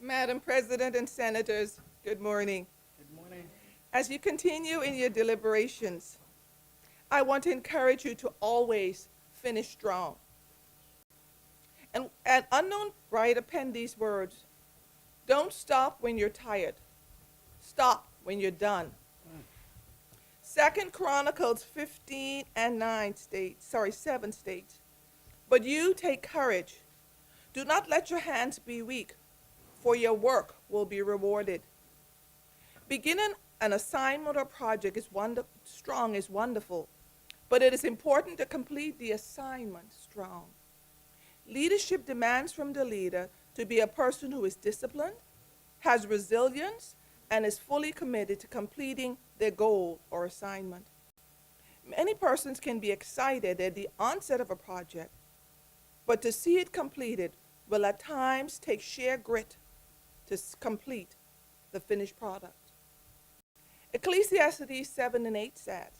Madam President and Senators, good morning. Good morning. As you continue in your deliberations, I want to encourage you to always finish strong. And an unknown writer penned these words: don't stop when you're tired. Stop when you're done. 2 Chronicles 15 and 7 states, but you take courage. Do not let your hands be weak, for your work will be rewarded. Beginning an assignment or project is wonderful, but it is important to complete the assignment strong. Leadership demands from the leader to be a person who is disciplined, has resilience, and is fully committed to completing their goal or assignment. Many persons can be excited at the onset of a project, but to see it completed will at times take sheer grit to complete the finished product. Ecclesiastes 7 and 8 says,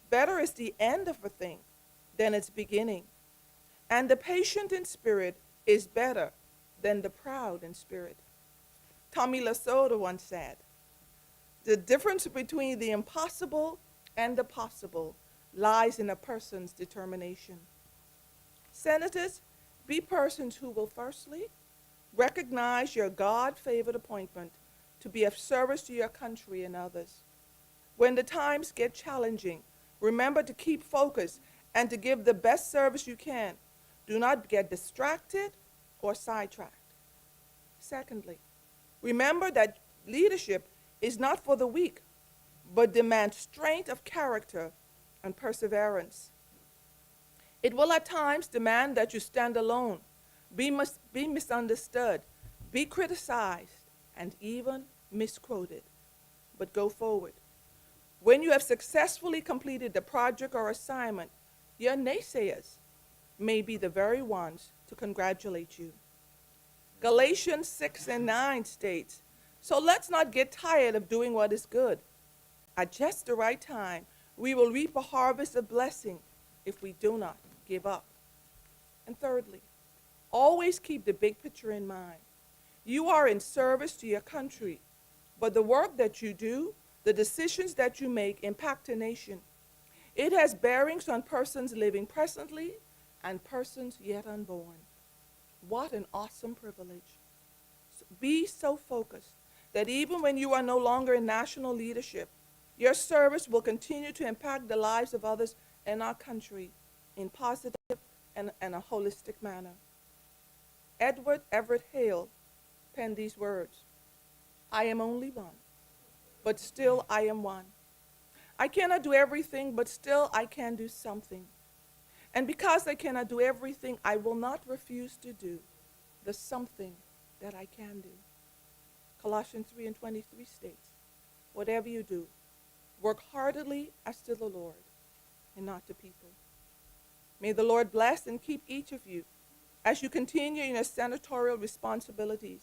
better is the end of a thing than its beginning, and the patient in spirit is better than the proud in spirit. Tommy Lasoda once said, the difference between the impossible and the possible lies in a person's determination. Senators, be persons who will firstly recognize your God-favored appointment to be of service to your country and others. When the times get challenging, remember to keep focused and to give the best service you can. Do not get distracted or sidetracked. Secondly, remember that leadership is not for the weak, but demands strength of character and perseverance. It will at times demand that you stand alone, be misunderstood, be criticized, and even misquoted. But go forward. When you have successfully completed the project or assignment, your naysayers may be the very ones to congratulate you. Galatians 6 and 9 states, so let's not get tired of doing what is good. At just the right time, we will reap a harvest of blessing if we do not give up. And thirdly, always keep the big picture in mind. You are in service to your country, but the work that you do, the decisions that you make impact a nation. It has bearings on persons living presently and persons yet unborn. What an awesome privilege. Be so focused that even when you are no longer in national leadership, your service will continue to impact the lives of others in our country in positive and a holistic manner. Edward Everett Hale penned these words: I am only one, but still I am one. I cannot do everything, but still I can do something. And because I cannot do everything, I will not refuse to do the something that I can do. Colossians 3:23 states, whatever you do, work heartily as to the Lord and not to people. May the Lord bless and keep each of you as you continue in your senatorial responsibilities.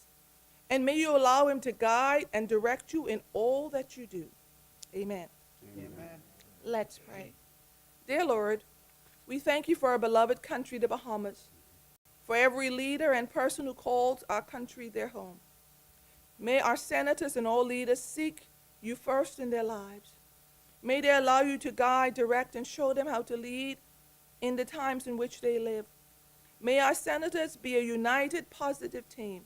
And may you allow him to guide and direct you in all that you do. Amen. Amen. Let's pray. Dear Lord, we thank you for our beloved country, the Bahamas, for every leader and person who calls our country their home. May our senators and all leaders seek you first in their lives. May they allow you to guide, direct, and show them how to lead in the times in which they live. May our senators be a united, positive team.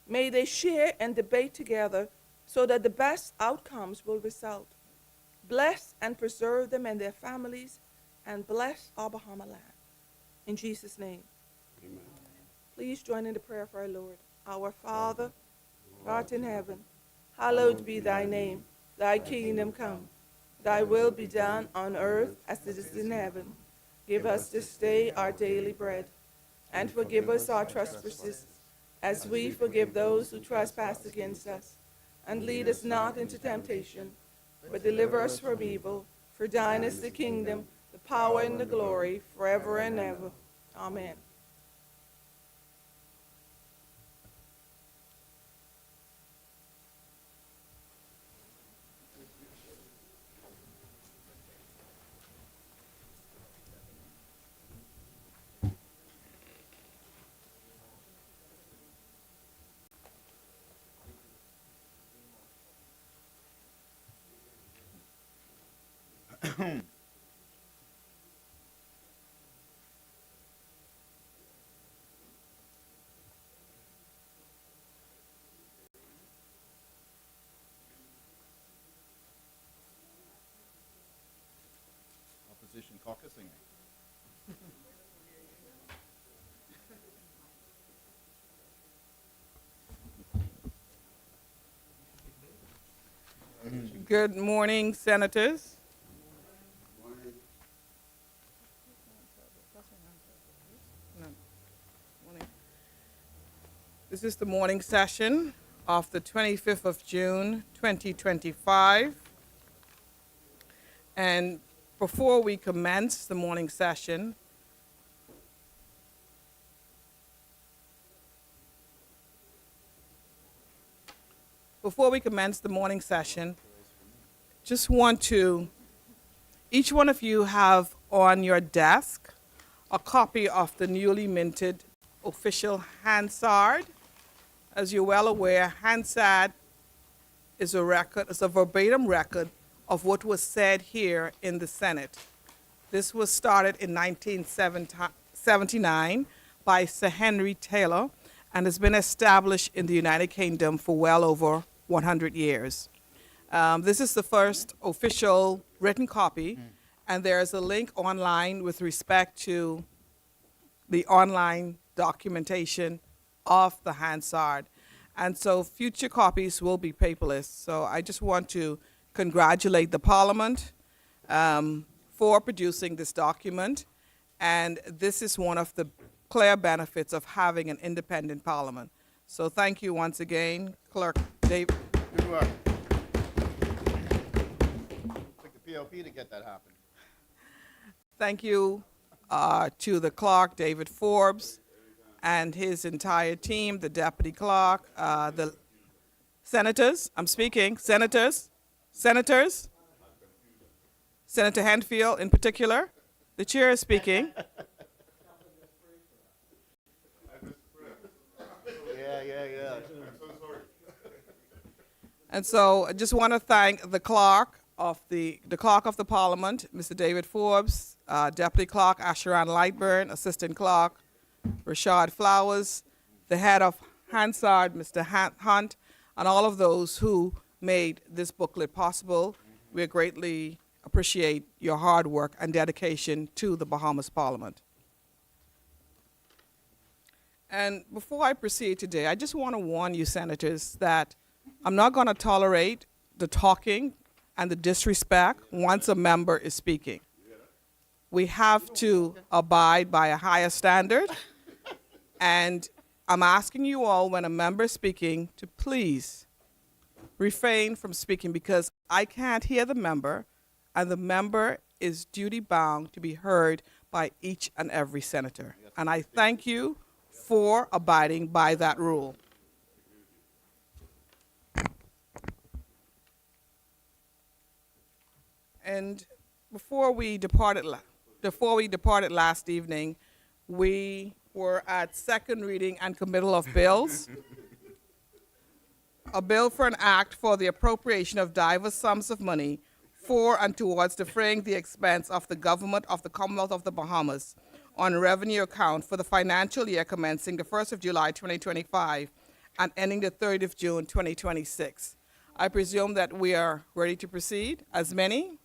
May they share and debate together so that the best outcomes will result. Bless and preserve them and their families, and bless our Bahama land. In Jesus' name. Amen. Please join in the prayer for our Lord. Our Father, who art in heaven, hallowed be thy name. Thy kingdom come. Thy will be done on earth as it is in heaven. Give us this day our daily bread, and forgive us our trespasses, as we forgive those who trespass against us. And lead us not into temptation, but deliver us from evil. For thine is the kingdom, the power, and the glory, forever and ever. Amen. Opposition caucusing. Good morning, Senators. This is the morning session of the 25th of June, 2025. And before we commence the morning session, just want to, each one of you have on your desk a copy of the newly minted official Hansard. As you're well aware, Hansard is a verbatim record of what was said here in the Senate. This was started in 1979 by Sir Henry Taylor and has been established in the United Kingdom for well over 100 years. This is the first official written copy, and there is a link online with respect to the online documentation of the Hansard. And so future copies will be paperless. So I just want to congratulate the Parliament for producing this document. And this is one of the clear benefits of having an independent Parliament. So thank you once again, Clerk David. Good work. Took the PLP to get that happen. Thank you to the clerk, David Forbes, and his entire team, the deputy clerk, the senators, I'm speaking, senators, Senators, Senator Handfield in particular, the chair is speaking. Yeah. And so I just want to thank the clerk of the Parliament, Mr. David Forbes, Deputy Clerk Asheran Lightburn, Assistant Clerk Rashad Flowers, the head of Hansard, Mr. Hunt, and all of those who made this booklet possible. We greatly appreciate your hard work and dedication to the Bahamas Parliament. And before I proceed today, I just want to warn you, senators, that I'm not going to tolerate the talking and the disrespect once a member is speaking. We have to abide by a higher standard, and I'm asking you all, when a member is speaking, to please refrain from speaking, because I can't hear the member, and the member is duty-bound to be heard by each and every senator. And I thank you for abiding by that rule. And before we departed last evening, we were at second reading and committal of bills. A bill for an act for the appropriation of diverse sums of money for and towards defraying the expense of the government of the Commonwealth of the Bahamas on revenue account for the financial year commencing the 1st of July 2025 and ending the 3rd of June 2026. I presume that we are ready to proceed. As many?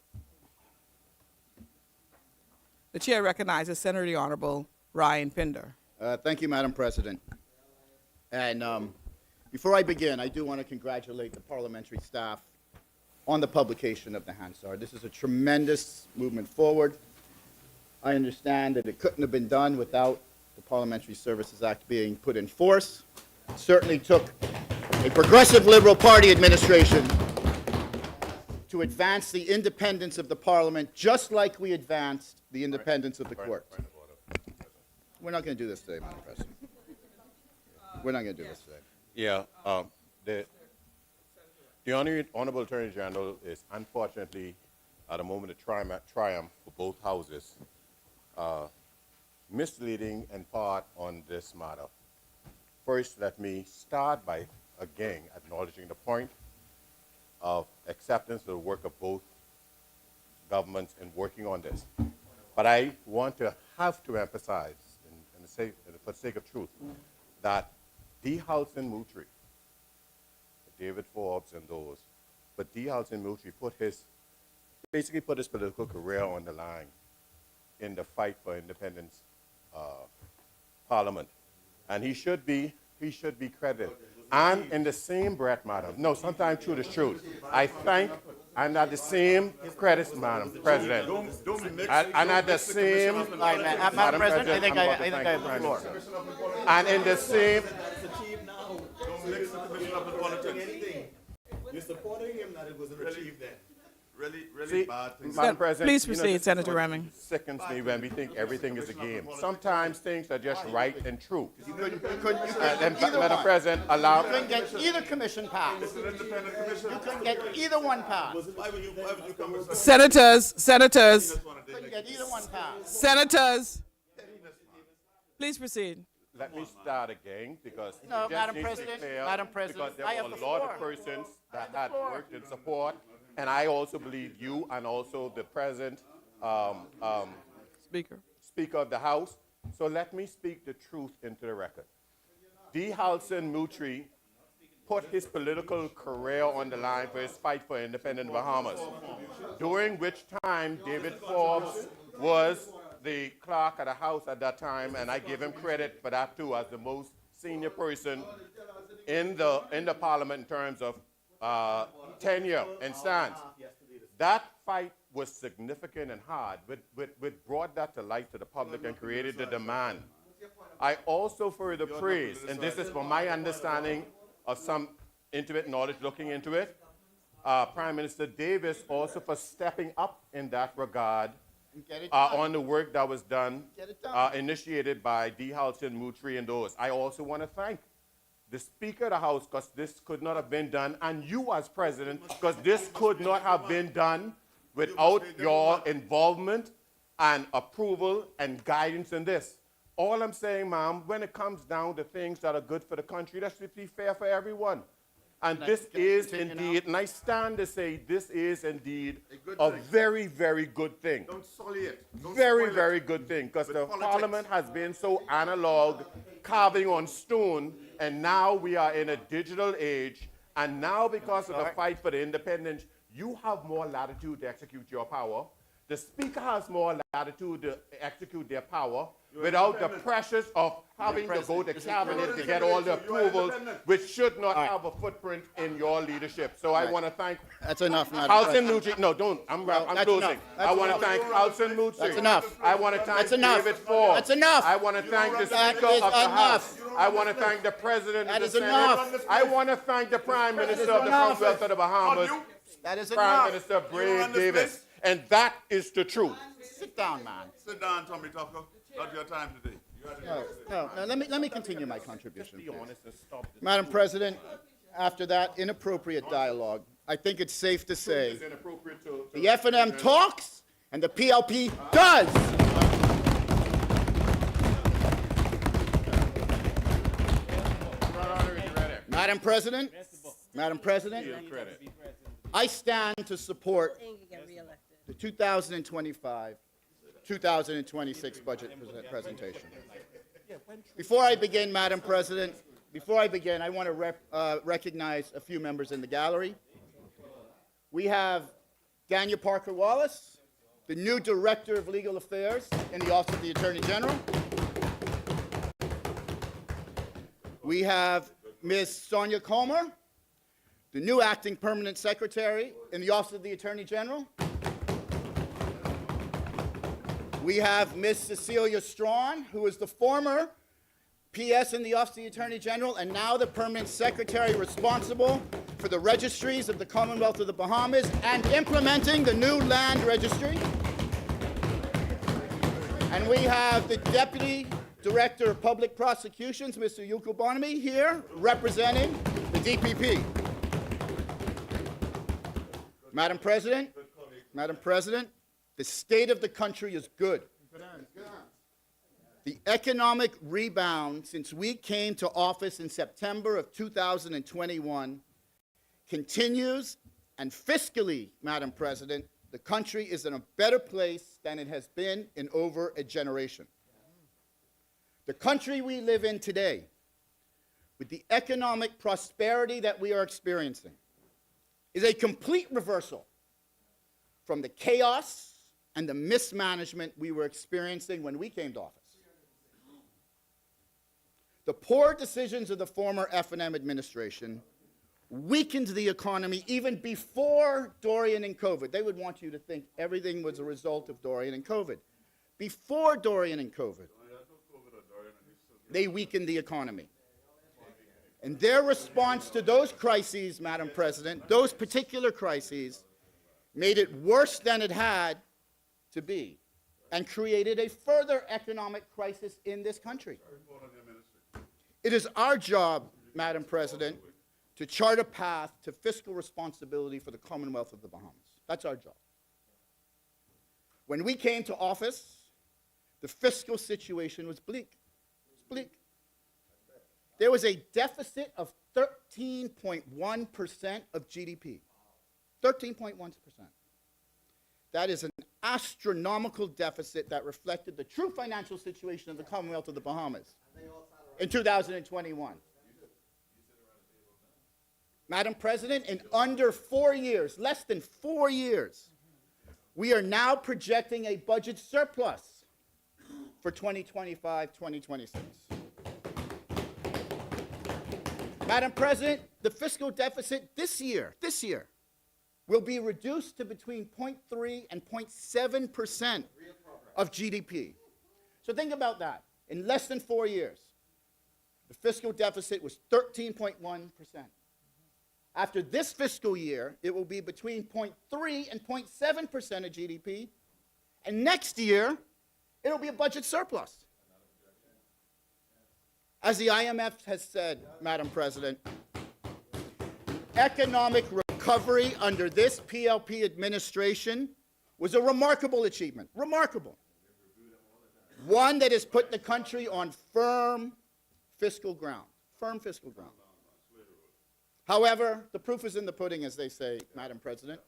The chair recognizes Senator the Honorable Ryan Pinder. Thank you, Madam President. And before I begin, I do want to congratulate the parliamentary staff on the publication of the Hansard. This is a tremendous movement forward. I understand that it couldn't have been done without the Parliamentary Services Act being put in force. It certainly took a progressive Liberal Party administration to advance the independence of the Parliament, just like we advanced the independence of the court. We're not going to do this today, Madam President. We're not going to do this today. Yeah, the Honorable Attorney General is unfortunately at a moment of triumph for both houses, misleading in part on this matter. First, let me start by, again, acknowledging the point of acceptance of the work of both governments in working on this. But I want to emphasize, for the sake of truth, that D. Halson Moultrie, David Forbes and those, but D. Halson Moultrie basically put his political career on the line in the fight for independence Parliament. And he should be credited. And in the same breath, Madam, no, sometimes truth is truth. And at the same credits, Madam President. And at the same, Madam President, I think I have the floor. And in the same, Don't mix the commission up in politics. You're supporting him that it wasn't achieved then. Really bad things. Madam President, Please proceed, Senator Remming. Sickens me when we think everything is a game. Sometimes things are just right and true. You couldn't Madam President, allow. You couldn't get either commission passed. It's an independent commission. You couldn't get either one passed. Why would you come with something? Senators, Couldn't get either one passed. senators, please proceed. Let me start again, because No, it just Madam needs to be President, clear, Madam President, because there I were have a the lot of floor. persons that the had floor. worked in support, and I also believe you and also the present Speaker. Speaker of the House. So let me speak the truth into the record. D. Halson Moultrie put his political career on the line for his fight for independent Bahamas, during which time David Forbes was the clerk of the House at that time, and I give him credit for that too, as the most senior person in the Parliament in terms of tenure and stance. That fight was significant and hard, which brought that to light to the public and created the demand. I also further praise, and this is from my understanding of some intimate knowledge looking into it, Prime Minister Davis also for stepping up in that regard Get it done. on the work that was done, Get it done. initiated by D. Halson Moultrie and those. I also want to thank the Speaker of the House, because this could not have been done, and you as President, because this could not have been done without your involvement and approval and guidance in this. All I'm saying, ma'am, when it comes down to things that are good for the country, that should be fair for everyone. And this is indeed, and I stand to say this is indeed a very, very good thing. Don't sully it. Don't Very, spoil it. very good thing, because With the politics. Parliament has been so analog, carving on stone, and now we are in a digital age, and now because of the fight for the independence, you have more latitude to execute your power. The Speaker has more latitude to execute their power without the pressures of having to go to Cabinet to get all the approvals, which should not have a footprint in your leadership. So I want to thank That's enough, Madam Halson President. Mucci. No, don't. I'm that's closing. enough. That's I want to enough. thank Halson Mucci. That's enough. I want to thank That's enough. David Ford. That's enough. I want to thank the That Speaker is of the enough. House. I want to thank the President That of is the Senate. enough. I want to thank the Prime Minister of the enough. Commonwealth of the Bahamas, That is Prime enough. Minister You Brave run this Davis. place? And that is the truth. Sit down, man. Sit down, Tommy Tucker. Not your time today. You had to No, let me continue my contribution. Be please. honest and stop this. Madam President, after that inappropriate dialogue, I think it's safe to say It's inappropriate to the F&M talks and the PLP does. Madam President, I stand to support the 2025-2026 budget presentation. Before I begin, Madam President, I want to recognize a few members in the gallery. We have Daniel Parker Wallace, the new Director of Legal Affairs in the Office of the Attorney General. We have Ms. Sonia Comer, the new Acting Permanent Secretary in the Office of the Attorney General. We have Ms. Cecilia Strawn, who is the former PS in the Office of the Attorney General and now the Permanent Secretary responsible for the registries of the Commonwealth of the Bahamas and implementing the new land registry. And we have the Deputy Director of Public Prosecutions, Mr. Yolk, here representing the DPP. Madam President, the state of the country is good. The economic rebound since we came to office in September of 2021 continues, and fiscally, Madam President, the country is in a better place than it has been in over a generation. The country we live in today, with the economic prosperity that we are experiencing, is a complete reversal from the chaos and the mismanagement we were experiencing when we came to office. The poor decisions of the former F&M administration weakened the economy even before Dorian and COVID. They would want you to think everything was a result of Dorian and COVID. Before Dorian and COVID, they weakened the economy. And their response to those crises, Madam President, those particular crises, made it worse than it had to be and created a further economic crisis in this country. It is our job, Madam President, to chart a path to fiscal responsibility for the Commonwealth of the Bahamas. That's our job. When we came to office, the fiscal situation was bleak. It was bleak. There was a deficit of 13.1% of GDP. 13.1%. That is an astronomical deficit that reflected the true financial situation of the Commonwealth of the Bahamas in 2021. Madam President, in under 4 years, less than 4 years, we are now projecting a budget surplus for 2025-2026. Madam President, the fiscal deficit this year will be reduced to between 0.3 and 0.7% of GDP. So think about that. In less than 4 years, the fiscal deficit was 13.1%. After this fiscal year, it will be between 0.3 and 0.7% of GDP. And next year, it'll be a budget surplus. As the IMF has said, Madam President, economic recovery under this PLP administration was a remarkable achievement. Remarkable. One that has put the country on firm fiscal ground. Firm fiscal ground. However, the proof is in the pudding, as they say, Madam President.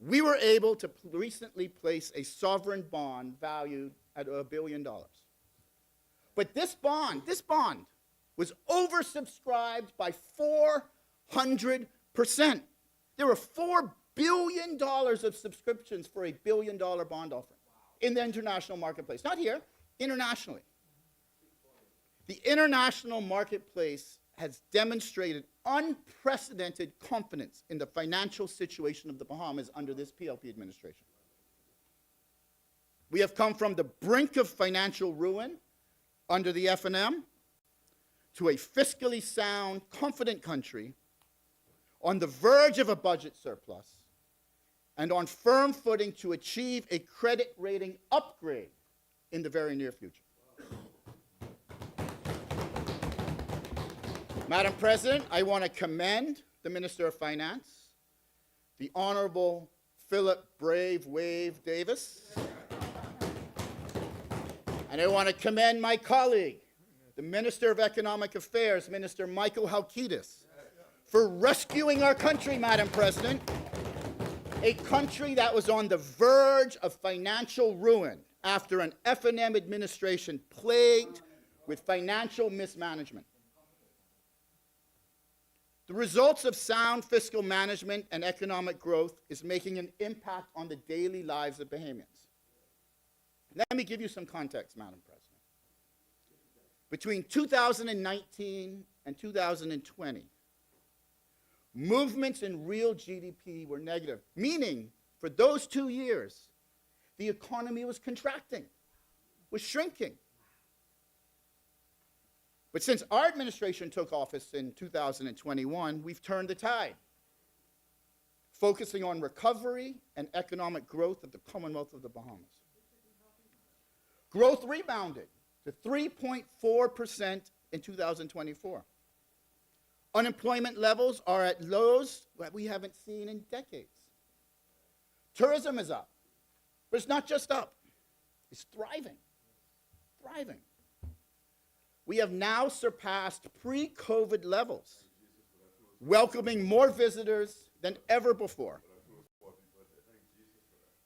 We were able to recently place a sovereign bond valued at $1 billion. But this bond was oversubscribed by 400%. There were $4 billion of subscriptions for a $1 billion bond offering in the international marketplace. Not here, internationally. The international marketplace has demonstrated unprecedented confidence in the financial situation of the Bahamas under this PLP administration. We have come from the brink of financial ruin under the F&M to a fiscally sound, confident country on the verge of a budget surplus and on firm footing to achieve a credit rating upgrade in the very near future. Madam President, I want to commend the Minister of Finance, the Honorable Philip Brave Wave Davis, and I want to commend my colleague, the Minister of Economic Affairs, Minister Michael Halkitis, for rescuing our country, Madam President, a country that was on the verge of financial ruin after an F&M administration plagued with financial mismanagement. The results of sound fiscal management and economic growth is making an impact on the daily lives of Bahamians. Let me give you some context, Madam President. Between 2019 and 2020, movements in real GDP were negative, meaning for those 2 years, the economy was contracting, was shrinking. But since our administration took office in 2021, we've turned the tide, focusing on recovery and economic growth of the Commonwealth of the Bahamas. Growth rebounded to 3.4% in 2024. Unemployment levels are at lows that we haven't seen in decades. Tourism is up, but it's not just up, it's thriving, thriving. We have now surpassed pre-COVID levels, welcoming more visitors than ever before.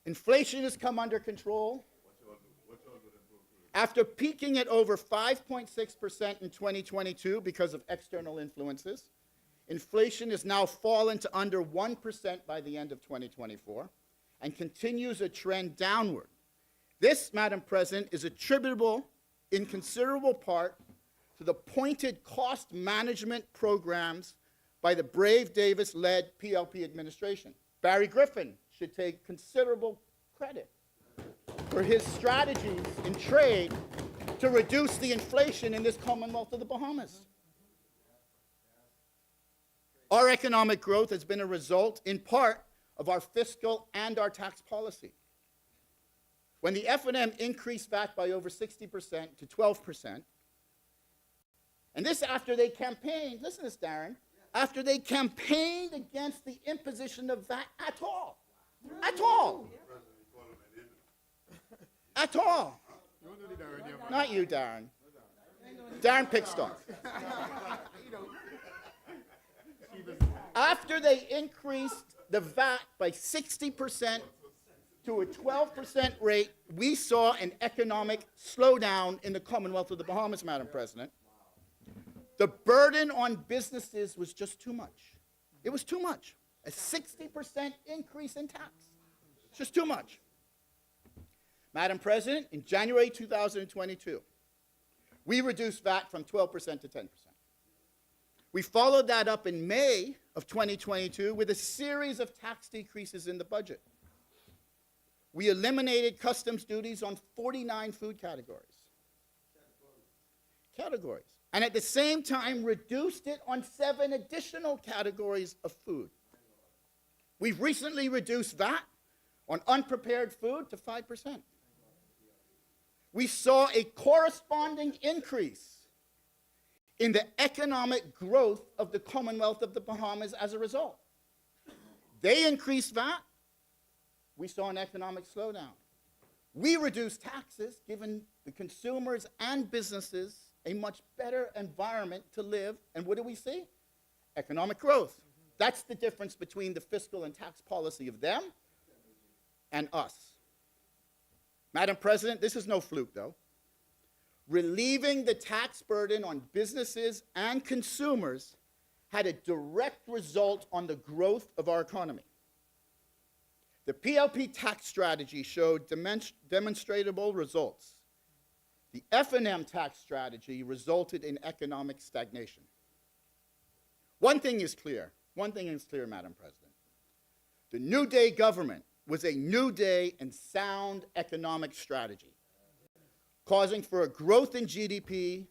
Inflation has come under control. After peaking at over 5.6% in 2022 because of external influences, inflation has now fallen to under 1% by the end of 2024 and continues a trend downward. This, Madam President, is attributable in considerable part to the pointed cost management programs by the Brave Davis-led PLP administration. Barry Griffin should take considerable credit for his strategies in trade to reduce the inflation in this Commonwealth of the Bahamas. Our economic growth has been a result, in part, of our fiscal and our tax policy. When the F&M increased VAT by over 60% to 12%, and this after they campaigned, listen to this, Darren, after they campaigned against the imposition of VAT at all. At all. At all. Not you, Darren. Darren Pickstock. After they increased the VAT by 60% to a 12% rate, we saw an economic slowdown in the Commonwealth of the Bahamas, Madam President. The burden on businesses was just too much. It was too much. A 60% increase in tax. It's just too much. Madam President, in January 2022, we reduced VAT from 12% to 10%. We followed that up in May of 2022 with a series of tax decreases in the budget. We eliminated customs duties on 49 food categories. And at the same time, reduced it on 7 additional categories of food. We've recently reduced VAT on unprepared food to 5%. we saw a corresponding increase in the economic growth of the Commonwealth of the Bahamas as a result. They increased VAT. We saw an economic slowdown. We reduced taxes, giving the consumers and businesses a much better environment to live. And what do we see? Economic growth. That's the difference between the fiscal and tax policy of them and us. Madam President, this is no fluke, though. Relieving the tax burden on businesses and consumers had a direct result on the growth of our economy. The PLP tax strategy showed demonstrable results. The F&M tax strategy resulted in economic stagnation. One thing is clear, Madam President. The New Day government was a new day and sound economic strategy, causing for a growth in GDP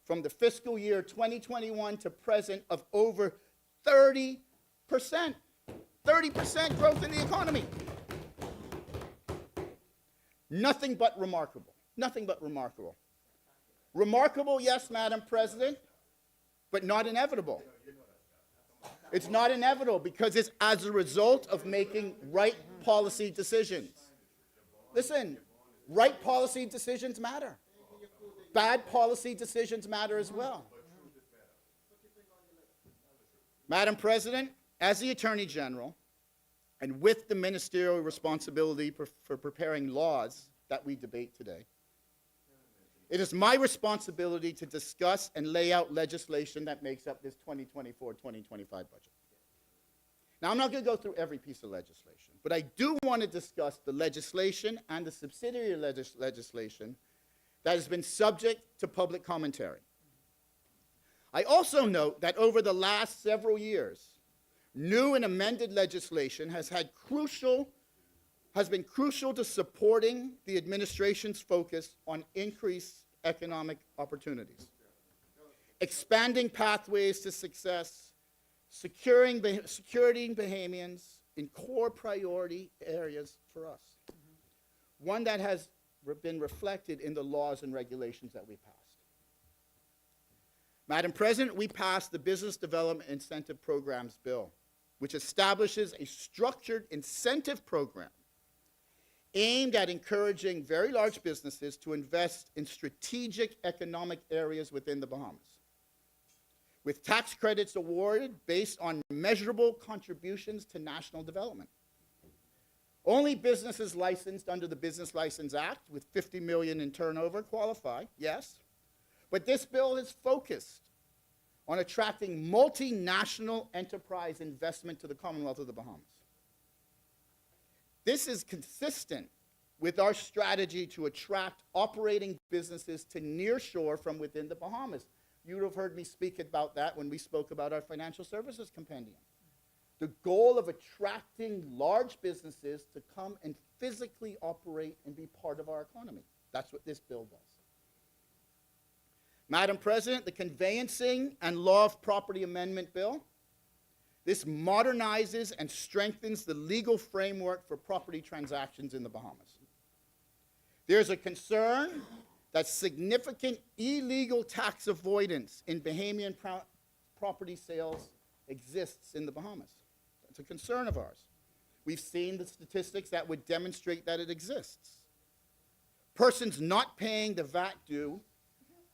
from the fiscal year 2021 to present of over 30%. 30% growth in the economy. Nothing but remarkable. Nothing but remarkable. Remarkable, yes, Madam President, but not inevitable. It's not inevitable because it's as a result of making right policy decisions. Listen, right policy decisions matter. Bad policy decisions matter as well. Madam President, as the Attorney General, and with the ministerial responsibility for preparing laws that we debate today, it is my responsibility to discuss and lay out legislation that makes up this 2024-2025 budget. Now, I'm not going to go through every piece of legislation, but I do want to discuss the legislation and the subsidiary legislation that has been subject to public commentary. I also note that over the last several years, new and amended legislation has been crucial to supporting the administration's focus on increased economic opportunities, expanding pathways to success, securing Bahamians in core priority areas for us. One that has been reflected in the laws and regulations that we passed. Madam President, we passed the Business Development Incentive Programs Bill, which establishes a structured incentive program aimed at encouraging very large businesses to invest in strategic economic areas within the Bahamas, with tax credits awarded based on measurable contributions to national development. Only businesses licensed under the Business License Act with 50 million in turnover qualify, yes, but this bill is focused on attracting multinational enterprise investment to the Commonwealth of the Bahamas. This is consistent with our strategy to attract operating businesses to nearshore from within the Bahamas. You would have heard me speak about that when we spoke about our financial services compendium. The goal of attracting large businesses to come and physically operate and be part of our economy. That's what this bill does. Madam President, the Conveyancing and Law of Property Amendment Bill, this modernizes and strengthens the legal framework for property transactions in the Bahamas. There's a concern that significant illegal tax avoidance in Bahamian property sales exists in the Bahamas. It's a concern of ours. We've seen the statistics that would demonstrate that it exists. Persons not paying the VAT due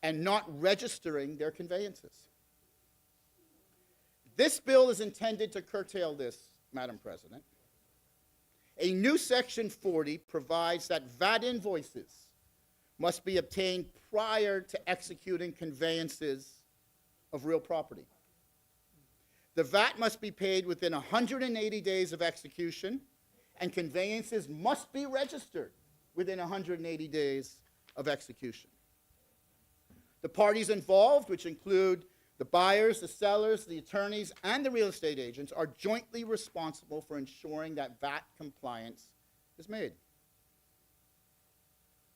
and not registering their conveyances. This bill is intended to curtail this, Madam President. A new Section 40 provides that VAT invoices must be obtained prior to executing conveyances of real property. The VAT must be paid within 180 days of execution, and conveyances must be registered within 180 days of execution. The parties involved, which include the buyers, the sellers, the attorneys, and the real estate agents, are jointly responsible for ensuring that VAT compliance is made.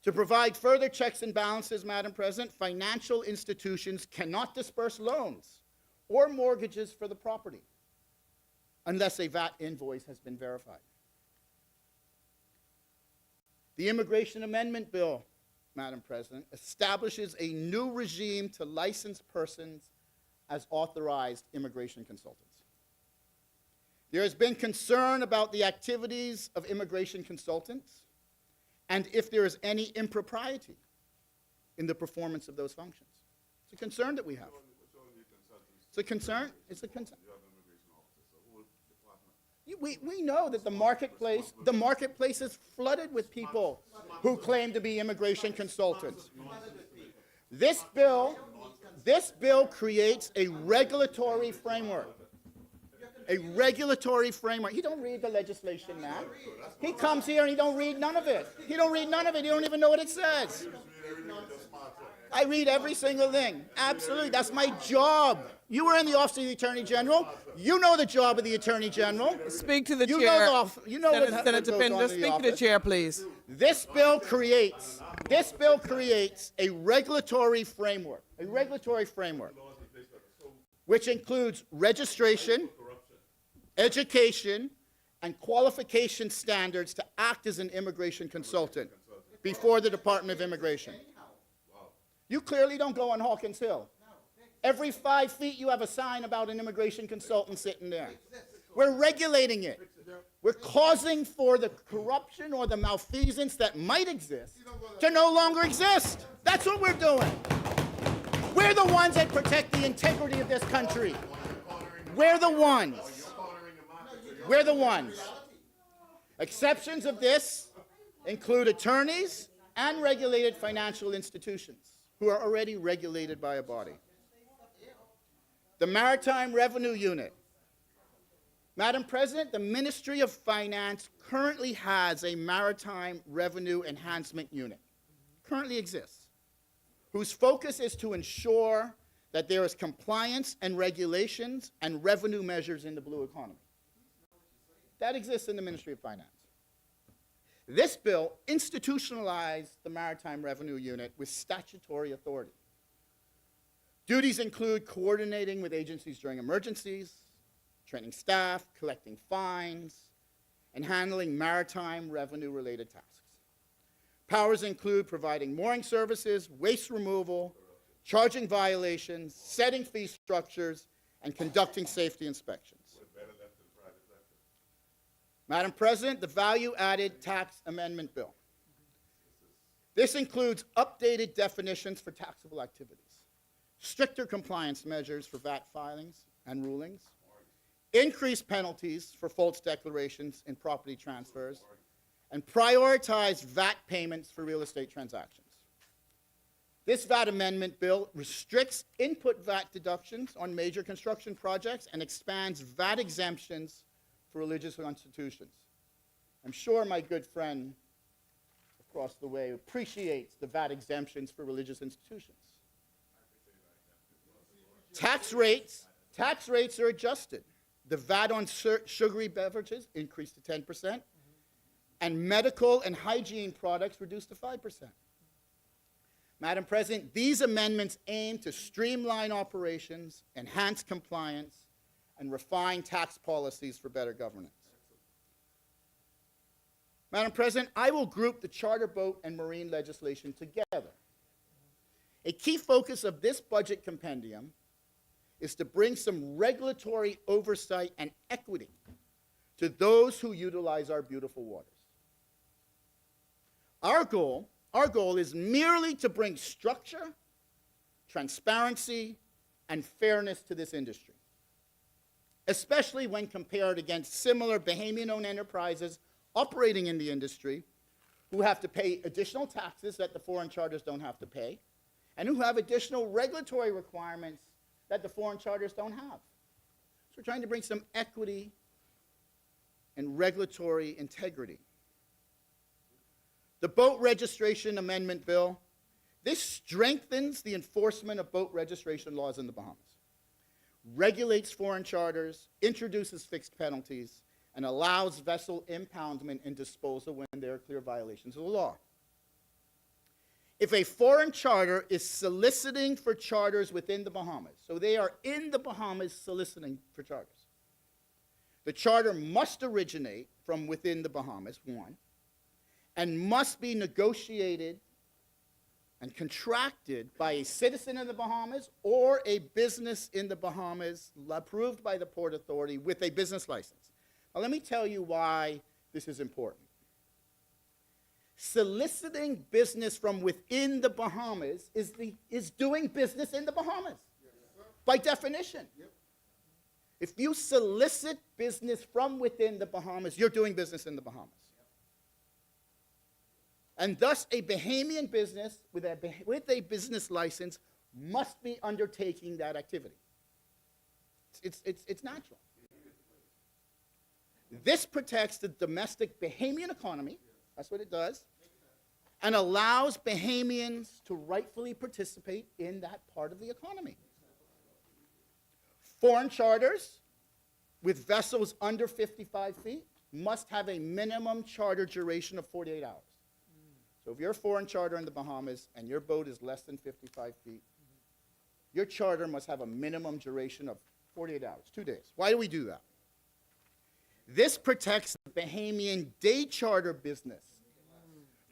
To provide further checks and balances, Madam President, financial institutions cannot disperse loans or mortgages for the property unless a VAT invoice has been verified. The Immigration Amendment Bill Madam President, establishes a new regime to license persons as authorized immigration consultants. There has been concern about the activities of immigration consultants and if there is any impropriety in the performance of those functions. It's a concern that we have. It's a concern. It's a concern. We know that the marketplace is flooded with people who claim to be immigration consultants. This bill creates a regulatory framework. A regulatory framework. He don't read the legislation now. He comes here and he don't read none of it. He don't read none of it. He don't even know what it says. I read every single thing. Absolutely. That's my job. You were in the Office of the Attorney General. You know the job of the Attorney General. Speak to the You chair. know what Senator goes Pender, on in the speak to the office. chair, please. This bill creates a regulatory framework, which includes registration, education, and qualification standards to act as an immigration consultant before the Department of Immigration. You clearly don't go on Hawkins Hill. Every 5 feet you have a sign about an immigration consultant sitting there. We're regulating it. We're causing for the corruption or the malfeasance that might exist to no longer exist. That's what we're doing. We're the ones that protect the integrity of this country. We're the ones. We're the ones. Exceptions of this include attorneys and regulated financial institutions who are already regulated by a body. The Maritime Revenue Unit. Madam President, the Ministry of Finance currently has a Maritime Revenue Enhancement Unit, currently exists, whose focus is to ensure that there is compliance and regulations and revenue measures in the blue economy. That exists in the Ministry of Finance. This bill institutionalized the Maritime Revenue Unit with statutory authority. Duties include coordinating with agencies during emergencies, training staff, collecting fines, and handling maritime revenue-related tasks. Powers include providing mooring services, waste removal, charging violations, setting fee structures, and conducting safety inspections. Madam President, the Value-Added Tax Amendment Bill. This includes updated definitions for taxable activities, stricter compliance measures for VAT filings and rulings, increased penalties for false declarations in property transfers, and prioritized VAT payments for real estate transactions. This VAT amendment bill restricts input VAT deductions on major construction projects and expands VAT exemptions for religious institutions. I'm sure my good friend across the way appreciates the VAT exemptions for religious institutions. Tax rates are adjusted. The VAT on sugary beverages increased to 10%, and medical and hygiene products reduced to 5%. Madam President, these amendments aim to streamline operations, enhance compliance, and refine tax policies for better governance. Madam President, I will group the charter boat and marine legislation together. A key focus of this budget compendium is to bring some regulatory oversight and equity to those who utilize our beautiful waters. Our goal is merely to bring structure, transparency, and fairness to this industry, especially when compared against similar Bahamian-owned enterprises operating in the industry who have to pay additional taxes that the foreign charters don't have to pay, and who have additional regulatory requirements that the foreign charters don't have. So we're trying to bring some equity and regulatory integrity. The Boat Registration Amendment Bill, this strengthens the enforcement of boat registration laws in the Bahamas, regulates foreign charters, introduces fixed penalties, and allows vessel impoundment and disposal when there are clear violations of the law. If a foreign charter is soliciting for charters within the Bahamas, so they are in the Bahamas soliciting for charters, the charter must originate from within the Bahamas, one, and must be negotiated and contracted by a citizen in the Bahamas or a business in the Bahamas approved by the Port Authority with a business license. Now, let me tell you why this is important. Soliciting business from within the Bahamas is doing business in the Bahamas, by definition. If you solicit business from within the Bahamas, you're doing business in the Bahamas. And thus, a Bahamian business with a business license must be undertaking that activity. It's natural. This protects the domestic Bahamian economy, that's what it does, and allows Bahamians to rightfully participate in that part of the economy. Foreign charters with vessels under 55 feet must have a minimum charter duration of 48 hours. So if you're a foreign charter in the Bahamas and your boat is less than 55 feet, your charter must have a minimum duration of 48 hours, 2 days. Why do we do that? This protects the Bahamian day charter business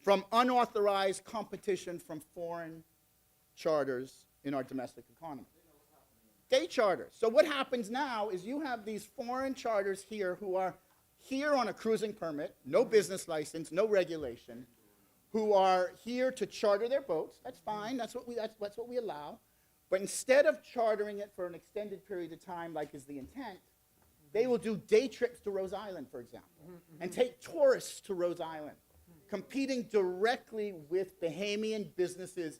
from unauthorized competition from foreign charters in our domestic economy. Day charters. So what happens now is you have these foreign charters here who are here on a cruising permit, no business license, no regulation, who are here to charter their boats. That's fine. That's what we allow. But instead of chartering it for an extended period of time, like is the intent, they will do day trips to Rose Island, for example, and take tourists to Rose Island, competing directly with Bahamian businesses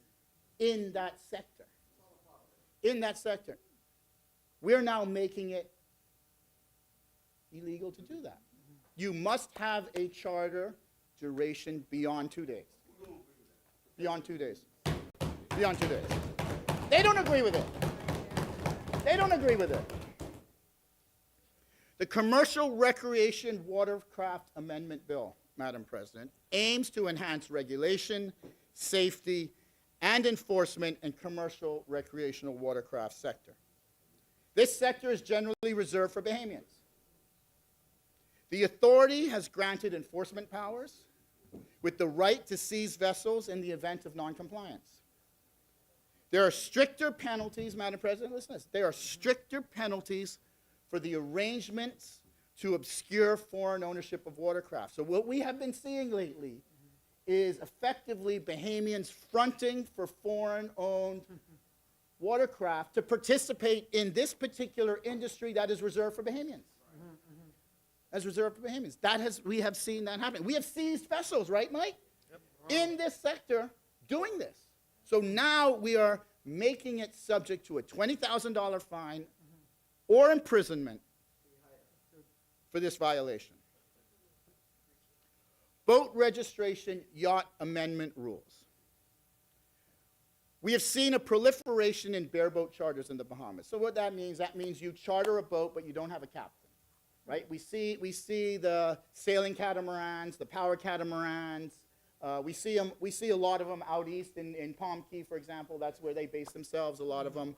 in that sector. In that sector. We're now making it illegal to do that. You must have a charter duration beyond 2 days. Beyond 2 days. Beyond 2 days. They don't agree with it. They don't agree with it. The Commercial Recreation Watercraft Amendment Bill, Madam President, aims to enhance regulation, safety, and enforcement in commercial recreational watercraft sector. This sector is generally reserved for Bahamians. The authority has granted enforcement powers with the right to seize vessels in the event of noncompliance. There are stricter penalties, Madam President, listen to this. There are stricter penalties for the arrangements to obscure foreign ownership of watercraft. So what we have been seeing lately is effectively Bahamians fronting for foreign-owned watercraft to participate in this particular industry that is reserved for Bahamians. As reserved for Bahamians. We have seen that happen. We have seized vessels, right, Mike? Yep. In this sector doing this. So now we are making it subject to a $20,000 fine or imprisonment for this violation. Boat registration yacht amendment rules. We have seen a proliferation in bareboat charters in the Bahamas. So what that means you charter a boat, but you don't have a captain. Right? We see the sailing catamarans, the power catamarans. We see a lot of them out east in Palm Key, for example. That's where they base themselves, a lot of them.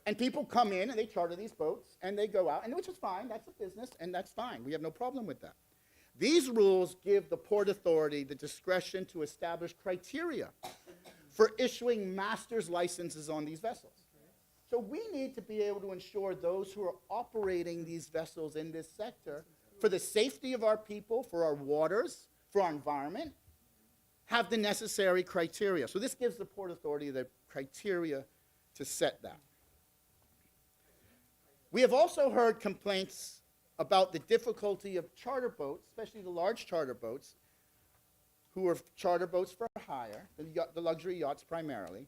And people come in and they charter these boats and they go out, and which is fine. That's a business, and that's fine. We have no problem with that. These rules give the Port Authority the discretion to establish criteria for issuing master's licenses on these vessels. So we need to be able to ensure those who are operating these vessels in this sector, for the safety of our people, for our waters, for our environment, have the necessary criteria. So this gives the Port Authority the criteria to set that. We have also heard complaints about the difficulty of charter boats, especially the large charter boats, who are charter boats for hire, the luxury yachts primarily,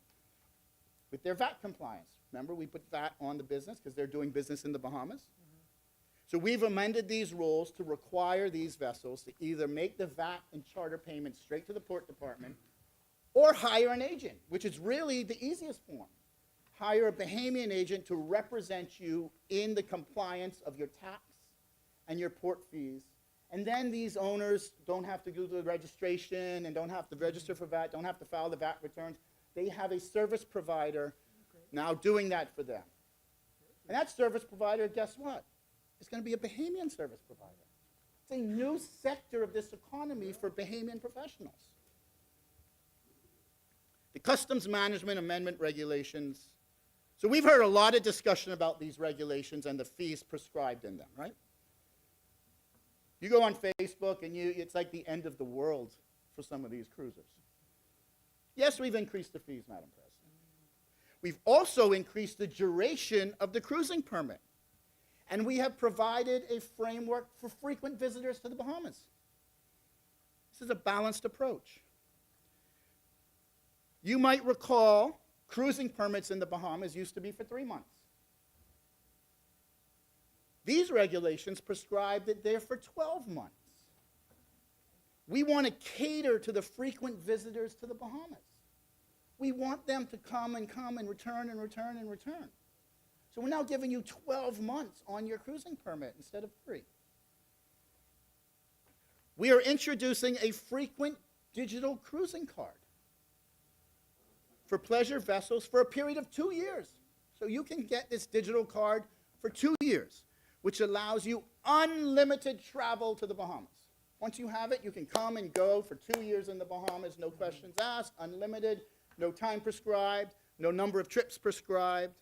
with their VAT compliance. Remember, we put VAT on the business because they're doing business in the Bahamas. So we've amended these rules to require these vessels to either make the VAT and charter payments straight to the Port Department or hire an agent, which is really the easiest form. Hire a Bahamian agent to represent you in the compliance of your tax and your port fees. And then these owners don't have to do the registration and don't have to register for VAT, don't have to file the VAT returns. They have a service provider now doing that for them. And that service provider, guess what? It's going to be a Bahamian service provider. It's a new sector of this economy for Bahamian professionals. The Customs Management Amendment regulations. So we've heard a lot of discussion about these regulations and the fees prescribed in them, right? You go on Facebook and it's like the end of the world for some of these cruisers. Yes, we've increased the fees, Madam President. We've also increased the duration of the cruising permit. And we have provided a framework for frequent visitors to the Bahamas. This is a balanced approach. You might recall cruising permits in the Bahamas used to be for 3 months. These regulations prescribe that they're for 12 months. We want to cater to the frequent visitors to the Bahamas. We want them to come and return and return and return. So we're now giving you 12 months on your cruising permit instead of 3. We are introducing a frequent digital cruising card for pleasure vessels for a period of 2 years. So you can get this digital card for 2 years, which allows you unlimited travel to the Bahamas. Once you have it, you can come and go for 2 years in the Bahamas, no questions asked, unlimited, no time prescribed, no number of trips prescribed.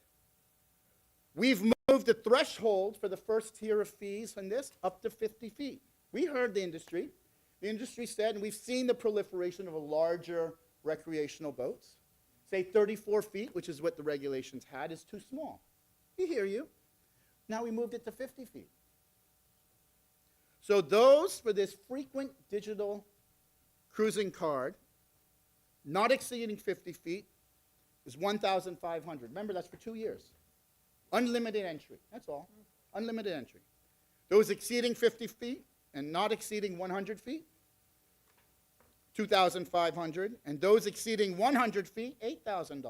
We've moved the threshold for the first tier of fees on this up to 50 feet. We heard the industry. The industry said, and we've seen the proliferation of larger recreational boats. Say 34 feet, which is what the regulations had, is too small. We hear you. Now we moved it to 50 feet. So those for this frequent digital cruising card, not exceeding 50 feet, is $1,500. Remember, that's for 2 years. Unlimited entry, that's all. Unlimited entry. Those exceeding 50 feet and not exceeding 100 feet, $2,500. And those exceeding 100 feet, $8,000.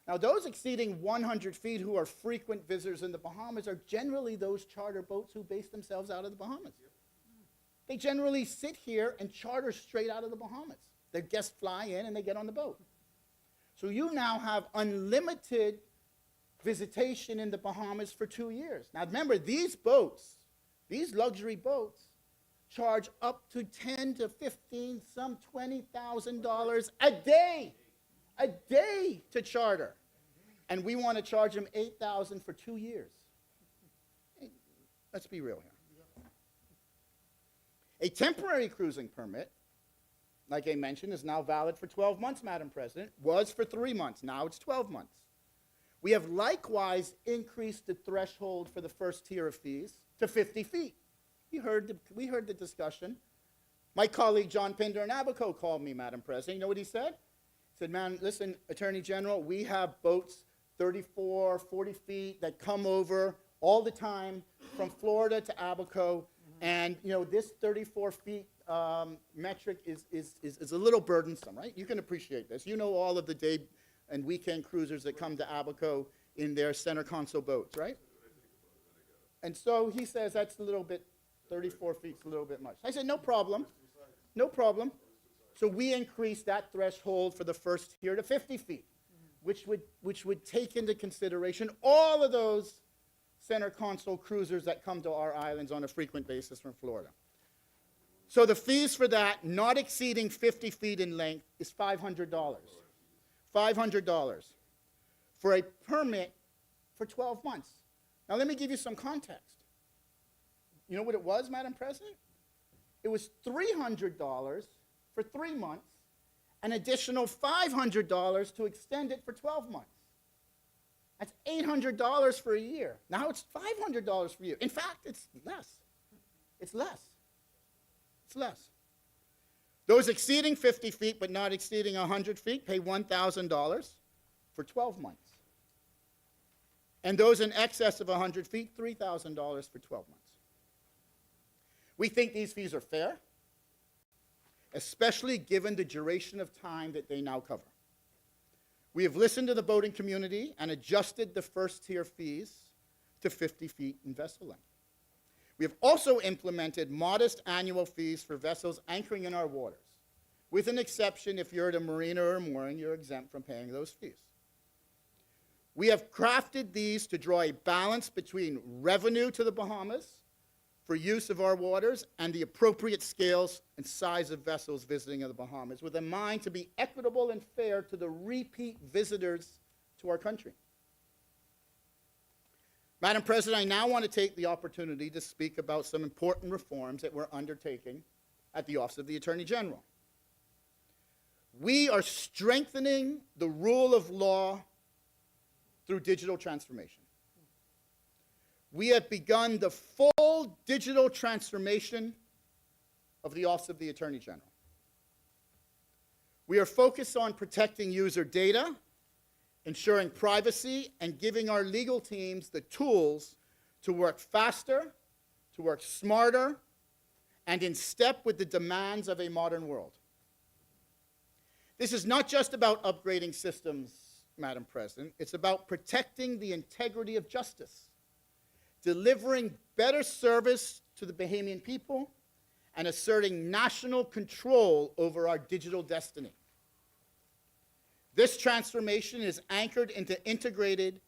Now, those exceeding 100 feet who are frequent visitors in the Bahamas are generally those charter boats who base themselves out of the Bahamas. They generally sit here and charter straight out of the Bahamas. Their guests fly in and they get on the boat. So you now have unlimited visitation in the Bahamas for 2 years. Now, remember, these boats, these luxury boats, charge up to $10,000 to $15,000, some $20,000 a day to charter. And we want to charge them $8,000 for 2 years. Hey, let's be real here. A temporary cruising permit, like I mentioned, is now valid for 12 months, Madam President. Was for 3 months. Now it's 12 months. We have likewise increased the threshold for the first tier of fees to 50 feet. We heard the discussion. My colleague John Pinder in Abaco called me, Madam President. You know what he said? He said, man, listen, Attorney General, we have boats 34, 40 feet that come over all the time from Florida to Abaco. And, you know, this 34 feet metric is a little burdensome, right? You can appreciate this. You know all of the day and weekend cruisers that come to Abaco in their center console boats, right? And so he says that's a little bit, 34 feet's a little bit much. I said, no problem, no problem. So we increased that threshold for the first tier to 50 feet, which would take into consideration all of those center console cruisers that come to our islands on a frequent basis from Florida. So the fees for that, not exceeding 50 feet in length, is $500. $500 for a permit for 12 months. Now let me give you some context. You know what it was, Madam President? It was $300 for 3 months, an additional $500 to extend it for 12 months. That's $800 for a year. Now it's $500 for a year. In fact, it's less. It's less. It's less. Those exceeding 50 feet but not exceeding 100 feet pay $1,000 for 12 months. And those in excess of 100 feet, $3,000 for 12 months. We think these fees are fair, especially given the duration of time that they now cover. We have listened to the boating community and adjusted the first tier fees to 50 feet in vessel length. We have also implemented modest annual fees for vessels anchoring in our waters. With an exception, if you're at a marina or a mooring, you're exempt from paying those fees. We have crafted these to draw a balance between revenue to the Bahamas for use of our waters and the appropriate scales and size of vessels visiting the Bahamas, with a mind to be equitable and fair to the repeat visitors to our country. Madam President, I now want to take the opportunity to speak about some important reforms that we're undertaking at the Office of the Attorney General. We are strengthening the rule of law through digital transformation. We have begun the full digital transformation of the Office of the Attorney General. We are focused on protecting user data, ensuring privacy, and giving our legal teams the tools to work faster, to work smarter, and in step with the demands of a modern world. This is not just about upgrading systems, Madam President. It's about protecting the integrity of justice, delivering better service to the Bahamian people, and asserting national control over our digital destiny. This transformation is anchored into integrated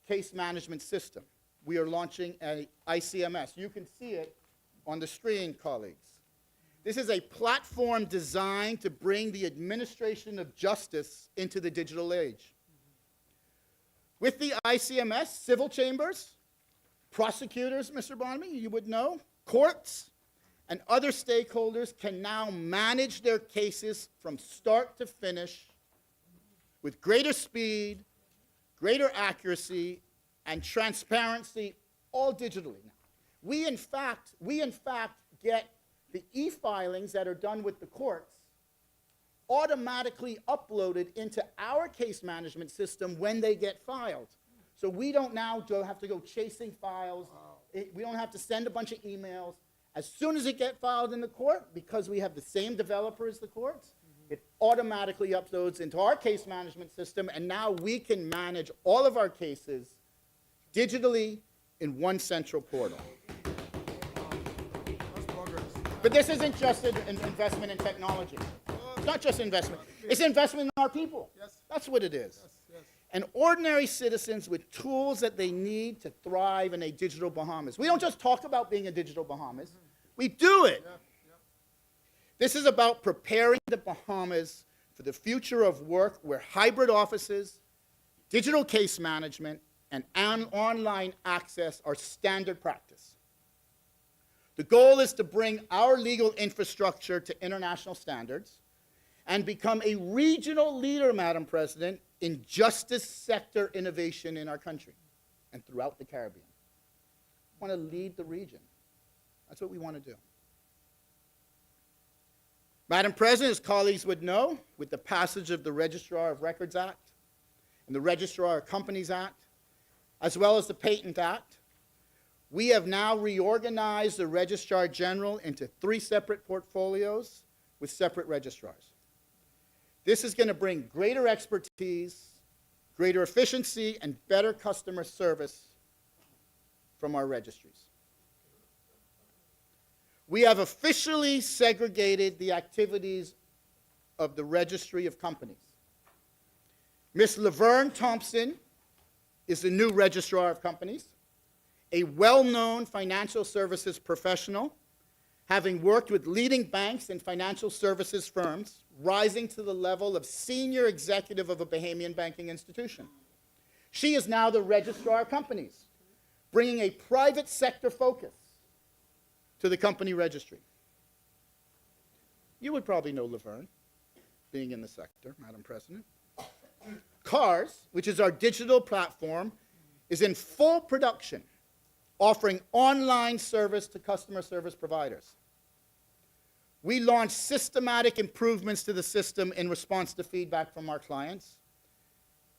case management system. We are launching an ICMS. You can see it on the screen, colleagues. This is a platform designed to bring the administration of justice into the digital age. With the ICMS, civil chambers, prosecutors, Mr. Bonamy, you would know, courts, and other stakeholders can now manage their cases from start to finish with greater speed, greater accuracy, and transparency, all digitally now. We in fact get the e-filings that are done with the courts automatically uploaded into our case management system when they get filed. So we don't now have to go chasing files. We don't have to send a bunch of emails. As soon as it gets filed in the court, because we have the same developer as the courts, it automatically uploads into our case management system, and now we can manage all of our cases digitally in one central portal. But this isn't just an investment in technology. It's not just investment. It's investment in our people. That's what it is. And ordinary citizens with tools that they need to thrive in a digital Bahamas. We don't just talk about being a digital Bahamas. We do it. This is about preparing the Bahamas for the future of work where hybrid offices, digital case management, and online access are standard practice. The goal is to bring our legal infrastructure to international standards and become a regional leader, Madam President, in justice sector innovation in our country and throughout the Caribbean. We want to lead the region. That's what we want to do. Madam President, as colleagues would know, with the passage of the Registrar of Records Act and the Registrar of Companies Act, as well as the Patent Act, we have now reorganized the Registrar General into 3 separate portfolios with separate registrars. This is going to bring greater expertise, greater efficiency, and better customer service from our registries. We have officially segregated the activities of the Registry of Companies. Ms. Laverne Thompson is the new Registrar of Companies, a well-known financial services professional, having worked with leading banks and financial services firms, rising to the level of senior executive of a Bahamian banking institution. She is now the Registrar of Companies, bringing a private sector focus to the company registry. You would probably know Laverne, being in the sector, Madam President. CARS, which is our digital platform, is in full production, offering online service to customer service providers. We launched systematic improvements to the system in response to feedback from our clients.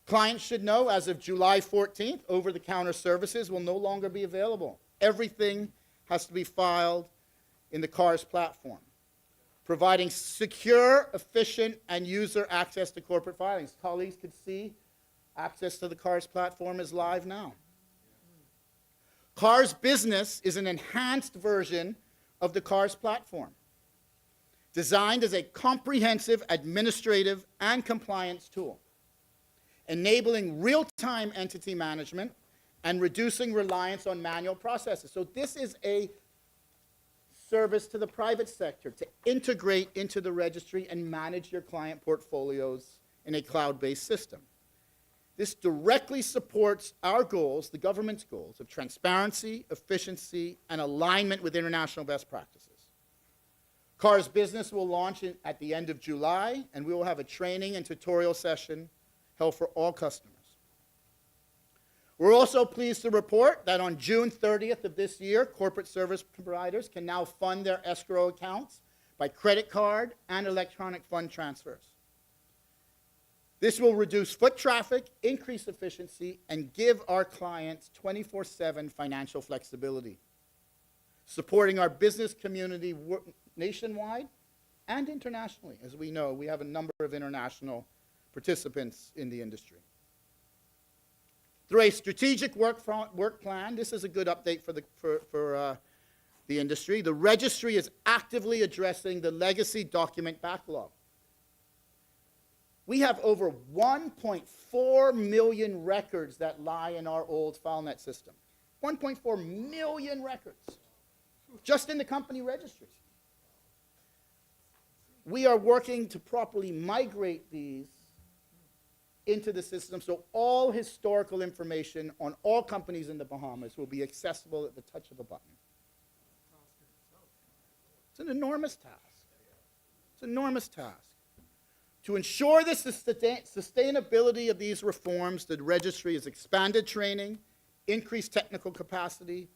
Clients should know, as of July 14th, over-the-counter services will no longer be available. Everything has to be filed in the CARS platform, providing secure, efficient, and user access to corporate filings. Colleagues could see access to the CARS platform is live now. CARS Business is an enhanced version of the CARS platform, designed as a comprehensive administrative and compliance tool, enabling real-time entity management and reducing reliance on manual processes. So this is a service to the private sector to integrate into the registry and manage your client portfolios in a cloud-based system. This directly supports our goals, the government's goals, of transparency, efficiency, and alignment with international best practices. CARS Business will launch at the end of July, and we will have a training and tutorial session held for all customers. We're also pleased to report that on June 30th of this year, corporate service providers can now fund their escrow accounts by credit card and electronic fund transfers. This will reduce foot traffic, increase efficiency, and give our clients 24/7 financial flexibility, supporting our business community nationwide and internationally. As we know, we have a number of international participants in the industry. Through a strategic work plan, this is a good update for the industry. The registry is actively addressing the legacy document backlog. We have over 1.4 million records that lie in our old FileNet system. 1.4 million records, just in the company registries. We are working to properly migrate these into the system so all historical information on all companies in the Bahamas will be accessible at the touch of a button. It's an enormous task. It's an enormous task. To ensure the sustainability of these reforms, the registry has expanded training, increased technical capacity,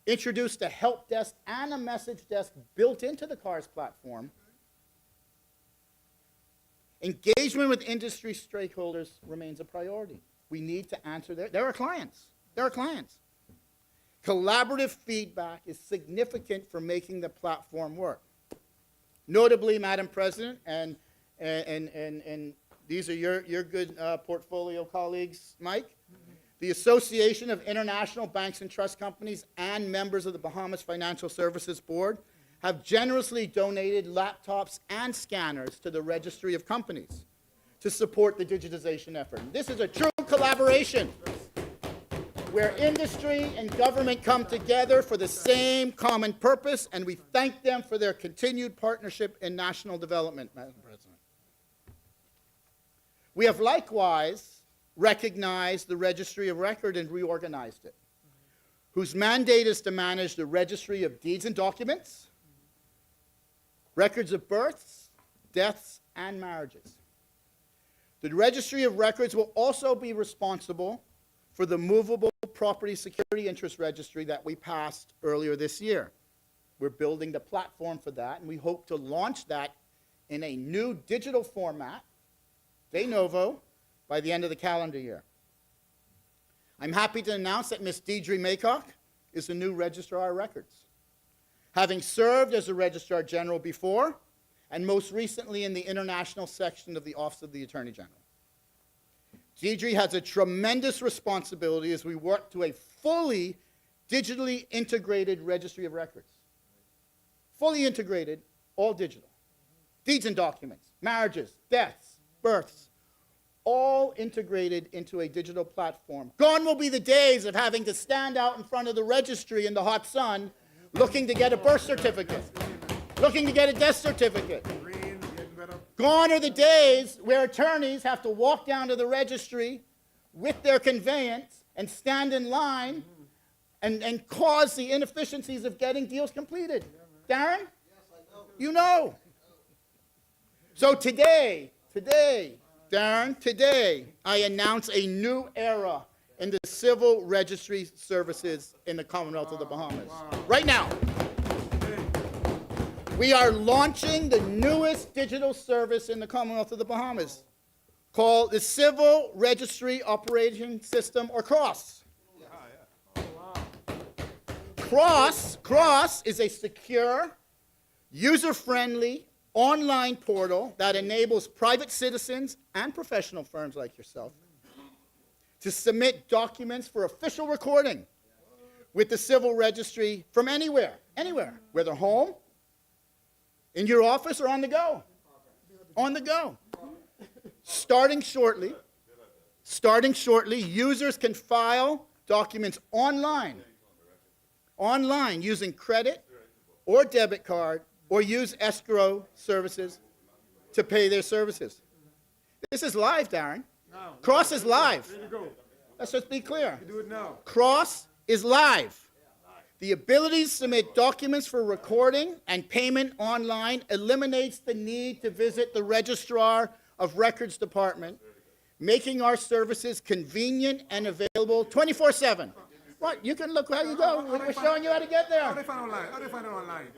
introduced a help desk and a message desk built into the CARS platform. Engagement with industry stakeholders remains a priority. We need to answer there are clients. There are clients. Collaborative feedback is significant for making the platform work. Notably, Madam President, and these are your good portfolio colleagues, Mike, the Association of International Banks and Trust Companies and members of the Bahamas Financial Services Board have generously donated laptops and scanners to the registry of companies to support the digitization effort. And this is a true collaboration where industry and government come together for the same common purpose, and we thank them for their continued partnership in national development, Madam President. We have likewise recognized the Registry of Record and reorganized it, whose mandate is to manage the registry of deeds and documents, records of births, deaths, and marriages. The Registry of Records will also be responsible for the movable property security interest registry that we passed earlier this year. We're building the platform for that, and we hope to launch that in a new digital format, de novo, by the end of the calendar year. I'm happy to announce that Ms. Deidre Maycock is the new Registrar of Records, having served as a Registrar General before, and most recently in the international section of the Office of the Attorney General. Deidre has a tremendous responsibility as we work to a fully digitally integrated Registry of Records. Fully integrated, all digital. Deeds and documents, marriages, deaths, births, all integrated into a digital platform. Gone will be the days of having to stand out in front of the registry in the hot sun looking to get a birth certificate, looking to get a death certificate. Gone are the days where attorneys have to walk down to the registry with their conveyance and stand in line and cause the inefficiencies of getting deals completed. Darren? You know. So today, Darren, today, I announce a new era in the civil registry services in the Commonwealth of the Bahamas. Right now. We are launching the newest digital service in the Commonwealth of the Bahamas called the Civil Registry Operating System, or CROSS. CROSS is a secure, user-friendly, online portal that enables private citizens and professional firms like yourself to submit documents for official recording with the civil registry from anywhere, whether home, in your office, or on the go. On the go. Starting shortly, users can file documents online using credit or debit card or use escrow services to pay their services. This is live, Darren. Cross is live. Let's just be clear. Do it now. Cross is live. The ability to submit documents for recording and payment online eliminates the need to visit the Registrar of Records Department, making our services convenient and available 24/7. What? You can look how you go. We're showing you how to get How there. they find online? How they find it online?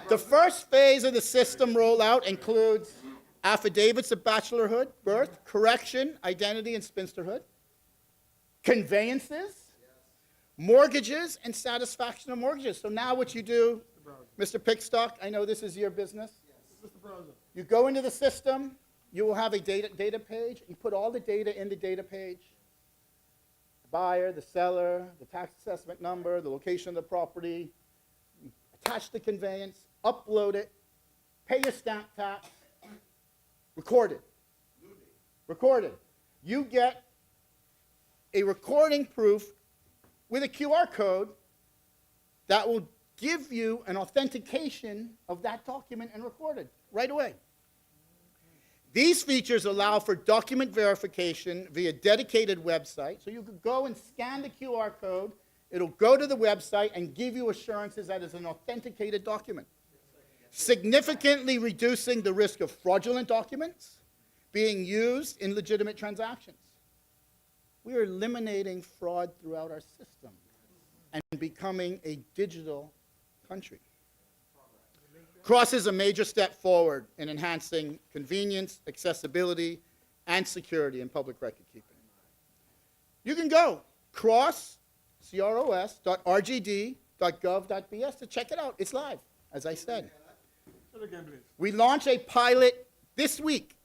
The first phase of the system rollout includes affidavits of bachelorhood, birth, correction, identity, and spinsterhood, conveyances, mortgages, and satisfaction of mortgages. So now what you do, Mr. Pickstock, I know this is your business. You go into the system, you will have a data page. You put all the data in the data page. The buyer, the seller, the tax assessment number, the location of the property. You attach the conveyance, upload it, pay your stamp tax, record it. Record it. You get a recording proof with a QR code that will give you an authentication of that document and record it right away. These features allow for document verification via dedicated website. So you could go and scan the QR code. It'll go to the website and give you assurances that it's an authenticated document, significantly reducing the risk of fraudulent documents being used in legitimate transactions. We are eliminating fraud throughout our system and becoming a digital country. Cross is a major step forward in enhancing convenience, accessibility, and security in public record keeping. You can go cross.rgd.gov.bs to check it out. It's live, as I said. We launch a pilot this week,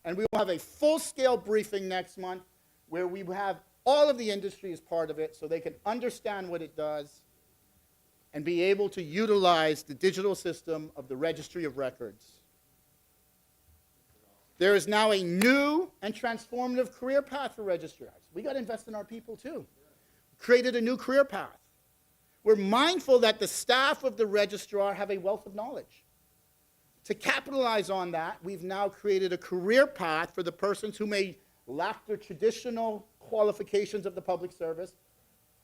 and we will have a full-scale briefing next month where we have all of the industry as part of it so they can understand what it does and be able to utilize the digital system of the Registry of Records. There is now a new and transformative career path for registrars. We got to invest in our people too. Created a new career path. We're mindful that the staff of the registrar have a wealth of knowledge. To capitalize on that, we've now created a career path for the persons who may lack the traditional qualifications of the public service,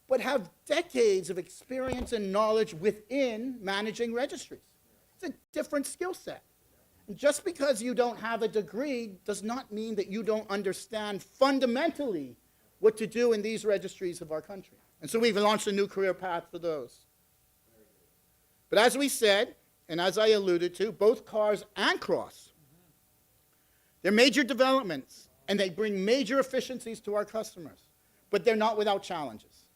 but have decades of experience and knowledge within managing registries. It's a different skill set. And just because you don't have a degree does not mean that you don't understand fundamentally what to do in these registries of our country. And so we've launched a new career path for those. But as we said, and as I alluded to, both CARS and Cross, they're major developments, and they bring major efficiencies to our customers, but they're not without challenges.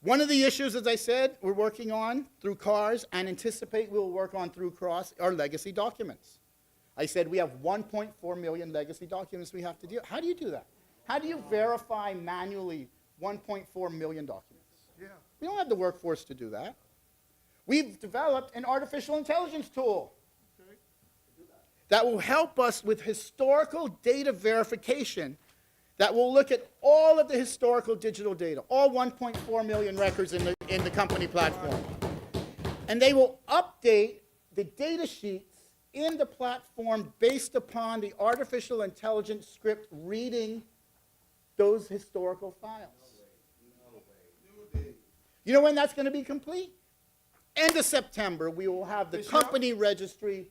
One of the issues, as I said, we're working on through CARS and anticipate we'll work on through Cross are legacy documents. I said we have 1.4 million legacy documents we have to deal. How do you do that? How do you verify manually 1.4 million documents? Yeah. We don't have the workforce to do that. We've developed an artificial intelligence tool that will help us with historical data verification that will look at all of the historical digital data, all 1.4 million records in the company platform. And they will update the data sheets in the platform based upon the artificial intelligence script reading those historical files. You know when that's going to be complete? End of September, we will have the company registry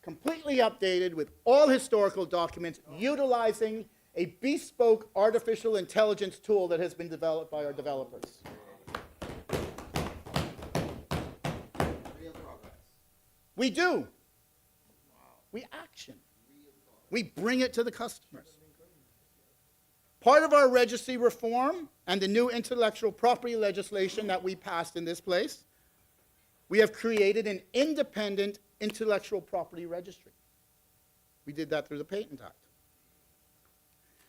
completely updated with all historical documents utilizing a bespoke artificial intelligence tool that has been developed by our developers. We do. We action. We bring it to the customers. Part of our registry reform and the new intellectual property legislation that we passed in this place, we have created an independent intellectual property registry. We did that through the Patent Act.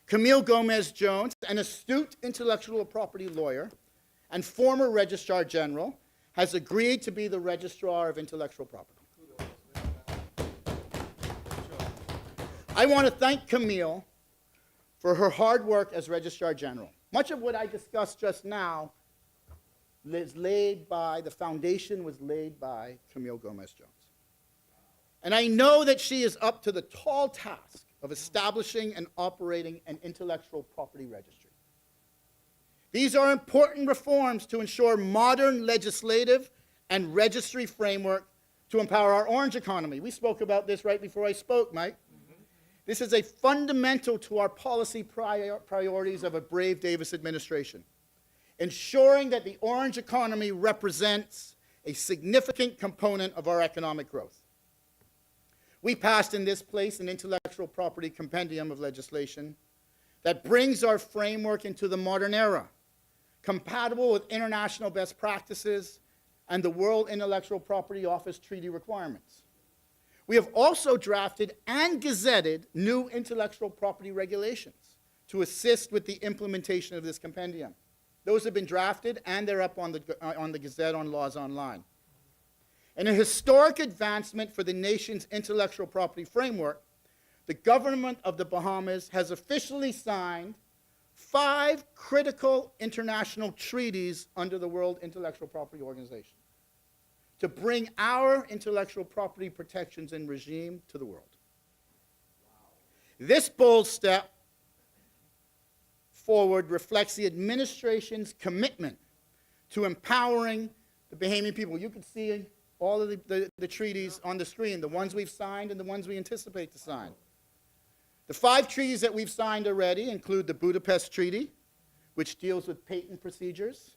Camille Gomez-Jones, an astute intellectual property lawyer and former Registrar General, has agreed to be the Registrar of Intellectual Property. I want to thank Camille for her hard work as Registrar General. Much of what I discussed just now the foundation was laid by Camille Gomez-Jones. And I know that she is up to the tall task of establishing and operating an intellectual property registry. These are important reforms to ensure modern legislative and registry framework to empower our orange economy. We spoke about this right before I spoke, Mike. This is a fundamental to our policy priorities of a brave Davis administration, ensuring that the orange economy represents a significant component of our economic growth. We passed in this place an intellectual property compendium of legislation that brings our framework into the modern era, compatible with international best practices and the World Intellectual Property Office treaty requirements. We have also drafted and gazetted new intellectual property regulations to assist with the implementation of this compendium. Those have been drafted and they're up on the Gazette on Laws Online. In a historic advancement for the nation's intellectual property framework, the government of the Bahamas has officially signed 5 critical international treaties under the World Intellectual Property Organization to bring our intellectual property protections and regime to the world. This bold step forward reflects the administration's commitment to empowering the Bahamian people. You can see all of the treaties on the screen, the ones we've signed and the ones we anticipate to sign. The 5 treaties that we've signed already include the Budapest Treaty, which deals with patent procedures,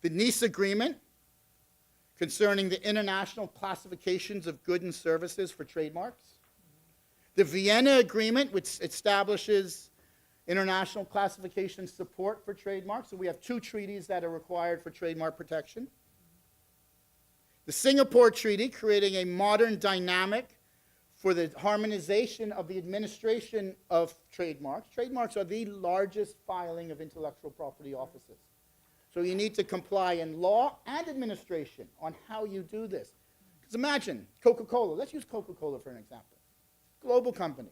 the Nice Agreement, concerning the international classifications of goods and services for trademarks, the Vienna Agreement, which establishes international classification support for trademarks. So we have 2 treaties that are required for trademark protection. The Singapore Treaty, creating a modern dynamic for the harmonization of the administration of trademarks. Trademarks are the largest filing of intellectual property offices. So you need to comply in law and administration on how you do this. Because imagine Coca-Cola. Let's use Coca-Cola for an example. Global company.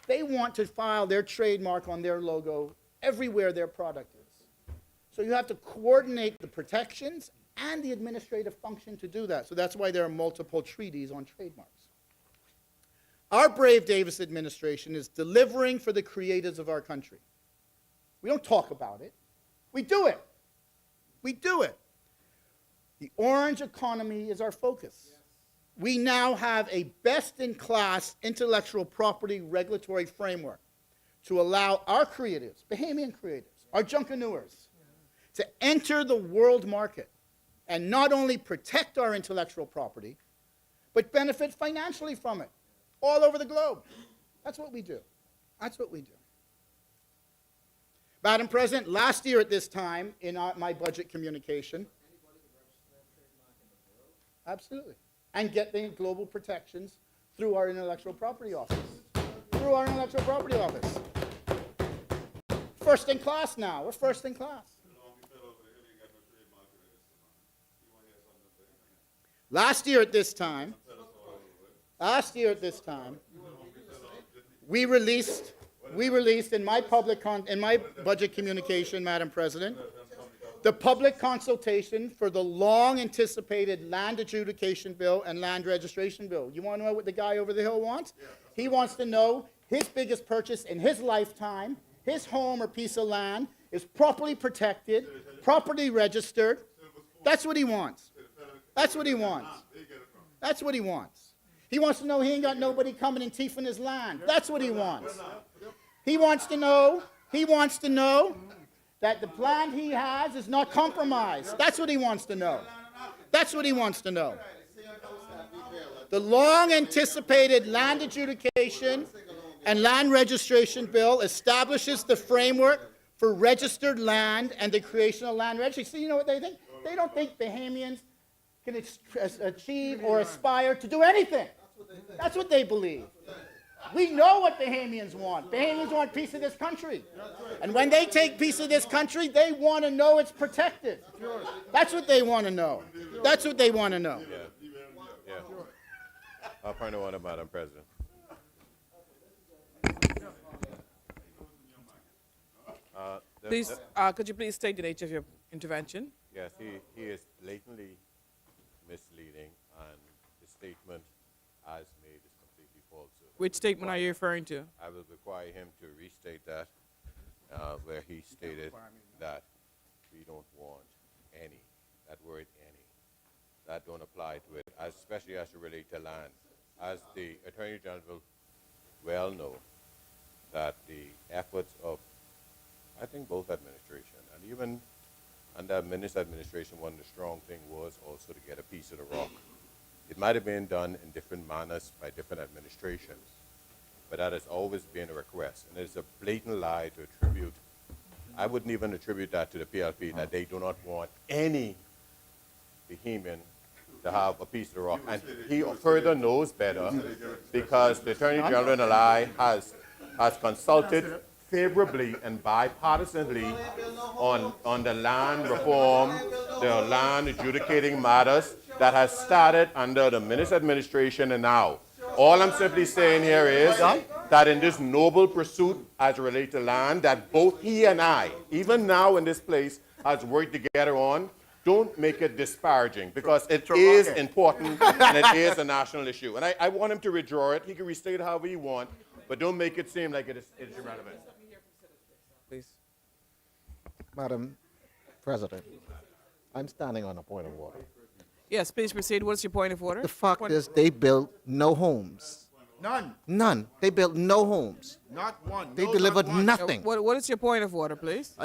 They want to file their trademark on their logo everywhere their product is. So you have to coordinate the protections and the administrative function to do that. So that's why there are multiple treaties on trademarks. Our brave Davis administration is delivering for the creators of our country. We don't talk about it. We do it. We do it. The orange economy is our focus. We now have a best-in-class intellectual property regulatory framework to allow our creatives, Bahamian creatives, our junkaneurs, to enter the world market and not only protect our intellectual property, but benefit financially from it all over the globe. That's what we do. That's what we do. Madam President, last year at this time in my budget communication, absolutely, and get the global protections through our intellectual property office. Through our intellectual property office. First in class now. We're first in class. Last year at this time, we released in my budget communication, Madam President, the public consultation for the long-anticipated land adjudication bill and land registration bill. You want to know what the guy over the hill wants? He wants to know his biggest purchase in his lifetime, his home or piece of land, is properly protected, properly registered. That's what he wants. That's what he wants. That's what he wants. He wants to know he ain't got nobody coming and thieving his land. That's what he wants. He wants to know that the land he has is not compromised. That's what he wants to know. That's what he wants to know. The long-anticipated land adjudication and land registration bill establishes the framework for registered land and the creation of land registry. So you know what they think? They don't think Bahamians can achieve or aspire to do anything. That's what they believe. We know what Bahamians want. Bahamians want peace of this country. And when they take peace of this country, they want to know it's protected. That's what they want to know. That's what they want to know. Point of order, Madam President. Please, could you please state the nature of your intervention? Yes, he is blatantly misleading, and the statement as made is completely false. Which statement are you referring to? I will require him to restate that, where he stated that we don't want any, that word any. That don't apply to it, especially as it relates to land. As the Attorney General well know, that the efforts of, I think, both administration, and even under Minister administration, one of the strong thing was also to get a piece of the rock. It might have been done in different manners by different administrations, but that has always been a request. And it's a blatant lie to attribute, I wouldn't even attribute that to the PLP, that they do not want any Bahamian to have a piece of the rock. And he further knows better because the Attorney General and I has consulted favorably and bipartisanly on the land reform, the land adjudicating matters that has started under the Minister administration and now. All I'm simply saying here is that in this noble pursuit as it relates to land that both he and I, even now in this place, has worked together on, don't make it disparaging because it is important and it is a national issue. And I want him to withdraw it. He can restate it however he wants, but don't make it seem like it's irrelevant. Please. Madam President, I'm standing on a point of order. Yes, please proceed. What's your point of order? The fact is they built no homes. None, None. They built no homes. not one. They No, delivered not one. nothing. What is your point of order, please?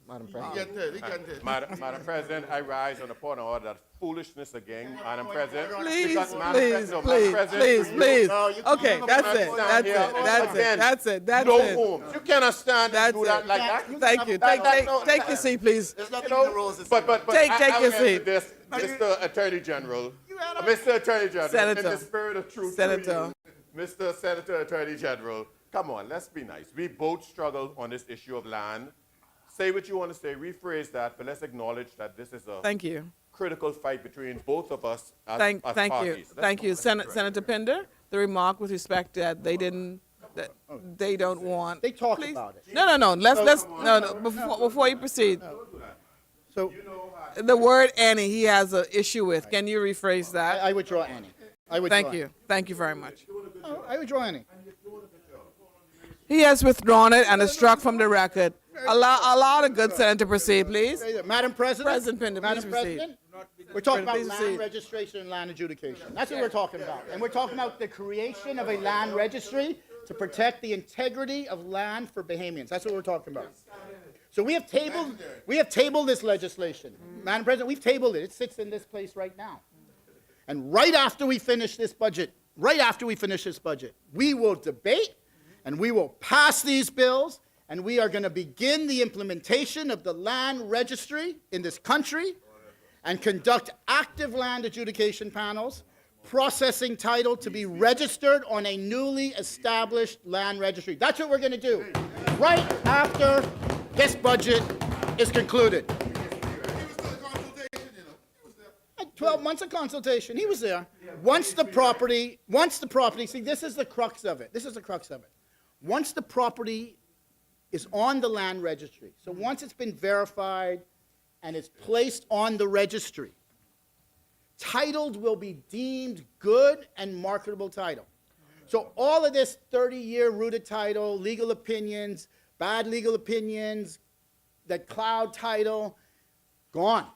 Madam He President. get it, he get it. Madam President, I rise on the point of order that foolishness again, Madam President. Please, Because, Madam please, President, please, Madam President, please, please. No, you Okay, can't that's stand it. That's here it. and That's it. pretend That's it. That's no it. homes. You cannot stand That's and do that it. like that. Thank you. Take your seat, please. There's nothing You know, in the rules. but Take I your will answer seat. this, Mr. Attorney General. Mr. Attorney General, Senator. in the spirit of truth, Senator. Mr. Senator Attorney General, come on, let's be nice. We both struggle on this issue of land. Say what you want to say, rephrase that, but let's acknowledge that this is a Thank you. critical fight between both of us as, Thank as you. parties. Thank you. Senator Pinder, the remark with respect that they didn't, that they don't want. They talked Please. about it. No. No. Before you proceed, So the word any he has an issue with. Can you rephrase that? I withdraw any. I withdraw Thank you. Thank you very much. No, I withdraw any. He has withdrawn it and is struck from the record. Allow the good senator to proceed, please. Madam President. President Pinder, Madam please proceed. President. We're talking about Please land proceed. registration and land adjudication. That's what we're talking about. And we're talking about the creation of a land registry to protect the integrity of land for Bahamians. That's what we're talking about. So we have tabled this legislation. Madam President, we've tabled it. It sits in this place right now. And right after we finish this budget, we will debate and we will pass these bills and we are going to begin the implementation of the land registry in this country and conduct active land adjudication panels, processing title to be registered on a newly established land registry. That's what we're going to do right after this budget is concluded. 12 months of consultation. He was there. Once the property, see, this is the crux of it. Once the property is on the land registry, so once it's been verified and it's placed on the registry, titled will be deemed good and marketable title. So all of this 30-year rooted title, legal opinions, bad legal opinions, that cloud title, gone.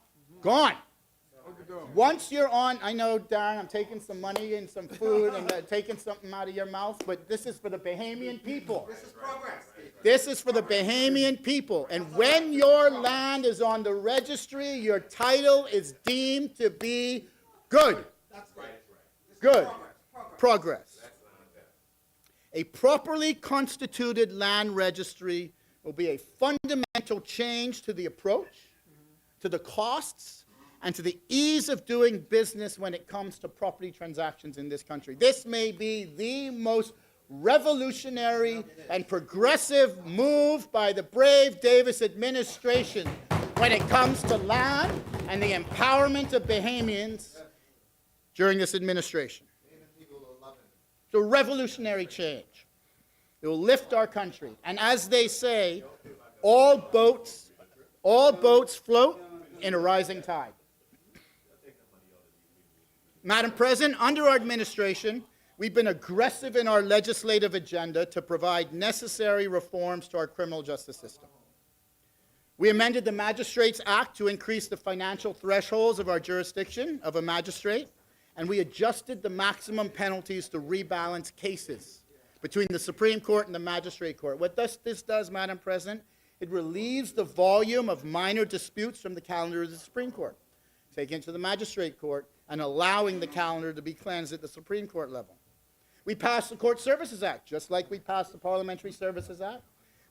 Once you're on, I know, Darren, I'm taking some money and some food and taking something out of your mouth, but this is for the Bahamian people. This is progress. This is for the Bahamian people. And when your land is on the registry, your title is deemed to be good. That's right. Good. Progress. A properly constituted land registry will be a fundamental change to the approach, to the costs, and to the ease of doing business when it comes to property transactions in this country. This may be the most revolutionary and progressive move by the brave Davis administration when it comes to land and the empowerment of Bahamians during this administration. It's a revolutionary change. It will lift our country. And as they say, all boats float in a rising tide. Madam President, under our administration, we've been aggressive in our legislative agenda to provide necessary reforms to our criminal justice system. We amended the Magistrates Act to increase the financial thresholds of our jurisdiction of a magistrate, and we adjusted the maximum penalties to rebalance cases between the Supreme Court and the Magistrate Court. What this does, Madam President, it relieves the volume of minor disputes from the calendar of the Supreme Court, taken it to the Magistrate Court, and allowing the calendar to be cleansed at the Supreme Court level. We passed the Court Services Act, just like we passed the Parliamentary Services Act.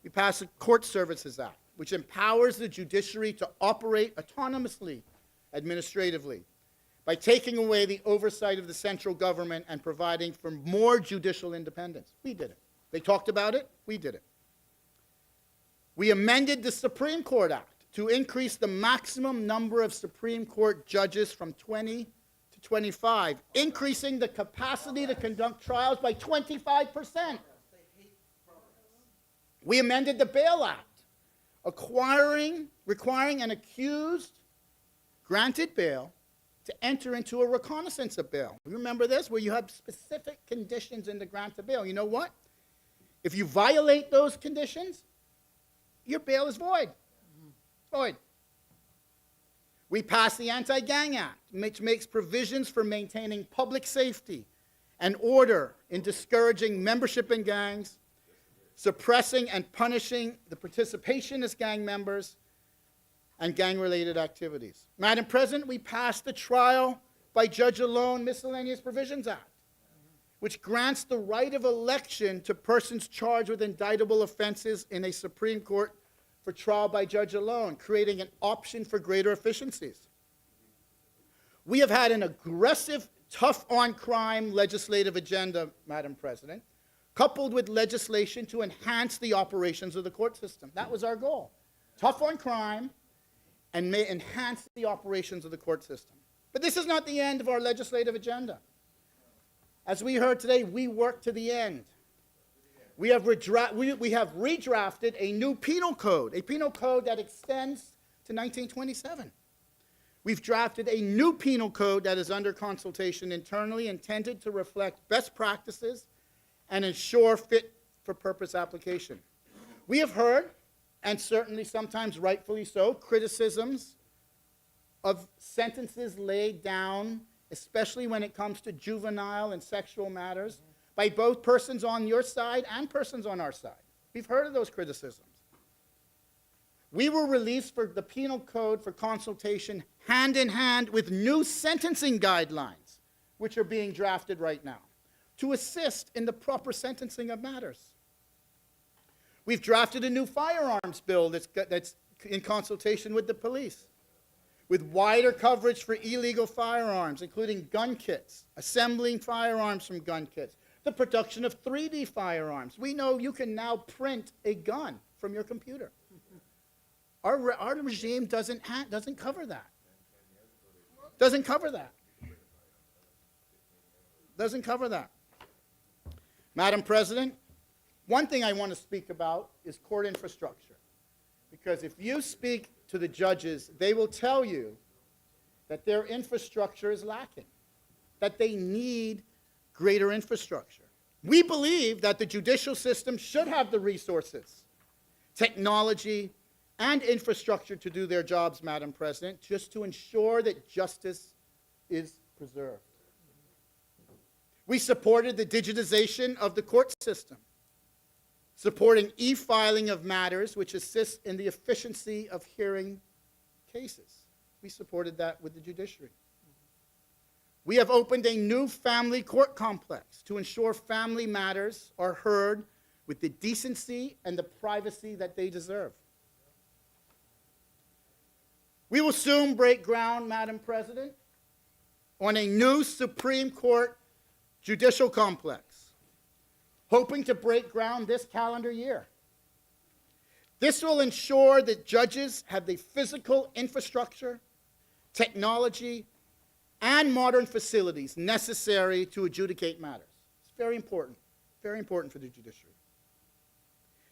We passed the Court Services Act, which empowers the judiciary to operate autonomously, administratively, by taking away the oversight of the central government and providing for more judicial independence. We did it. They talked about it. We did it. We amended the Supreme Court Act to increase the maximum number of Supreme Court judges from 20 to 25, increasing the capacity to conduct trials by 25%. We amended the Bail Act, requiring an accused granted bail to enter into a reconnaissance of bail. You remember this, where you have specific conditions in the grant of bail. You know what? If you violate those conditions, your bail is void. Void. We passed the Anti-Gang Act, which makes provisions for maintaining public safety and order in discouraging membership in gangs, suppressing and punishing the participation as gang members, and gang-related activities. Madam President, we passed the Trial by Judge Alone Miscellaneous Provisions Act, which grants the right of election to persons charged with indictable offenses in a Supreme Court for trial by judge alone, creating an option for greater efficiencies. We have had an aggressive, tough-on-crime legislative agenda, Madam President, coupled with legislation to enhance the operations of the court system. That was our goal. Tough on crime and may enhance the operations of the court system. But this is not the end of our legislative agenda. As we heard today, we work to the end. We have redrafted a new penal code that extends to 1927. We've drafted a new penal code that is under consultation internally, intended to reflect best practices and ensure fit-for-purpose application. We have heard, and certainly sometimes rightfully so, criticisms of sentences laid down, especially when it comes to juvenile and sexual matters, by both persons on your side and persons on our side. We've heard of those criticisms. We will release for the penal code for consultation hand in hand with new sentencing guidelines, which are being drafted right now, to assist in the proper sentencing of matters. We've drafted a new firearms bill that's in consultation with the police, with wider coverage for illegal firearms, including gun kits, assembling firearms from gun kits, the production of 3D firearms. We know you can now print a gun from your computer. Our regime doesn't cover that. Doesn't cover that. Doesn't cover that. Madam President, one thing I want to speak about is court infrastructure. Because if you speak to the judges, they will tell you that their infrastructure is lacking, that they need greater infrastructure. We believe that the judicial system should have the resources, technology, and infrastructure to do their jobs, Madam President, just to ensure that justice is preserved. We supported the digitization of the court system, supporting e-filing of matters, which assists in the efficiency of hearing cases. We supported that with the judiciary. We have opened a new family court complex to ensure family matters are heard with the decency and the privacy that they deserve. We will soon break ground, Madam President, on a new Supreme Court judicial complex, hoping to break ground this calendar year. This will ensure that judges have the physical infrastructure, technology, and modern facilities necessary to adjudicate matters. It's very important for the judiciary.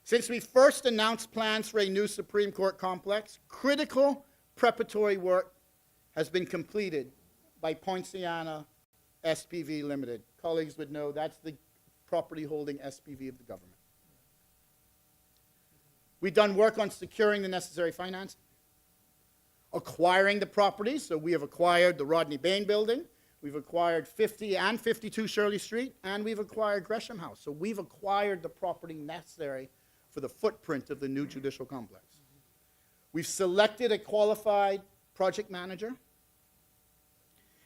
Since we first announced plans for a new Supreme Court complex, critical preparatory work has been completed by Poinciana SPV Limited. Colleagues would know that's the property holding SPV of the government. We've done work on securing the necessary financing, acquiring the properties. So we have acquired the Rodney Bain building, we've acquired 50 and 52 Shirley Street, and we've acquired Gresham House. So we've acquired the property necessary for the footprint of the new judicial complex. We've selected a qualified project manager,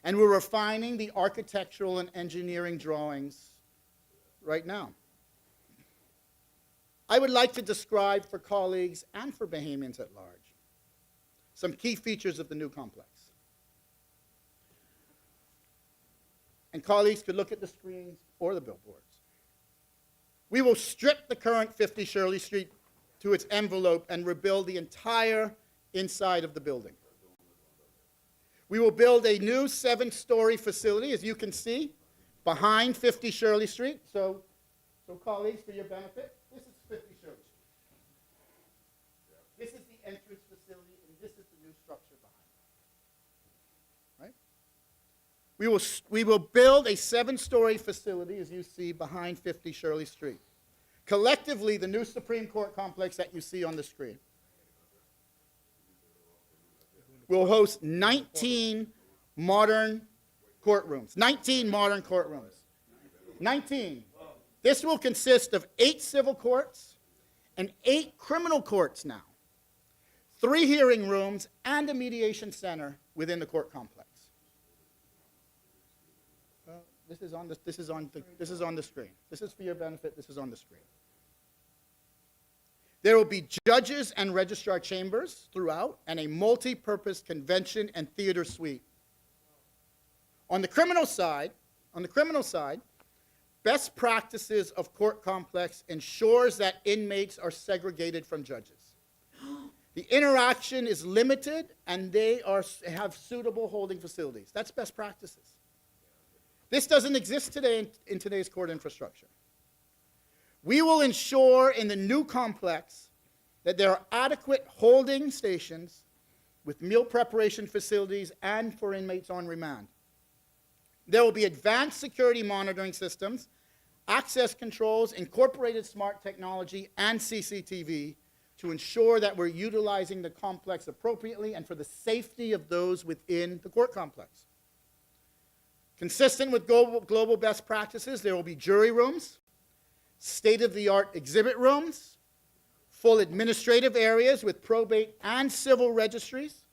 and we're refining the architectural and engineering drawings right now. I would like to describe for colleagues and for Bahamians at large some key features of the new complex. And colleagues could look at the screens or the billboards. We will strip the current 50 Shirley Street to its envelope and rebuild the entire inside of the building. We will build a new 7-story facility, as you can see, behind 50 Shirley Street. So colleagues, for your benefit, this is 50 Shirley Street. This is the entrance facility, and this is the new structure behind it. Right? We will build a 7-story facility, as you see, behind 50 Shirley Street. Collectively, the new Supreme Court complex that you see on the screen will host 19 modern courtrooms. 19 modern courtrooms. 19. This will consist of 8 civil courts and 8 criminal courts now, 3 hearing rooms, and a mediation center within the court complex. This is on the screen. This is for your benefit. This is on the screen. There will be judges and registrar chambers throughout, and a multi-purpose convention and theater suite. On the criminal side, best practices of court complex ensures that inmates are segregated from judges. The interaction is limited, and they have suitable holding facilities. That's best practices. This doesn't exist today in today's court infrastructure. We will ensure in the new complex that there are adequate holding stations with meal preparation facilities and for inmates on remand. There will be advanced security monitoring systems, access controls, incorporated smart technology, and CCTV to ensure that we're utilizing the complex appropriately and for the safety of those within the court complex. Consistent with global best practices, there will be jury rooms, state-of-the-art exhibit rooms, full administrative areas with probate and civil registries.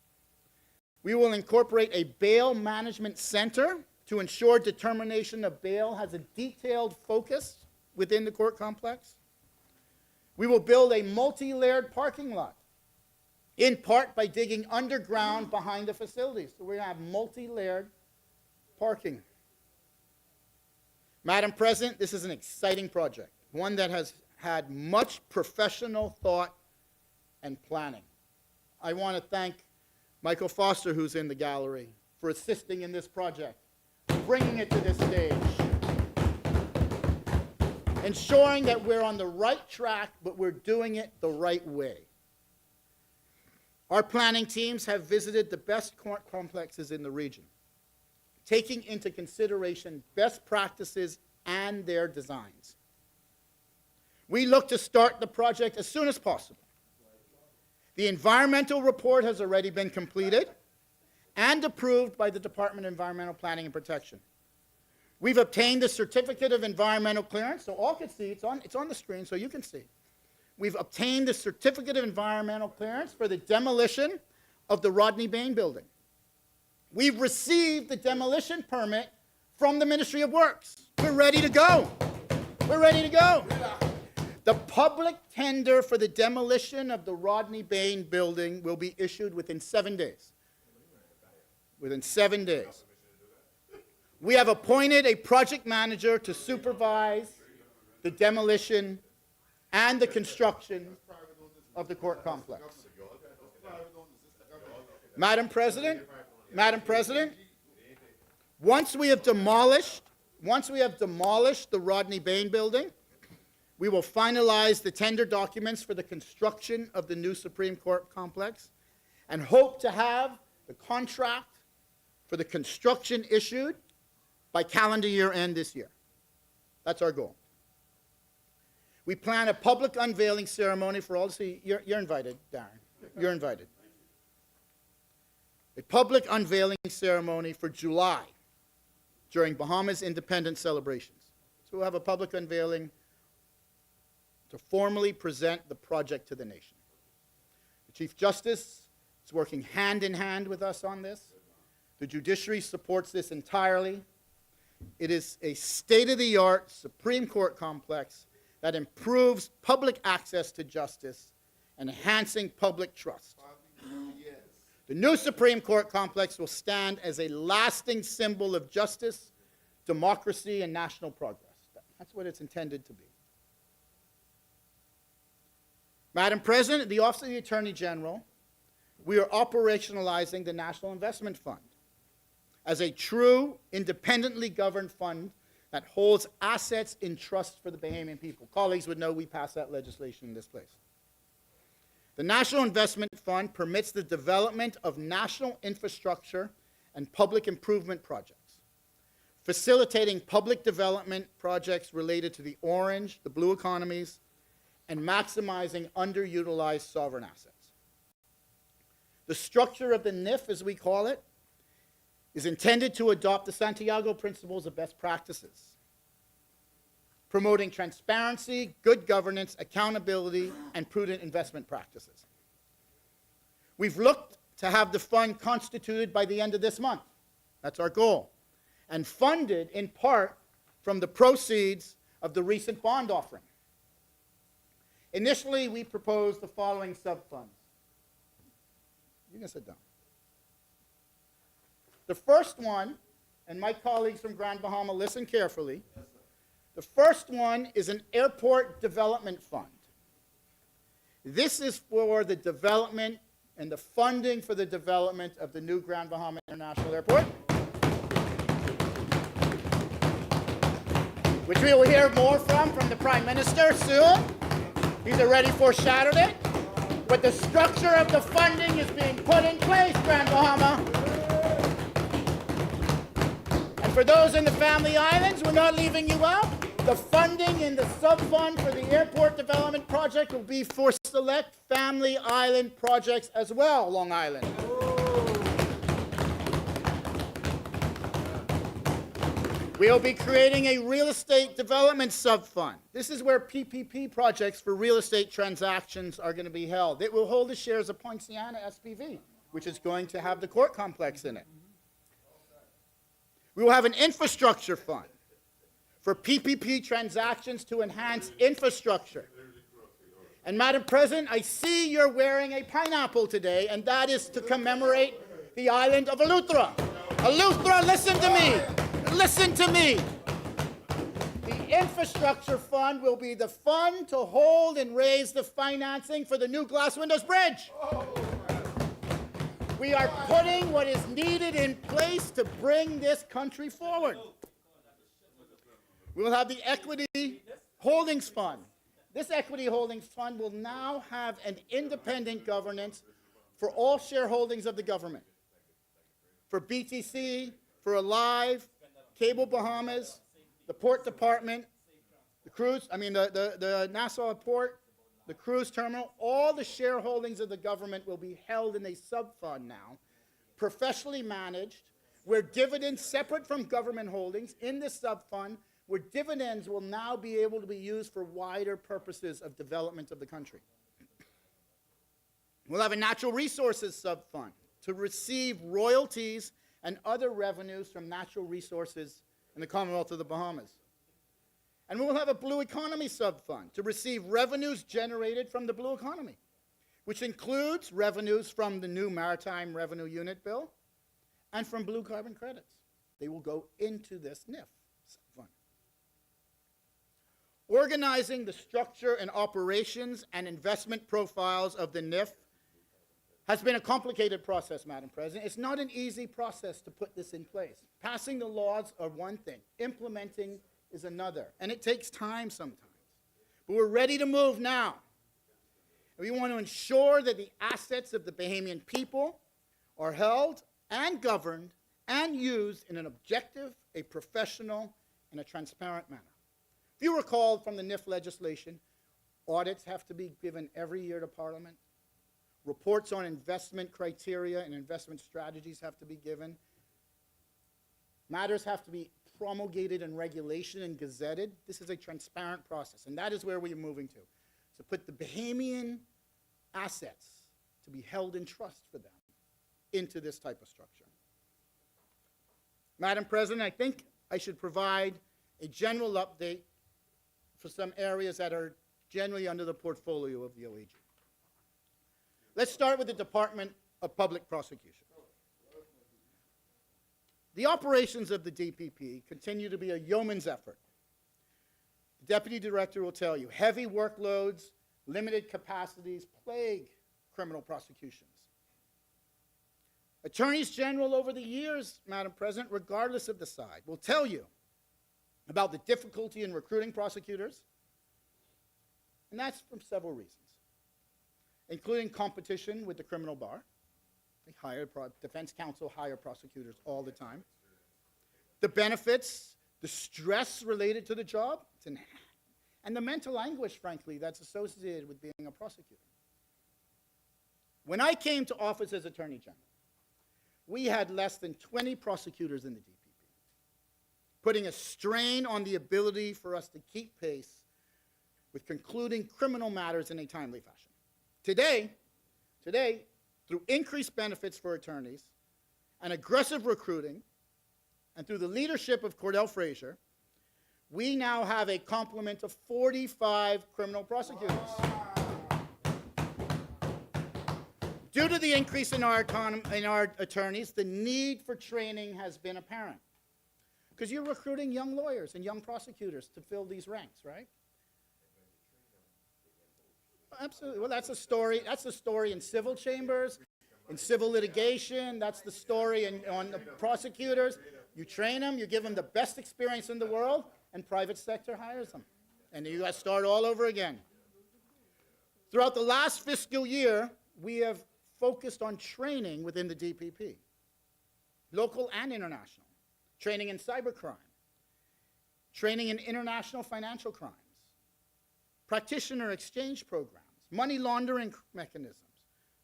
We will incorporate a bail management center to ensure determination of bail has a detailed focus within the court complex. We will build a multi-layered parking lot, in part by digging underground behind the facilities. So we're going to have multi-layered parking. Madam President, this is an exciting project, one that has had much professional thought and planning. I want to thank Michael Foster, who's in the gallery, for assisting in this project, bringing it to this stage, ensuring that we're on the right track, but we're doing it the right way. Our planning teams have visited the best court complexes in the region, taking into consideration best practices and their designs. We look to start the project as soon as possible. The environmental report has already been completed and approved by the Department of Environmental Planning and Protection. We've obtained the certificate of environmental clearance, so all can see, it's on the screen so you can see. We've obtained the certificate of environmental clearance for the demolition of the Rodney Bain building. We've received the demolition permit from the Ministry of Works. We're ready to go. We're ready to go. The public tender for the demolition of the Rodney Bain building will be issued within 7 days. Within 7 days. We have appointed a project manager to supervise the demolition and the construction of the court complex. Madam President, once we have demolished the Rodney Bain building, we will finalize the tender documents for the construction of the new Supreme Court complex, and hope to have the contract for the construction issued by calendar year end this year. That's our goal. We plan a public unveiling ceremony for all to see. You're invited, Darren. You're invited. A public unveiling ceremony for July during Bahamas Independence celebrations. So we'll have a public unveiling to formally present the project to the nation. The Chief Justice is working hand in hand with us on this. The judiciary supports this entirely. It is a state-of-the-art Supreme Court complex that improves public access to justice and enhancing public trust. The new Supreme Court complex will stand as a lasting symbol of justice, democracy, and national progress. That's what it's intended to be. Madam President, the Office of the Attorney General, we are operationalizing the National Investment Fund as a true, independently governed fund that holds assets in trust for the Bahamian people. Colleagues would know we passed that legislation in this place. The National Investment Fund permits the development of national infrastructure and public improvement projects, facilitating public development projects related to the orange, the blue economies, and maximizing underutilized sovereign assets. The structure of the NIF, as we call it, is intended to adopt the Santiago principles of best practices, promoting transparency, good governance, accountability, and prudent investment practices. We've looked to have the fund constituted by the end of this month. That's our goal. And funded in part from the proceeds of the recent bond offering. Initially, we proposed the following sub-funds. You can sit down. The first one, and my colleagues from Grand Bahama, listen carefully. The first one is an airport development fund. This is for the development and the funding for the development of the new Grand Bahama International Airport, which we will hear more from the Prime Minister soon. He's already foreshadowed it. But the structure of the funding is being put in place, Grand Bahama. And for those in the Family Islands, we're not leaving you out. The funding in the sub-fund for the airport development project will be for select Family Island projects as well, Long Island. We'll be creating a real estate development sub-fund. This is where PPP projects for real estate transactions are going to be held. It will hold the shares of Poinciana SPV, which is going to have the court complex in it. We will have an infrastructure fund for PPP transactions to enhance infrastructure. And Madam President, I see you're wearing a pineapple today, and that is to commemorate the island of Eleuthera. Eleuthera, listen to me. Listen to me. The infrastructure fund will be the fund to hold and raise the financing for the new Glass Windows Bridge. We are putting what is needed in place to bring this country forward. We will have the Equity Holdings Fund. This Equity Holdings Fund will now have an independent governance for all shareholdings of the government. For BTC, for Alive, Cable Bahamas, the Port Department, the Nassau Port, the cruise terminal, all the shareholdings of the government will be held in a sub-fund now, professionally managed, where dividends separate from government holdings in this sub-fund, where dividends will now be able to be used for wider purposes of development of the country. We'll have a natural resources sub-fund to receive royalties and other revenues from natural resources in the Commonwealth of the Bahamas. And we will have a blue economy sub-fund to receive revenues generated from the blue economy, which includes revenues from the new Maritime Revenue Unit Bill and from blue carbon credits. They will go into this NIF sub-fund. Organizing the structure and operations and investment profiles of the NIF has been a complicated process, Madam President. It's not an easy process to put this in place. Passing the laws are one thing. Implementing is another. And it takes time sometimes. But we're ready to move now. We want to ensure that the assets of the Bahamian people are held and governed and used in an objective, a professional, and a transparent manner. If you recall from the NIF legislation, audits have to be given every year to Parliament. Reports on investment criteria and investment strategies have to be given. Matters have to be promulgated in regulation and gazetted. This is a transparent process, and that is where we are moving to put the Bahamian assets to be held in trust for them into this type of structure. Madam President, I think I should provide a general update for some areas that are generally under the portfolio of the OAG. Let's start with the Department of Public Prosecution. The operations of the DPP continue to be a yeoman's effort. The Deputy Director will tell you, heavy workloads, limited capacities plague criminal prosecutions. Attorneys General over the years, Madam President, regardless of the side, will tell you about the difficulty in recruiting prosecutors, and that's from several reasons, including competition with the criminal bar. Defense counsel hire prosecutors all the time. The benefits, the stress related to the job, and the mental anguish, frankly, that's associated with being a prosecutor. When I came to office as Attorney General, we had less than 20 prosecutors in the DPP, putting a strain on the ability for us to keep pace with concluding criminal matters in a timely fashion. Today, through increased benefits for attorneys and aggressive recruiting, and through the leadership of Cordell Frazier, we now have a complement of 45 criminal prosecutors. Due to the increase in our attorneys, the need for training has been apparent. Because you're recruiting young lawyers and young prosecutors to fill these ranks, right? Absolutely. Well, that's a story. That's the story in civil chambers, in civil litigation. That's the story on the prosecutors. You train them, you give them the best experience in the world, and private sector hires them. And then you got to start all over again. Throughout the last fiscal year, we have focused on training within the DPP, local and international, training in cybercrime, training in international financial crimes, practitioner exchange programs, money laundering mechanisms,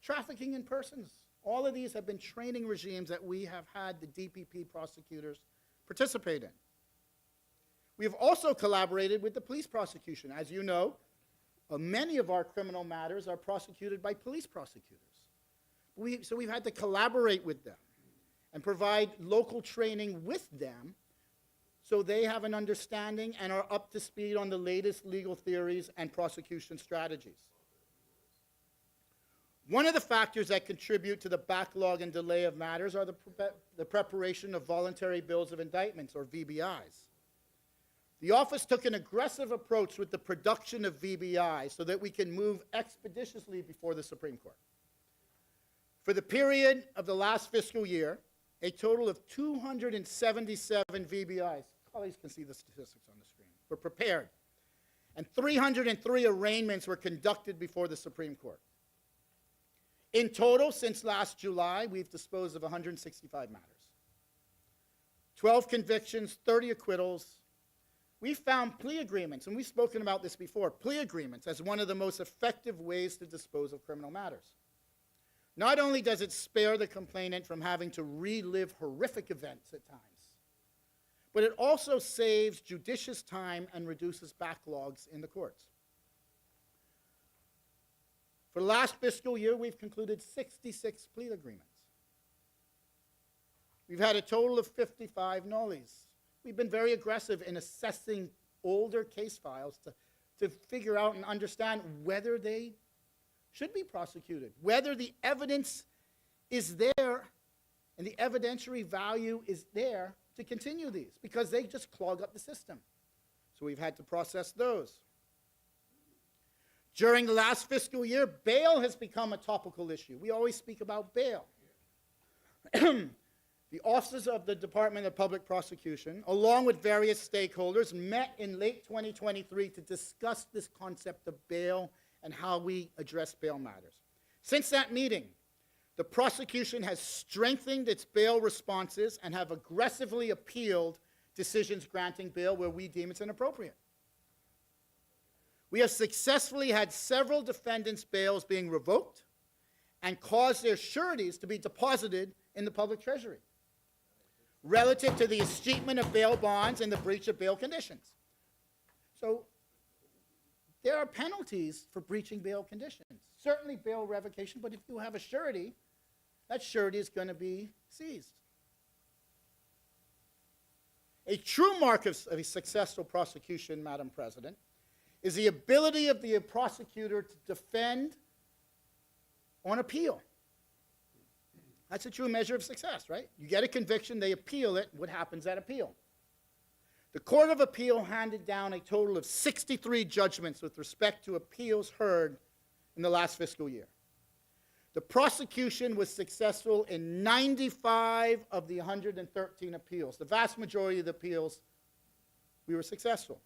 trafficking in persons. All of these have been training regimes that we have had the DPP prosecutors participate in. We have also collaborated with the police prosecution. As you know, many of our criminal matters are prosecuted by police prosecutors. So we've had to collaborate with them and provide local training with them so they have an understanding and are up to speed on the latest legal theories and prosecution strategies. One of the factors that contribute to the backlog and delay of matters are the preparation of voluntary bills of indictments, or VBIs. The office took an aggressive approach with the production of VBIs so that we can move expeditiously before the Supreme Court. For the period of the last fiscal year, a total of 277 VBIs, colleagues can see the statistics on the screen, were prepared, and 303 arraignments were conducted before the Supreme Court. In total, since last July, we've disposed of 165 matters. 12 convictions, 30 acquittals. We found plea agreements, and we've spoken about this before, plea agreements as one of the most effective ways to dispose of criminal matters. Not only does it spare the complainant from having to relive horrific events at times, but it also saves judicious time and reduces backlogs in the courts. For the last fiscal year, we've concluded 66 plea agreements. We've had a total of 55 nollies. We've been very aggressive in assessing older case files to figure out and understand whether they should be prosecuted, whether the evidence is there and the evidentiary value is there to continue these, because they just clog up the system. So we've had to process those. During the last fiscal year, bail has become a topical issue. We always speak about bail. The officers of the Department of Public Prosecution, along with various stakeholders, met in late 2023 to discuss this concept of bail and how we address bail matters. Since that meeting, the prosecution has strengthened its bail responses and have aggressively appealed decisions granting bail where we deem it's inappropriate. We have successfully had several defendants' bails being revoked and caused their sureties to be deposited in the public treasury relative to the escheatment of bail bonds and the breach of bail conditions. So there are penalties for breaching bail conditions. Certainly bail revocation, but if you have a surety, that surety is going to be seized. A true mark of a successful prosecution, Madam President, is the ability of the prosecutor to defend on appeal. That's a true measure of success, right? You get a conviction, they appeal it. What happens at appeal? The Court of Appeal handed down a total of 63 judgments with respect to appeals heard in the last fiscal year. The prosecution was successful in 95 of the 113 appeals. The vast majority of the appeals, we were successful.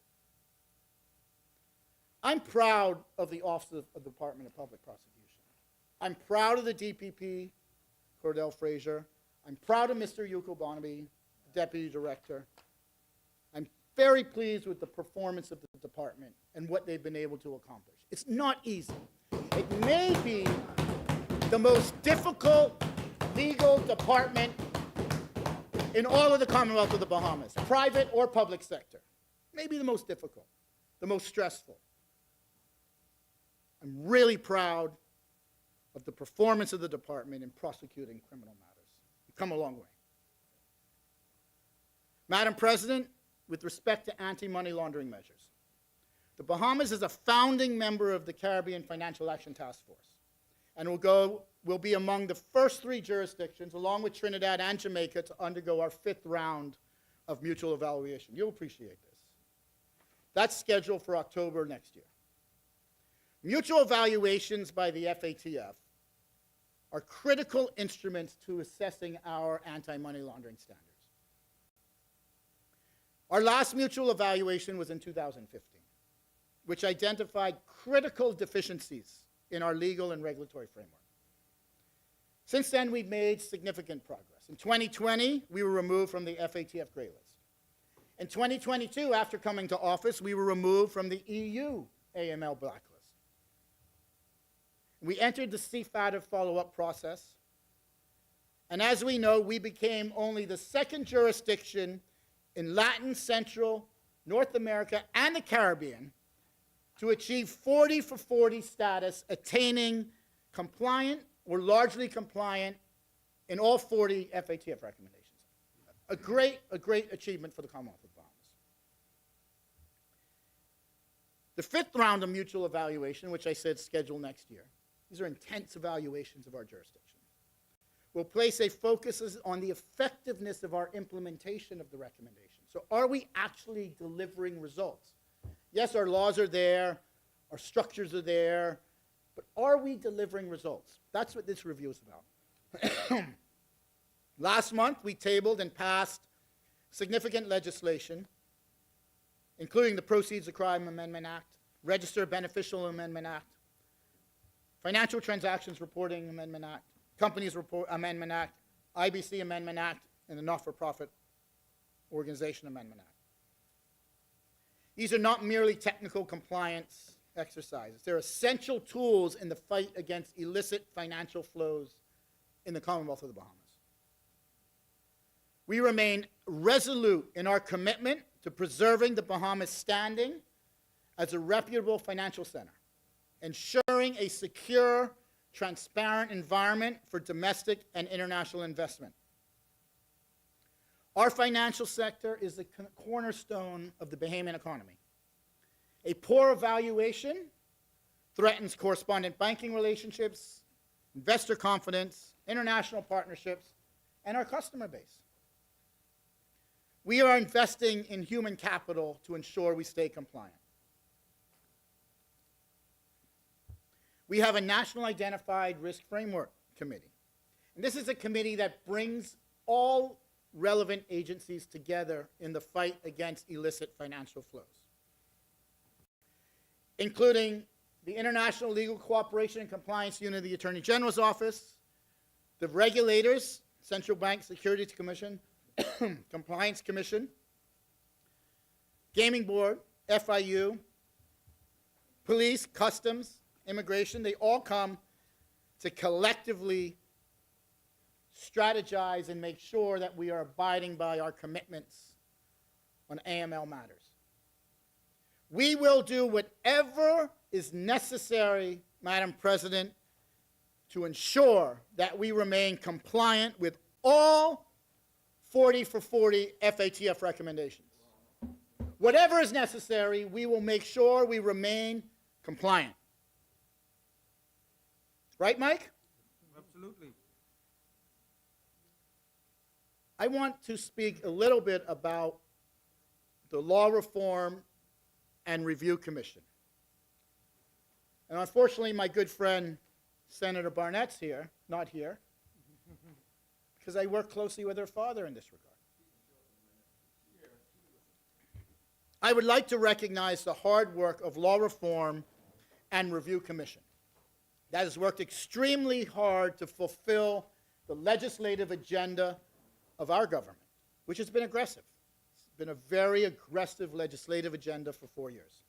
I'm proud of the Office of the Department of Public Prosecution. I'm proud of the DPP, Cordell Frazier. I'm proud of Mr. Yolk Barnaby, Deputy Director. I'm very pleased with the performance of the department and what they've been able to accomplish. It's not easy. It may be the most difficult legal department in all of the Commonwealth of the Bahamas, private or public sector. Maybe the most difficult, the most stressful. I'm really proud of the performance of the department in prosecuting criminal matters. We've come a long way. Madam President, with respect to anti-money laundering measures, the Bahamas is a founding member of the Caribbean Financial Action Task Force and will be among the first 3 jurisdictions, along with Trinidad and Jamaica, to undergo our 5th round of mutual evaluation. You'll appreciate this. That's scheduled for October next year. Mutual evaluations by the FATF are critical instruments to assessing our anti-money laundering standards. Our last mutual evaluation was in 2015, which identified critical deficiencies in our legal and regulatory framework. Since then, we've made significant progress. In 2020, we were removed from the FATF Grey List. In 2022, after coming to office, we were removed from the EU AML blacklist. We entered the CFATF follow-up process, and as we know, we became only the 2nd jurisdiction in Latin, Central, North America, and the Caribbean to achieve 40 for 40 status, attaining compliant or largely compliant in all 40 FATF recommendations. A great achievement for the Commonwealth of the Bahamas. The 5th round of mutual evaluation, which I said scheduled next year, these are intense evaluations of our jurisdiction, will place a focus on the effectiveness of our implementation of the recommendation. So are we actually delivering results? Yes, our laws are there, our structures are there, but are we delivering results? That's what this review is about. Last month, we tabled and passed significant legislation, including the Proceeds of Crime Amendment Act, Register Beneficial Amendment Act, Financial Transactions Reporting Amendment Act, Companies Report Amendment Act, IBC Amendment Act, and the Not-for-Profit Organization Amendment Act. These are not merely technical compliance exercises. They're essential tools in the fight against illicit financial flows in the Commonwealth of the Bahamas. We remain resolute in our commitment to preserving the Bahamas' standing as a reputable financial center, ensuring a secure, transparent environment for domestic and international investment. Our financial sector is the cornerstone of the Bahamian economy. A poor evaluation threatens correspondent banking relationships, investor confidence, international partnerships, and our customer base. We are investing in human capital to ensure we stay compliant. We have a National Identified Risk Framework Committee. And this is a committee that brings all relevant agencies together in the fight against illicit financial flows, including the International Legal Cooperation and Compliance Unit of the Attorney General's Office, the regulators, Central Bank Securities Commission, Compliance Commission, Gaming Board, FIU, police, customs, immigration, they all come to collectively strategize and make sure that we are abiding by our commitments on AML matters. We will do whatever is necessary, Madam President, to ensure that we remain compliant with all 40 for 40 FATF recommendations. Whatever is necessary, we will make sure we remain compliant. Right, Mike? Absolutely. I want to speak a little bit about the Law Reform and Review Commission. And unfortunately, my good friend, Senator Barnett's here, not here, because I work closely with her father in this regard. I would like to recognize the hard work of Law Reform and Review Commission that has worked extremely hard to fulfill the legislative agenda of our government, which has been aggressive. It's been a very aggressive legislative agenda for 4 years.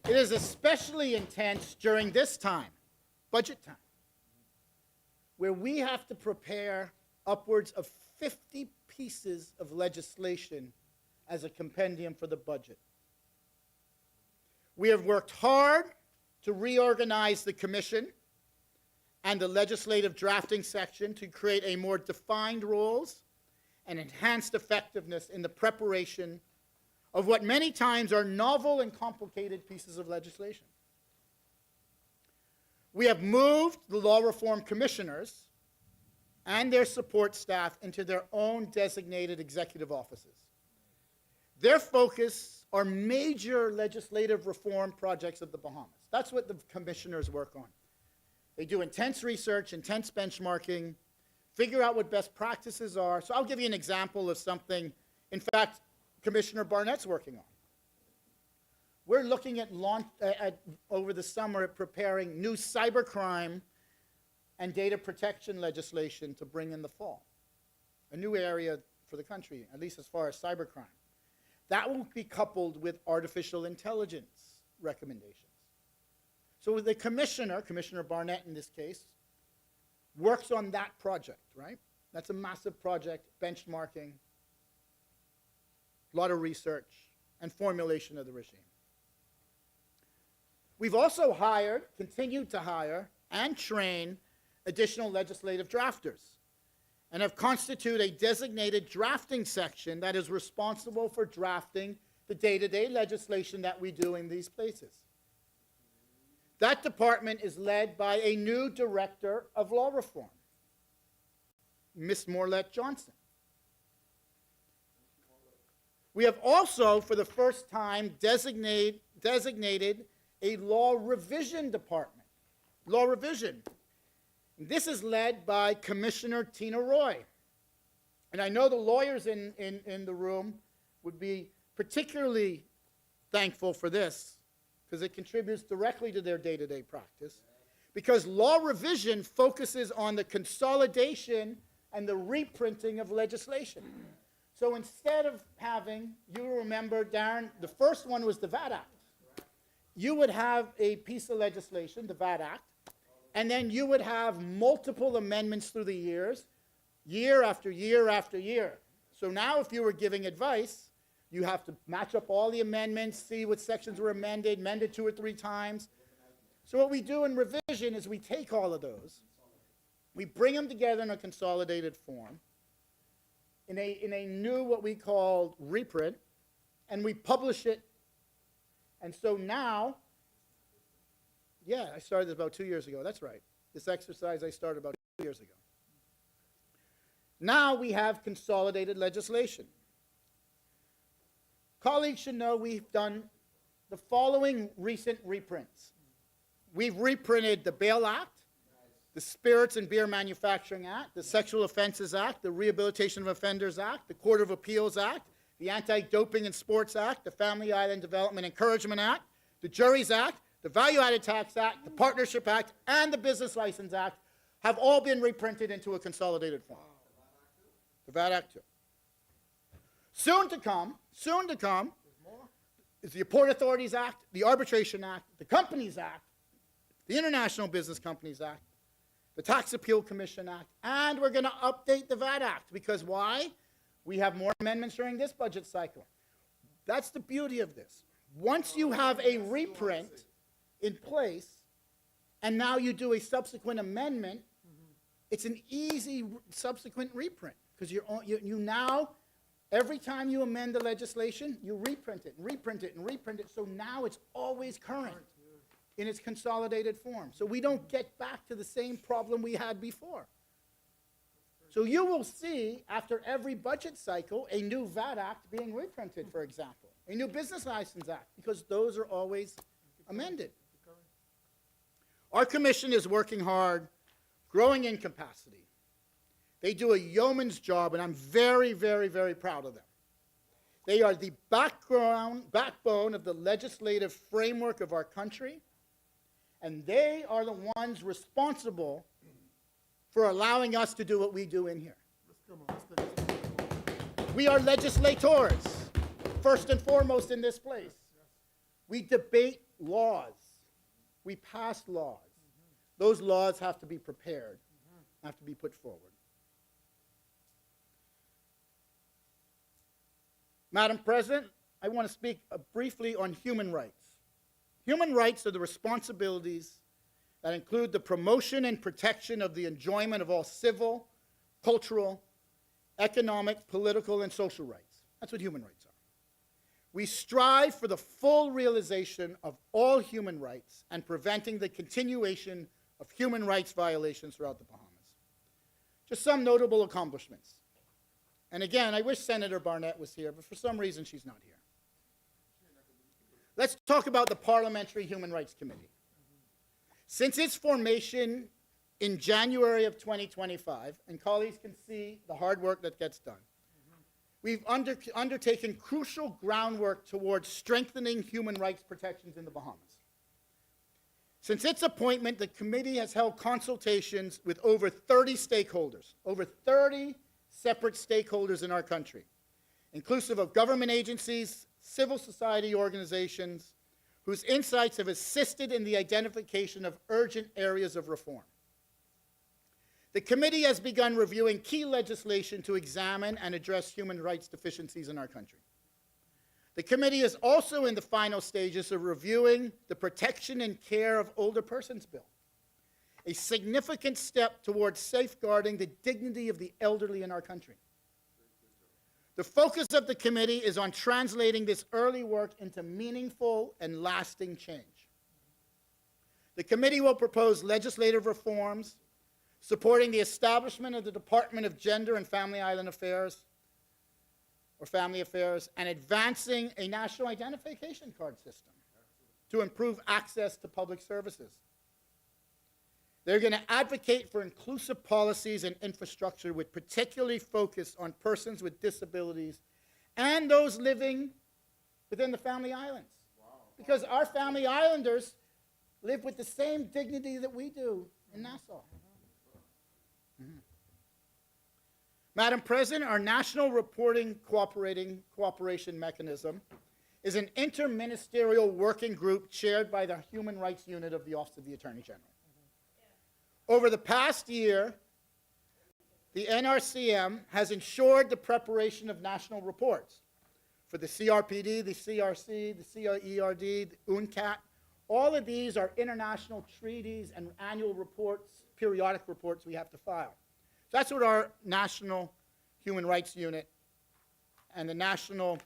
It is especially intense during this time, budget time, where we have to prepare upwards of 50 pieces of legislation as a compendium for the budget. We have worked hard to reorganize the commission and the legislative drafting section to create a more defined roles and enhanced effectiveness in the preparation of what many times are novel and complicated pieces of legislation. We have moved the law reform commissioners and their support staff into their own designated executive offices. Their focus are major legislative reform projects of the Bahamas. That's what the commissioners work on. They do intense research, intense benchmarking, figure out what best practices are. So I'll give you an example of something, in fact, Commissioner Barnett's working on. We're looking at over the summer at preparing new cybercrime and data protection legislation to bring in the fall. A new area for the country, at least as far as cybercrime. That will be coupled with artificial intelligence recommendations. So the commissioner, Commissioner Barnett in this case, works on that project, right? That's a massive project, benchmarking, a lot of research, and formulation of the regime. We've also hired, continued to hire, and train additional legislative drafters, and have constituted a designated drafting section that is responsible for drafting the day-to-day legislation that we do in these places. That department is led by a new director of law reform, Ms. Morlett Johnson. We have also, for the first time, designated a law revision department. Law revision. This is led by Commissioner Tina Roy. And I know the lawyers in the room would be particularly thankful for this, because it contributes directly to their day-to-day practice. Because law revision focuses on the consolidation and the reprinting of legislation. So instead of having, you remember, Darren, the first one was the VAT Act. You would have a piece of legislation, the VAT Act, and then you would have multiple amendments through the years, year after year after year. So now if you were giving advice, you have to match up all the amendments, see what sections were amended, amend it 2 or 3 times. So what we do in revision is we take all of those, we bring them together in a consolidated form, in a new, what we call reprint, and we publish it. And so now, yeah, I started this about 2 years ago. That's right. This exercise I started about 2 years ago. Now we have consolidated legislation. Colleagues should know we've done the following recent reprints. We've reprinted the Bail Act, the Spirits and Beer Manufacturing Act, the Sexual Offenses Act, the Rehabilitation of Offenders Act, the Court of Appeals Act, the Anti-Doping in Sports Act, the Family Island Development Encouragement Act, the Juries Act, the Value-Added Tax Act, the Partnership Act, and the Business License Act have all been reprinted into a consolidated form. The VAT Act too. Soon to come is the Port Authorities Act, the Arbitration Act, the Companies Act, the International Business Companies Act, the Tax Appeal Commission Act, and we're going to update the VAT Act. Because why? We have more amendments during this budget cycle. That's the beauty of this. Once you have a reprint in place, and now you do a subsequent amendment, it's an easy subsequent reprint. Because you now, every time you amend the legislation, you reprint it, and reprint it, and reprint it, so now it's always current in its consolidated form. So we don't get back to the same problem we had before. So you will see, after every budget cycle, a new VAT Act being reprinted, for example, a new Business License Act, because those are always amended. Our commission is working hard, growing in capacity. They do a yeoman's job, and I'm very, very, very proud of them. They are the backbone of the legislative framework of our country, and they are the ones responsible for allowing us to do what we do in here. We are legislators, first and foremost in this place. We debate laws. We pass laws. Those laws have to be prepared, have to be put forward. Madam President, I want to speak briefly on human rights. Human rights are the responsibilities that include the promotion and protection of the enjoyment of all civil, cultural, economic, political, and social rights. That's what human rights are. We strive for the full realization of all human rights and preventing the continuation of human rights violations throughout the Bahamas. Just some notable accomplishments. And again, I wish Senator Barnett was here, but for some reason she's not here. Let's talk about the Parliamentary Human Rights Committee. Since its formation in January of 2025, and colleagues can see the hard work that gets done, we've undertaken crucial groundwork towards strengthening human rights protections in the Bahamas. Since its appointment, the committee has held consultations with over 30 stakeholders, over 30 separate stakeholders in our country, inclusive of government agencies, civil society organizations, whose insights have assisted in the identification of urgent areas of reform. The committee has begun reviewing key legislation to examine and address human rights deficiencies in our country. The committee is also in the final stages of reviewing the Protection and Care of Older Persons Bill, a significant step towards safeguarding the dignity of the elderly in our country. The focus of the committee is on translating this early work into meaningful and lasting change. The committee will propose legislative reforms supporting the establishment of the Department of Gender and Family Island Affairs, or Family Affairs, and advancing a national identification card system to improve access to public services. They're going to advocate for inclusive policies and infrastructure with particularly focus on persons with disabilities and those living within the Family Islands. Because our Family Islanders live with the same dignity that we do in Nassau. Madam President, our National Reporting Cooperation Mechanism is an interministerial working group chaired by the Human Rights Unit of the Office of the Attorney General. Over the past year, the NRCM has ensured the preparation of national reports for the CRPD, the CRC, the CERD, the UNCAT. All of these are international treaties and annual reports, periodic reports we have to file. So that's what our National Human Rights Unit and the National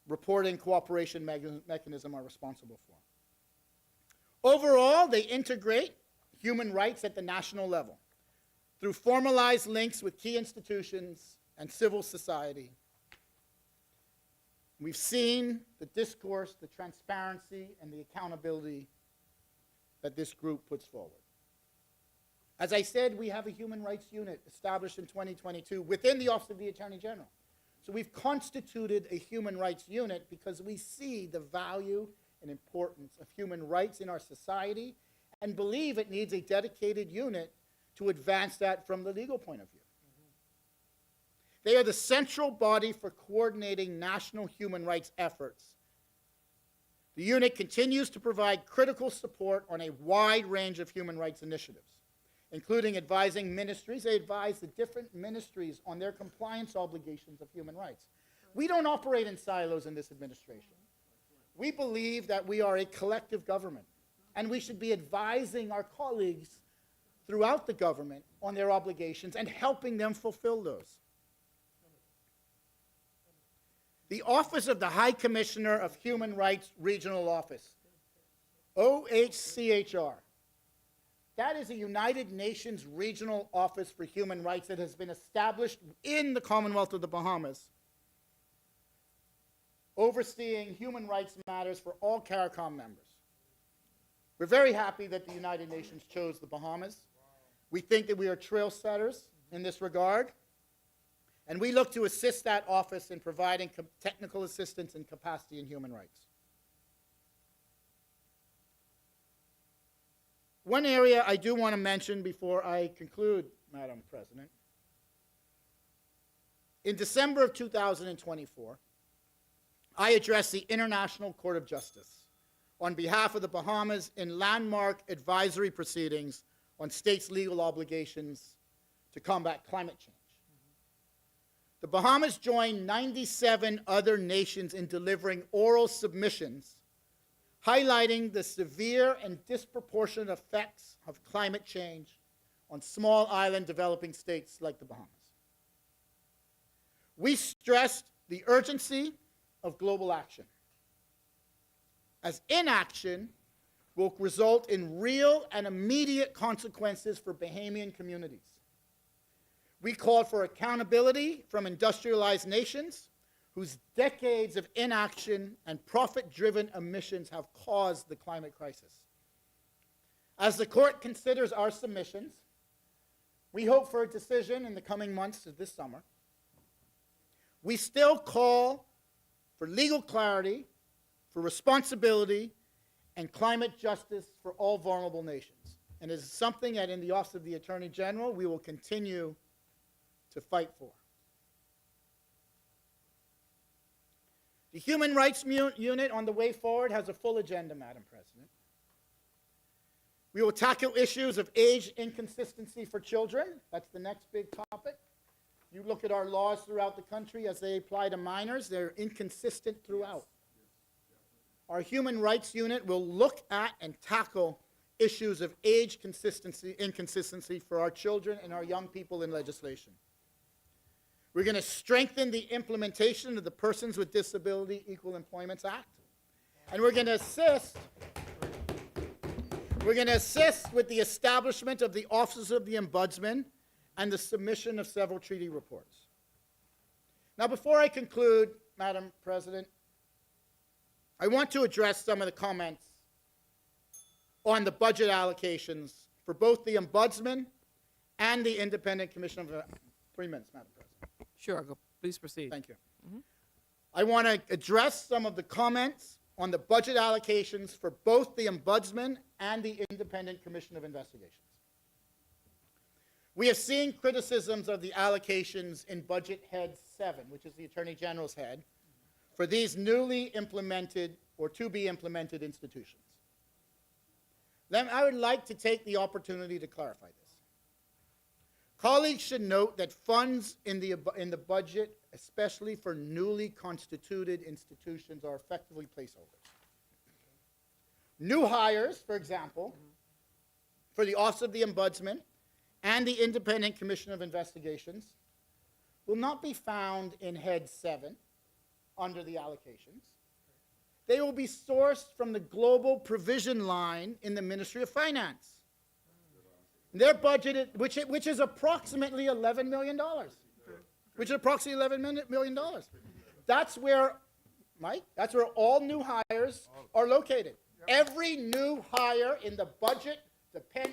Reporting Cooperation Mechanism are responsible for. Overall, they integrate human rights at the national level through formalized links with key institutions and civil society. We've seen the discourse, the transparency, and the accountability that this group puts forward. As I said, we have a human rights unit established in 2022 within the Office of the Attorney General So we've constituted a human rights unit because we see the value and importance of human rights in our society and believe it needs a dedicated unit to advance that from the legal point of view. They are the central body for coordinating national human rights efforts. The unit continues to provide critical support on a wide range of human rights initiatives, including advising ministries. They advise the different ministries on their compliance obligations of human rights. We don't operate in silos in this administration. We believe that we are a collective government, and we should be advising our colleagues throughout the government on their obligations and helping them fulfill those. The Office of the High Commissioner of Human Rights Regional Office, OHCHR, that is a United Nations regional office for human rights that has been established in the Commonwealth of the Bahamas, overseeing human rights matters for all CARICOM members. We're very happy that the United Nations chose the Bahamas. We think that we are trail setters in this regard, and we look to assist that office in providing technical assistance and capacity in human rights. One area I do want to mention before I conclude, Madam President. In December of 2024, I addressed the International Court of Justice on behalf of the Bahamas in landmark advisory proceedings on states' legal obligations to combat climate change. The Bahamas joined 97 other nations in delivering oral submissions highlighting the severe and disproportionate effects of climate change on small island developing states like the Bahamas. We stressed the urgency of global action, as inaction will result in real and immediate consequences for Bahamian communities. We called for accountability from industrialized nations whose decades of inaction and profit-driven emissions have caused the climate crisis. As the court considers our submissions, we hope for a decision in the coming months of this summer. We still call for legal clarity, for responsibility, and climate justice for all vulnerable nations. And it is something that in the Office of the Attorney General we will continue to fight for. The Human Rights Unit on the way forward has a full agenda, Madam President. We will tackle issues of age inconsistency for children. That's the next big topic. You look at our laws throughout the country as they apply to minors, they're inconsistent throughout. Our Human Rights Unit will look at and tackle issues of age inconsistency for our children and our young people in legislation. We're going to strengthen the implementation of the Persons with Disability Equal Employment Act. And we're going to assist with the establishment of the Office of the Ombudsman and the submission of several treaty reports. Now, before I conclude, Madam President, I want to address some of the comments on the budget allocations for both the Ombudsman and the Independent Commission of 3 minutes, Madam President. Sure, please proceed. Thank you. I want to address some of the comments on the budget allocations for both the Ombudsman and the Independent Commission of Investigations. We have seen criticisms of the allocations in Budget Head 7, which is the Attorney General's head, for these newly implemented or to be implemented institutions. I would like to take the opportunity to clarify this. Colleagues should note that funds in the budget, especially for newly constituted institutions, are effectively placeholders. New hires, for example, for the Office of the Ombudsman and the Independent Commission of Investigations will not be found in Head 7 under the allocations. They will be sourced from the global provision line in the Ministry of Finance. Their budget, which is approximately $11 million. That's where, Mike, that's where all new hires are located. Every new hire in the budget,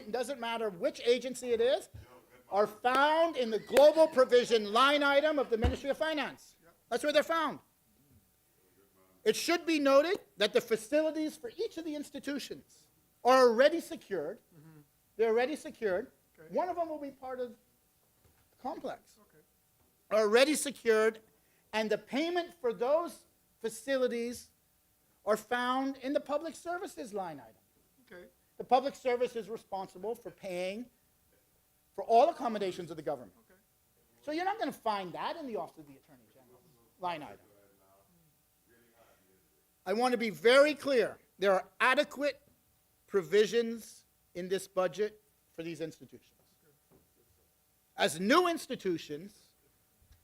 doesn't matter which agency it is, are found in the global provision line item of the Ministry of Finance. That's where they're found. It should be noted that the facilities for each of the institutions are already secured. They're already secured. One of them will be part of the complex. Are already secured, and the payment for those facilities are found in the public services line item. The public service is responsible for paying for all accommodations of the government. So you're not going to find that in the Office of the Attorney General line item. I want to be very clear. There are adequate provisions in this budget for these institutions. As new institutions,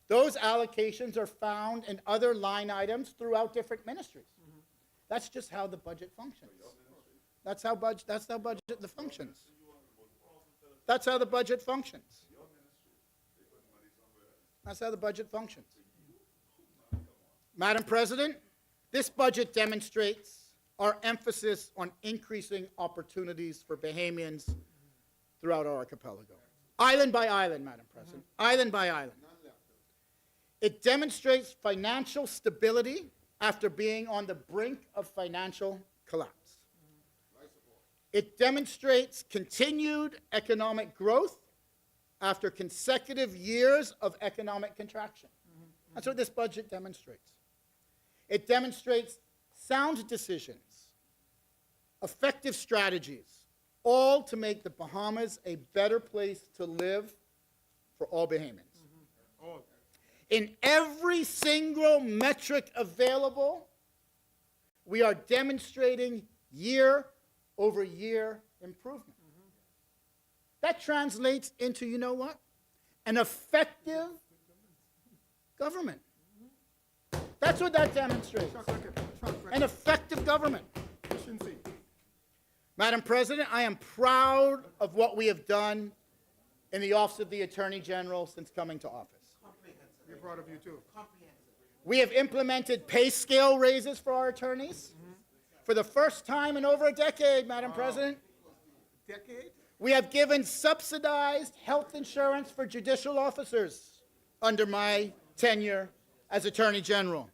those allocations are found in other line items throughout different ministries. That's just how the budget functions. That's how budget functions. That's how the budget functions. That's how the budget functions. Madam President, this budget demonstrates our emphasis on increasing opportunities for Bahamians throughout our archipelago. Island by island, Madam President. Island by island. It demonstrates financial stability after being on the brink of financial collapse. It demonstrates continued economic growth after consecutive years of economic contraction. That's what this budget demonstrates. It demonstrates sound decisions, effective strategies, all to make the Bahamas a better place to live for all Bahamians. In every single metric available, we are demonstrating year-over-year improvement. That translates into, you know what? An effective government. That's what that demonstrates. An effective government. Madam President, I am proud of what we have done in the Office of the Attorney General since coming to office. We're proud of you too. We have implemented pay scale raises for our attorneys for the first time in over a decade, Madam President. Decade? We have given subsidized health insurance for judicial officers under my tenure as Attorney General.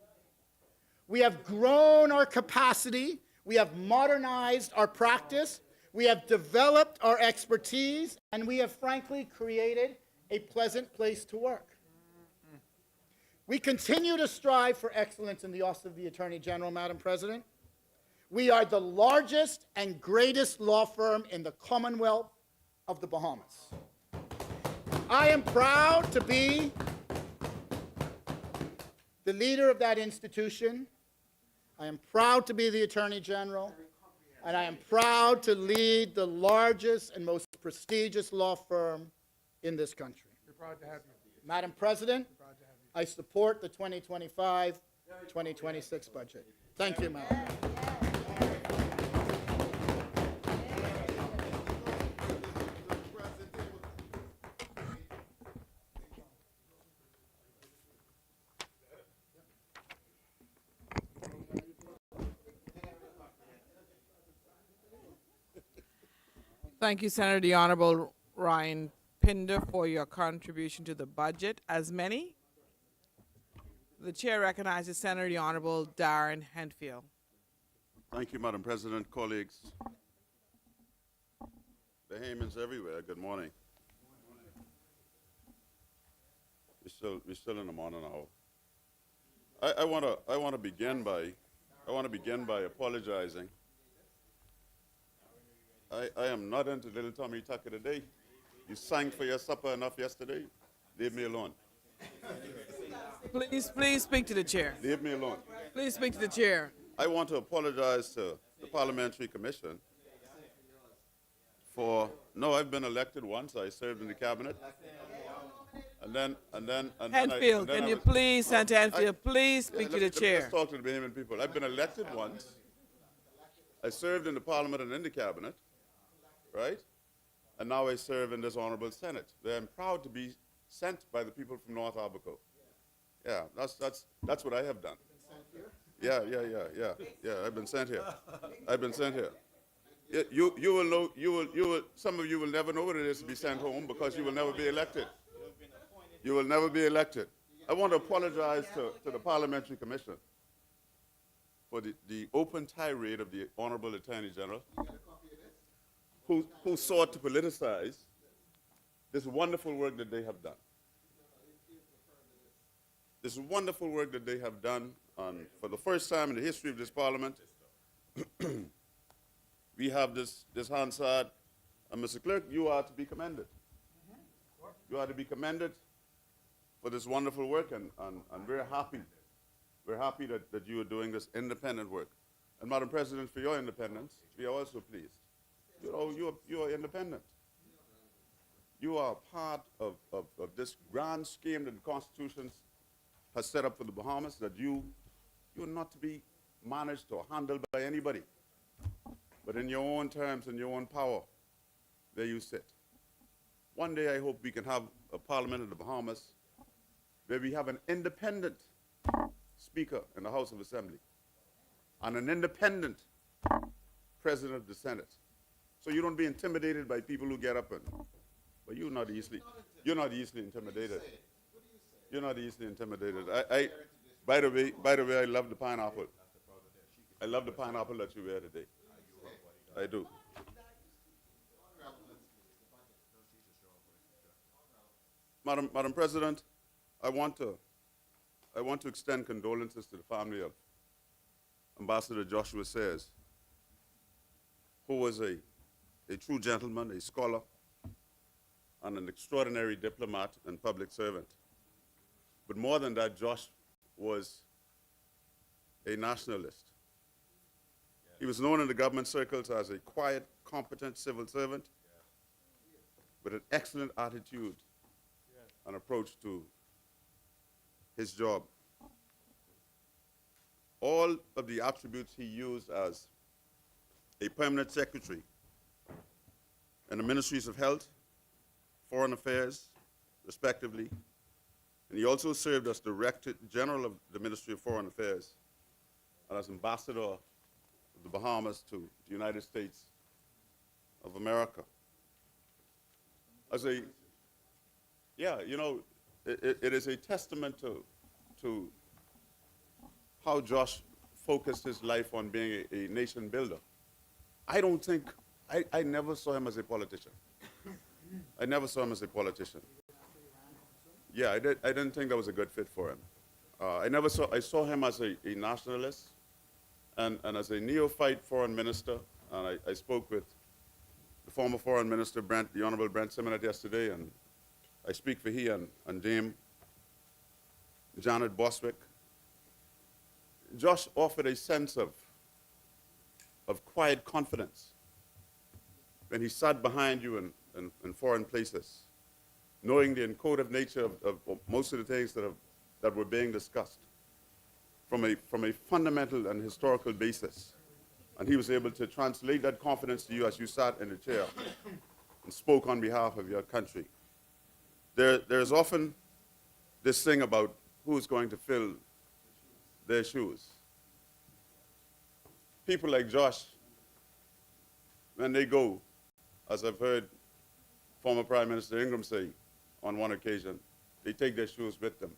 We have grown our capacity. We have modernized our practice. We have developed our expertise, and we have frankly created a pleasant place to work. We continue to strive for excellence in the Office of the Attorney General, Madam President. We are the largest and greatest law firm in the Commonwealth of the Bahamas. I am proud to be the leader of that institution. I am proud to be the Attorney General, and I am proud to lead the largest and most prestigious law firm in this country. We're proud to have you. Madam President, I support the 2025-2026 budget. Thank you, Madam. Thank you, Senator the Honorable Ryan Pinder, for your contribution to the budget. As many, the chair recognizes Senator the Honorable Darren Henfield. Thank you, Madam President, colleagues. Bahamians everywhere, good morning. We're still in the morning hour. I want to begin by apologizing. I am not into little Tommy Tucker today. You sang for your supper enough yesterday. Leave me alone. Please speak to the chair. Leave me alone. Please speak to the chair. I want to apologize to the Parliamentary Commission for, no, I've been elected once. I served in the cabinet. Henfield, can you please, Senator Henfield, please speak to the chair. Let's talk to the Bahamian people. I've been elected once. I served in the Parliament and in the cabinet, right? And now I serve in this honorable Senate, where I'm proud to be sent by the people from North Abaco. Yeah, that's what I have done. Yeah. I've been sent here. I've been sent here. Yeah, you will know. Some of you will never know what it is to be sent home because you will never be elected. You will never be elected. I want to apologize to the Parliamentary Commission for the open tirade of the Honorable Attorney General, who sought to politicize this wonderful work that they have done. This wonderful work that they have done for the first time in the history of this Parliament. We have this Hansard, and Mr. Clerk, you are to be commended. You are to be commended for this wonderful work, and we're happy. We're happy that you are doing this independent work. And Madam President, for your independence, we are also pleased. You know, you are independent. You are part of this grand scheme that the Constitution has set up for the Bahamas, that you are not to be managed or handled by anybody, but in your own terms and your own power, there you sit. One day I hope we can have a parliament in the Bahamas where we have an independent Speaker in the House of Assembly and an independent President of the Senate. So you don't be intimidated by people who get up and, but you're not easily intimidated. You're not easily intimidated. By the way, I love the pineapple. I love the pineapple that you wear today. I do. Madam President, I want to extend condolences to the family of Ambassador Joshua Sayers, who was a true gentleman, a scholar, and an extraordinary diplomat and public servant. But more than that, Josh was a nationalist. He was known in the government circles as a quiet, competent civil servant with an excellent attitude and approach to his job. All of the attributes he used as a permanent secretary in the Ministries of Health, Foreign Affairs, respectively, and he also served as Director General of the Ministry of Foreign Affairs and as Ambassador of the Bahamas to the United States of America. It is a testament to how Josh focused his life on being a nation builder. I never saw him as a politician. I never saw him as a politician. Yeah, I didn't think that was a good fit for him. I saw him as a nationalist and as a neophyte foreign minister. And I spoke with the former foreign minister, the Honorable Brent Simonet, yesterday, and I speak for he and Dame Janet Boswick. Josh offered a sense of quiet confidence when he sat behind you in foreign places, knowing the encoded nature of most of the things that were being discussed from a fundamental and historical basis. And he was able to translate that confidence to you as you sat in the chair and spoke on behalf of your country. There's often this thing about who's going to fill their shoes. People like Josh, when they go, as I've heard former Prime Minister Ingram say on one occasion, they take their shoes with them.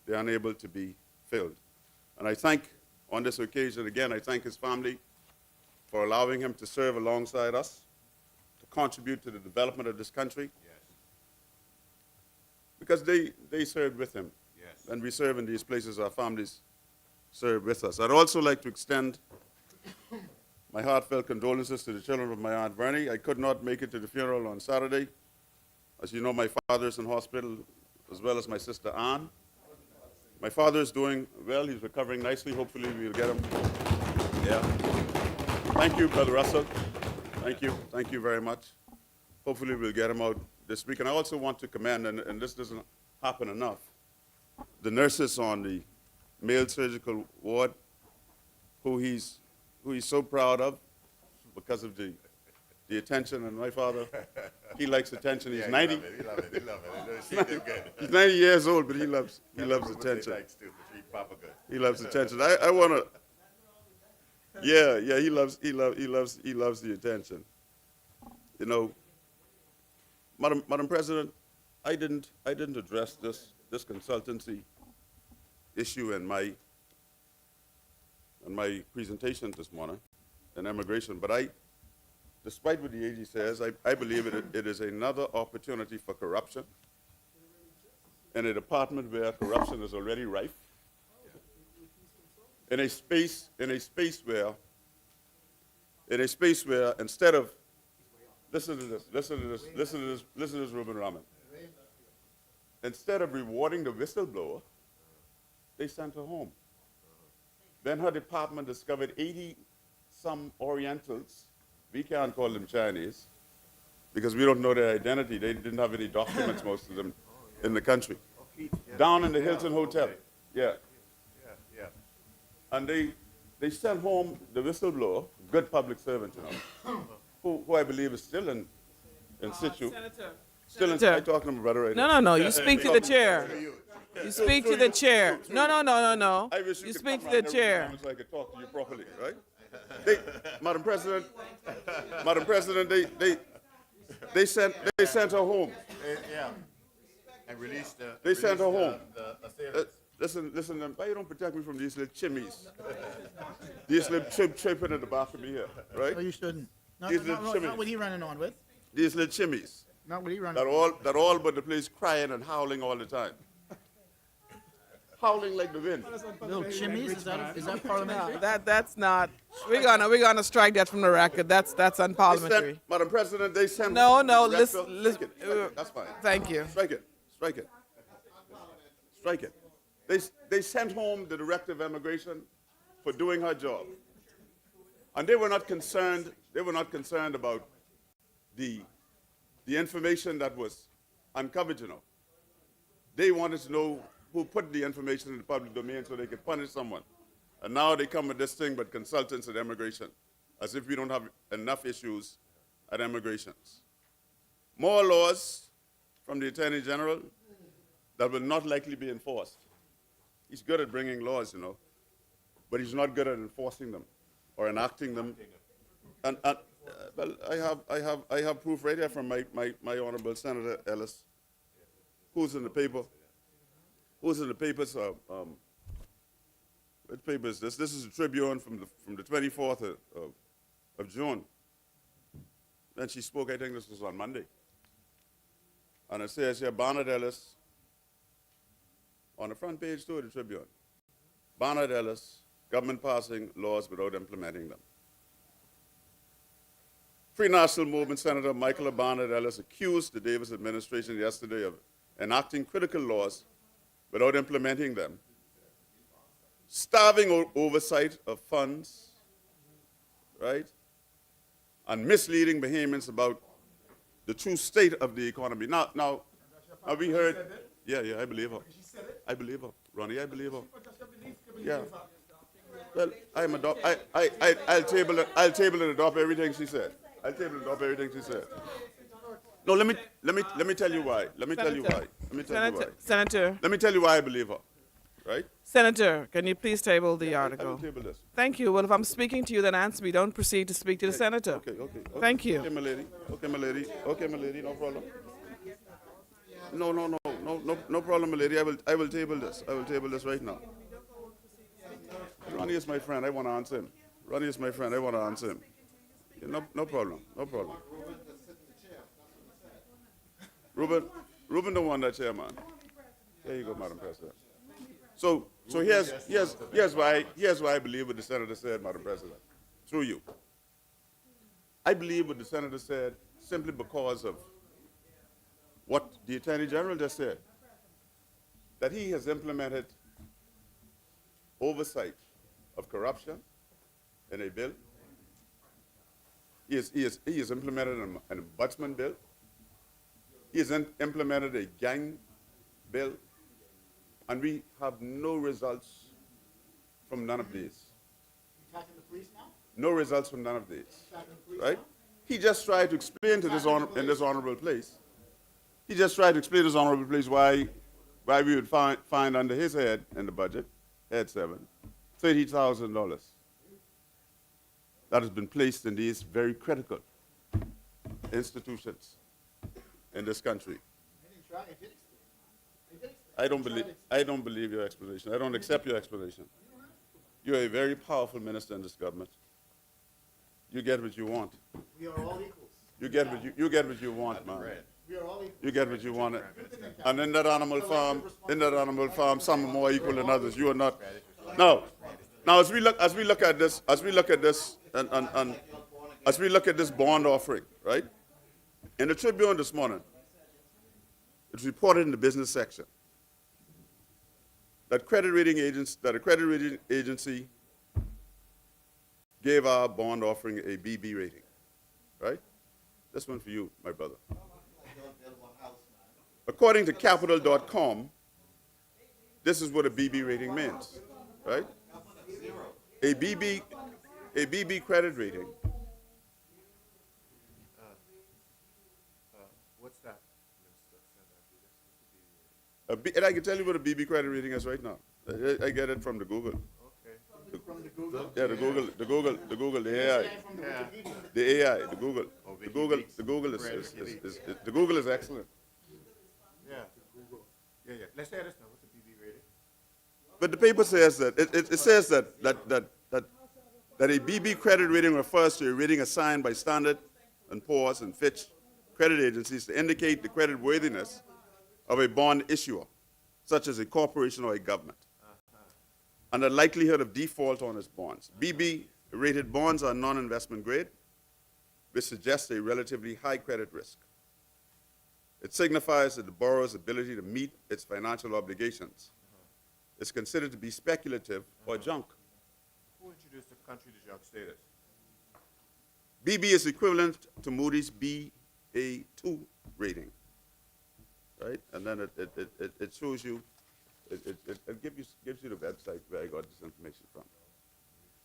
They're unable to be filled. And I thank, on this occasion, again, I thank his family for allowing him to serve alongside us, to contribute to the development of this country. Yes. Because they served with him. Yes. And we serve in these places, our families serve with us. I'd also like to extend my heartfelt condolences to the children of my Aunt Vernie. I could not make it to the funeral on Saturday. As you know, my father's in hospital, as well as my sister Ann. My father's doing well. He's recovering nicely. Hopefully we'll get him. Yeah. Thank you, Brother Russell. Thank you. Thank you very much. Hopefully we'll get him out this week. And I also want to commend, and this doesn't happen enough, the nurses on the male surgical ward, who he's so proud of because of the attention. And my father, he likes attention. He's 90. He love it. He's 90 years old, but he loves attention. He loves attention. I want to. Yeah, he loves the attention. You know, Madam President, I didn't address this this consultancy issue in my presentation this morning in immigration, but despite what the AG says, I believe it is another opportunity for corruption in a department where corruption is already rife, in a space where instead of, listen to this, Ruben Rahman. Instead of rewarding the whistleblower, they sent her home. Then her department discovered 80-some Orientals. We can't call them Chinese because we don't know their identity. They didn't have any documents, most of them, in the country. Down in the Hilton Hotel. Yeah. And they sent home the whistleblower, good public servant, you know, who I believe is still in situ. Still in situ. I'm talking to my brother right now. No. You speak to the chair. You speak to the chair. No. I wish You could speak come to the around every chair. time so I could talk to you properly, right? Madam President, they sent her home. Yeah. And released the. They sent her home. The assailants. Listen, why you don't protect me from these little chimneys? These little chirping at the back of me here, right? No, you shouldn't. These little Not chimneys. what he running on with. These little chimneys Not what he running that all but the place crying and howling all the time. Howling like the wind. Little chimneys, is that parliamentary? That's not. We're gonna strike that from the record. That's unparliamentary. Madam President, they sent. No, Director- listen. Strike it. That's fine. Thank you. Strike it. They sent home the Director of Immigration for doing her job. And they were not concerned about the information that was uncovered, you know. They wanted to know who put the information in the public domain so they could punish someone. And now they come with this thing but consultants at immigration, as if we don't have enough issues at immigrations. More laws from the Attorney General that will not likely be enforced. He's good at bringing laws, you know, but he's not good at enforcing them or enacting them. And well, I have proof right here from my Honorable Senator Ellis, who's in the paper. Who's in the papers? What paper is this? This is the Tribune from the 24th of June. And she spoke, I think this was on Monday. And it says here, Barnard Ellis, on the front page too of the Tribune. Barnard Ellis, government passing laws without implementing them. Free National Movement Senator Michael Barnard Ellis accused the Davis administration yesterday of enacting critical laws without implementing them, starving oversight of funds, right, and misleading Bahamians about the true state of the economy. Now we heard, yeah, I believe her. I believe her, Ronnie, I believe her. Yeah. Well, I'll table and adopt everything she said. I'll table and adopt everything she said. No, let me tell you why. Let me tell you why. Senator. Let me tell you why I believe her. Right? Senator, can you please table the I article? will table this. Thank you. Well, if I'm speaking to you, then answer me. Don't proceed to speak to the senator. Okay. Thank you. Okay, my lady. No problem. No problem, my lady. I will table this. I will table this right now. Ronnie is my friend. I want to answer him. Ronnie is my friend. I want to answer him. Yeah, no problem. Ruben don't want that chair, man. There you go, Madam President. So here's why I believe what the senator said, Madam President. Through you. I believe what the senator said simply because of what the Attorney General just said, that he has implemented oversight of corruption in a bill. He has implemented an ombudsman bill. He has implemented a gang bill. And we have no results from none of these. Attacking the police now? No results from none of these. Right? He just tried to explain to in this honorable place. He just tried to explain to this honorable place why we would find under his head in the budget, head 7, $30,000 that has been placed in these very critical institutions in this country. He didn't try. He did explain. I don't believe your explanation. I don't accept your explanation. You're a very powerful minister in this government. You get what you want. We are all equals. You get what you want, man. We are all equals. You get what you want. And in that animal farm, some are more equal than others. You are not. Now, as we look at this, and as we look at this bond offering, right? In the Tribune this morning, it's reported in the business section that a credit rating agency gave our bond offering a BB rating, right? This one for you, my brother. According to Capital.com, this is what a BB rating means, right? A BB credit rating. What's that? And I can tell you what a BB credit rating is right now. I get it from the Google. Okay. From the Google. Yeah, the Google, the AI. The AI, the Google. The Google is excellent. Yeah. Yeah. Let's say this now. What's a BB rating? But the paper says that it says that a BB credit rating refers to a rating assigned by Standard & Poor's and Fitch credit agencies to indicate the credit worthiness of a bond issuer, such as a corporation or a government, and the likelihood of default on its bonds. BB-rated bonds are non-investment grade, which suggests a relatively high credit risk. It signifies that the borrower's ability to meet its financial obligations is considered to be speculative or junk. Who introduced the country to junk status? BB is equivalent to Moody's Ba2 rating, right? And then it shows you, it gives you the website where I got this information from.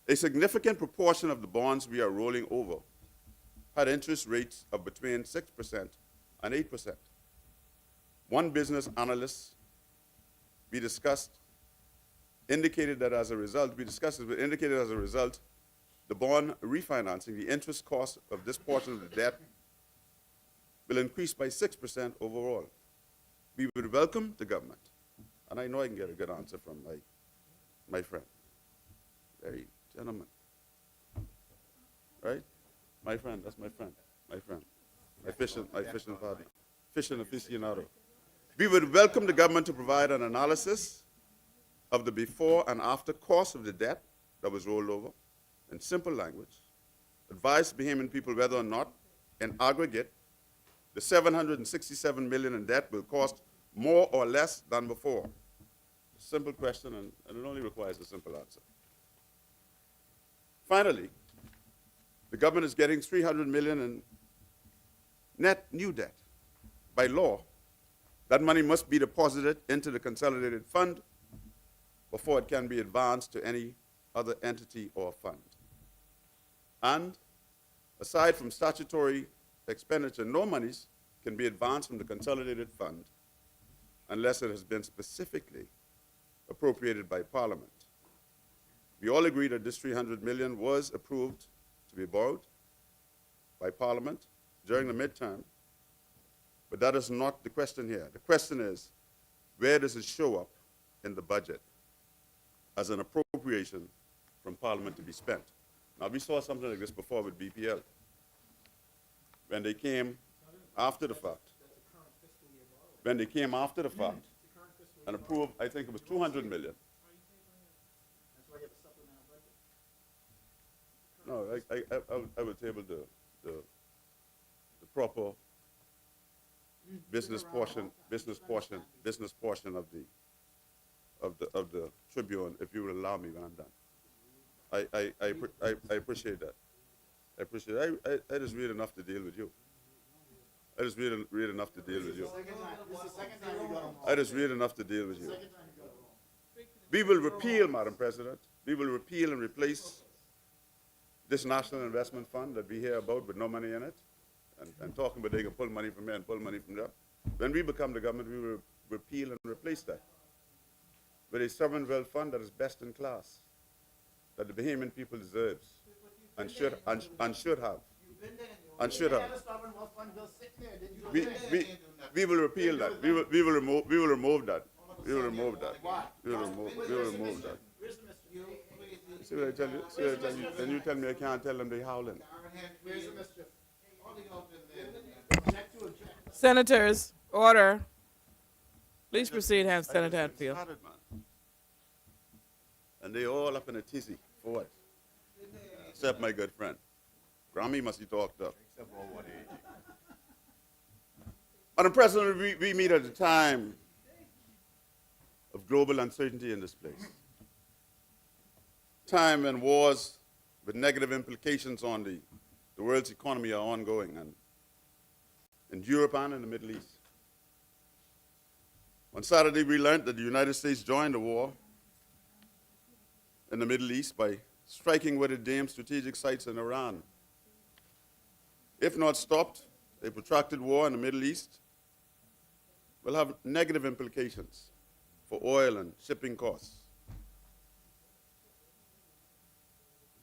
A significant proportion of the bonds we are rolling over had interest rates of between 6% and 8%. One business analyst we discussed indicated that as a result, the bond refinancing, the interest cost of this portion of the debt will increase by 6% overall. We would welcome the government, and I know I can get a good answer from my friend, very gentleman, right? My friend, that's my friend, my fishing partner, fishing aficionado. We would welcome the government to provide an analysis of the before and after cost of the debt that was rolled over in simple language, advise Bahamian people whether or not, in aggregate, the $767 million in debt will cost more or less than before. A simple question, and it only requires a simple answer. Finally, the government is getting $300 million in net new debt. By law, that money must be deposited into the consolidated fund before it can be advanced to any other entity or fund. And aside from statutory expenditure, no monies can be advanced from the consolidated fund unless it has been specifically appropriated by Parliament. We all agree that this $300 million was approved to be borrowed by Parliament during the midterm, but that is not the question here. The question is, where does it show up in the budget as an appropriation from Parliament to be spent? Now, we saw something like this before with BPL. When they came after the fact, and approved, I think it was $200 million. No, I would table the proper business portion of the Tribune, if you would allow me when I'm done. I appreciate that. I appreciate it. I just read enough to deal with you. I just read enough to deal with you. I just read enough to deal with you. We will repeal, Madam President, we will repeal and replace this National Investment Fund that we hear about with no money in it, and talking about they can pull money from here and pull money from there. When we become the government, we will repeal and replace that with a sovereign wealth fund that is best in class, that the Bahamian people deserves and should have. And should have. We will repeal that. We will remove that. We'll remove that. We'll remove that. See what I tell you? See what I tell you? Then you tell me I can't tell them they howling. Senators, order. Please proceed, Senator Hatfield. Started, man. And they all up in a tizzy. For what? Except my good friend. Grammy must be talked up. Madam President, we meet at a time of global uncertainty in this place. Time when wars with negative implications on the world's economy are ongoing, and in Europe and in the Middle East. On Saturday, we learned that the United States joined the war in the Middle East by striking what it deemed strategic sites in Iran. If not stopped, a protracted war in the Middle East will have negative implications for oil and shipping costs.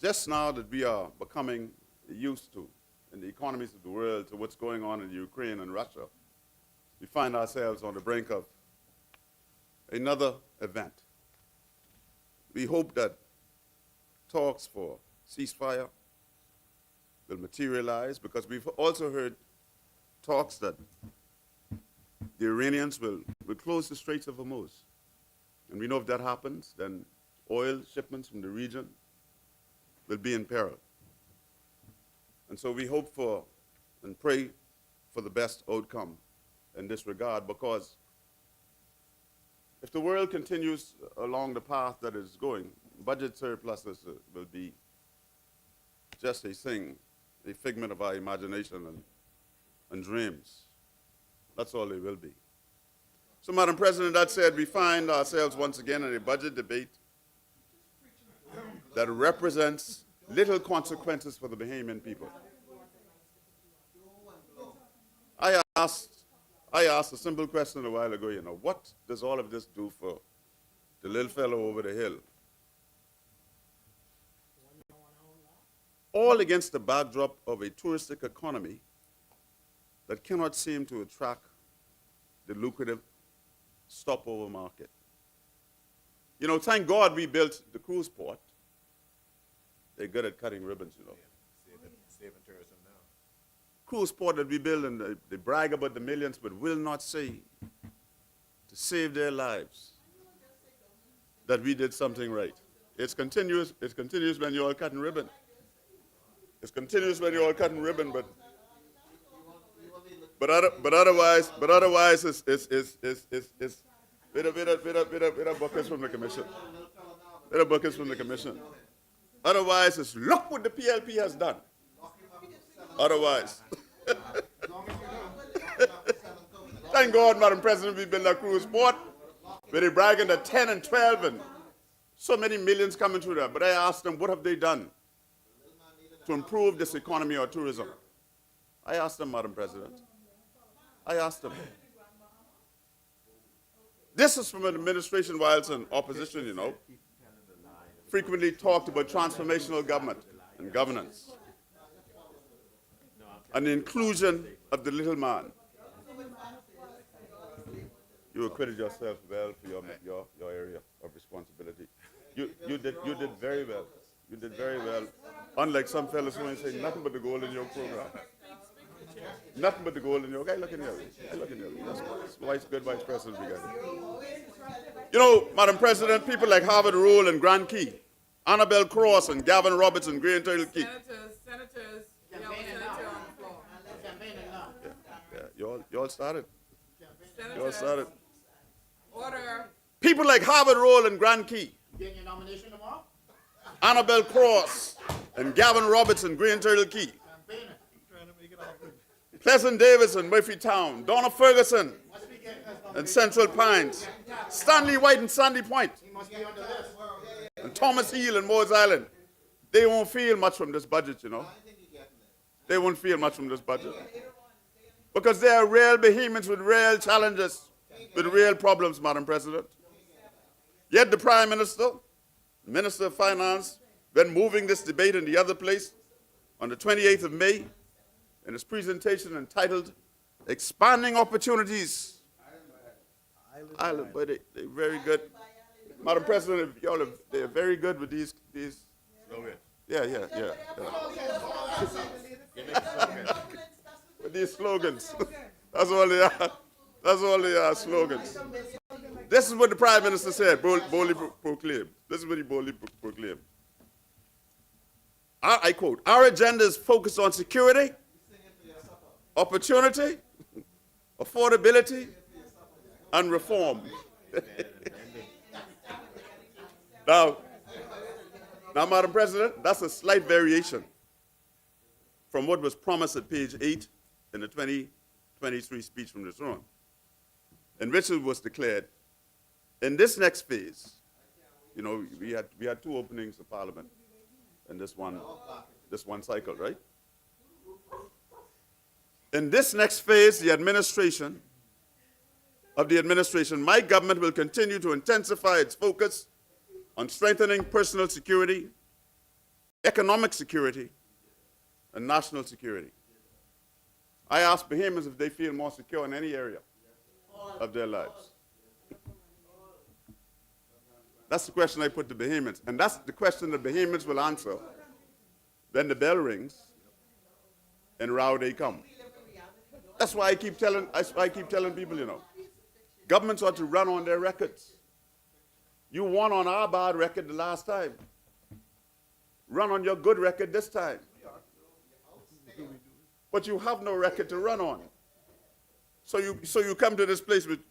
Just now that we are becoming used to, in the economies of the world, to what's going on in Ukraine and Russia, we find ourselves on the brink of another event. We hope that talks for ceasefire will materialize, because we've also heard talks that the Iranians will close the Straits of Hormuz. And we know if that happens, then oil shipments from the region will be in peril. And so we hope for and pray for the best outcome in this regard, because if the world continues along the path that it's going, budget surpluses will be just a thing, a figment of our imagination and dreams. That's all they will be. So, Madam President, that said, we find ourselves once again in a budget debate that represents little consequences for the Bahamian people. I asked a simple question a while ago, what does all of this do for the little fellow over the hill? All against the backdrop of a touristic economy that cannot seem to attract the lucrative stopover market. Thank God we built the cruise port. They're good at cutting ribbons, Saving tourism now. Cruise port that we build, and they brag about the millions, but will not say to save their lives that we did something right. It's continuous when you're all cutting ribbon. It's continuous when you're all cutting ribbon, but otherwise it's buckets from the commission. Buckets from the commission. Otherwise, it's look what the PLP has done. Otherwise. Thank God, Madam President, we built a cruise port where they're bragging at 10 and 12 and so many millions coming through there. But I asked them, what have they done to improve this economy or tourism? I asked them, Madam President. I asked them. This is from an administration while it's in opposition, frequently talked about transformational government and governance and the inclusion of the little man. You acquitted yourself well for your area of responsibility. You did very well. You did very well. Unlike some fellows who ain't saying nothing but the goal in your program. Nothing but the goal in your. Okay, look in here. That's good vice president we got. Madam President, people like Harvard Roll and Grand Key, Annabelle Cross and Gavin Roberts and Green Turtle Key. Senators, you have a senator on the floor. Yeah, you all started. Senators, You all started. order. People like Harvard Roll and Grand Key, Getting your nomination tomorrow? Annabelle Cross and Gavin Roberts and Green Turtle Key, Pleasant Davis and Murphytown, Donna Ferguson and Central Pines, Stanley White and Sandy Point, and Thomas Heel and Moores Island. They won't feel much from this budget, They won't feel much from this budget. Because they are real Bahamians with real challenges, with real problems, Madam President. Yet the Prime Minister, Minister of Finance, when moving this debate in the other place on the 28th of May, in his presentation entitled Expanding Opportunities Island, but they're very good. Madam President, they're very good with these. Yeah. With these slogans. That's all they are. That's all they are, slogans. This is what the Prime Minister said, boldly proclaimed. This is what he boldly proclaimed. I quote, "Our agenda is focused on security, opportunity, affordability, and reform." Now, Madam President, that's a slight variation from what was promised at page 8 in the 2023 speech from the throne, in which it was declared, in this next phase, you know, we had 2 openings of Parliament in this one cycle, right? In this next phase, the administration, my government will continue to intensify its focus on strengthening personal security, economic security, and national security. I ask Bahamians if they feel more secure in any area of their lives. That's the question I put to Bahamians, and that's the question that Bahamians will answer. Then the bell rings, and row they come. That's why I keep telling people, you know, governments ought to run on their records. You won on our bad record the last time. Run on your good record this time. But you have no record to run on. So you come to this place with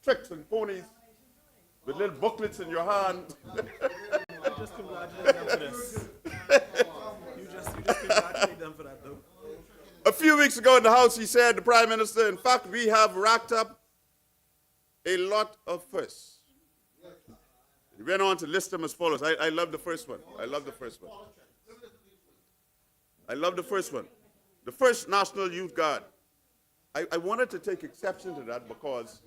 tricks and ponies, with little booklets in your hand. Just congratulate them for this. You just congratulate them for that, though. A few weeks ago in the House, he said, the Prime Minister, in fact, we have racked up a lot of firsts. He went on to list them as follows. I love the first one. I love the first one. The first National Youth Guard. I wanted to take exception to that because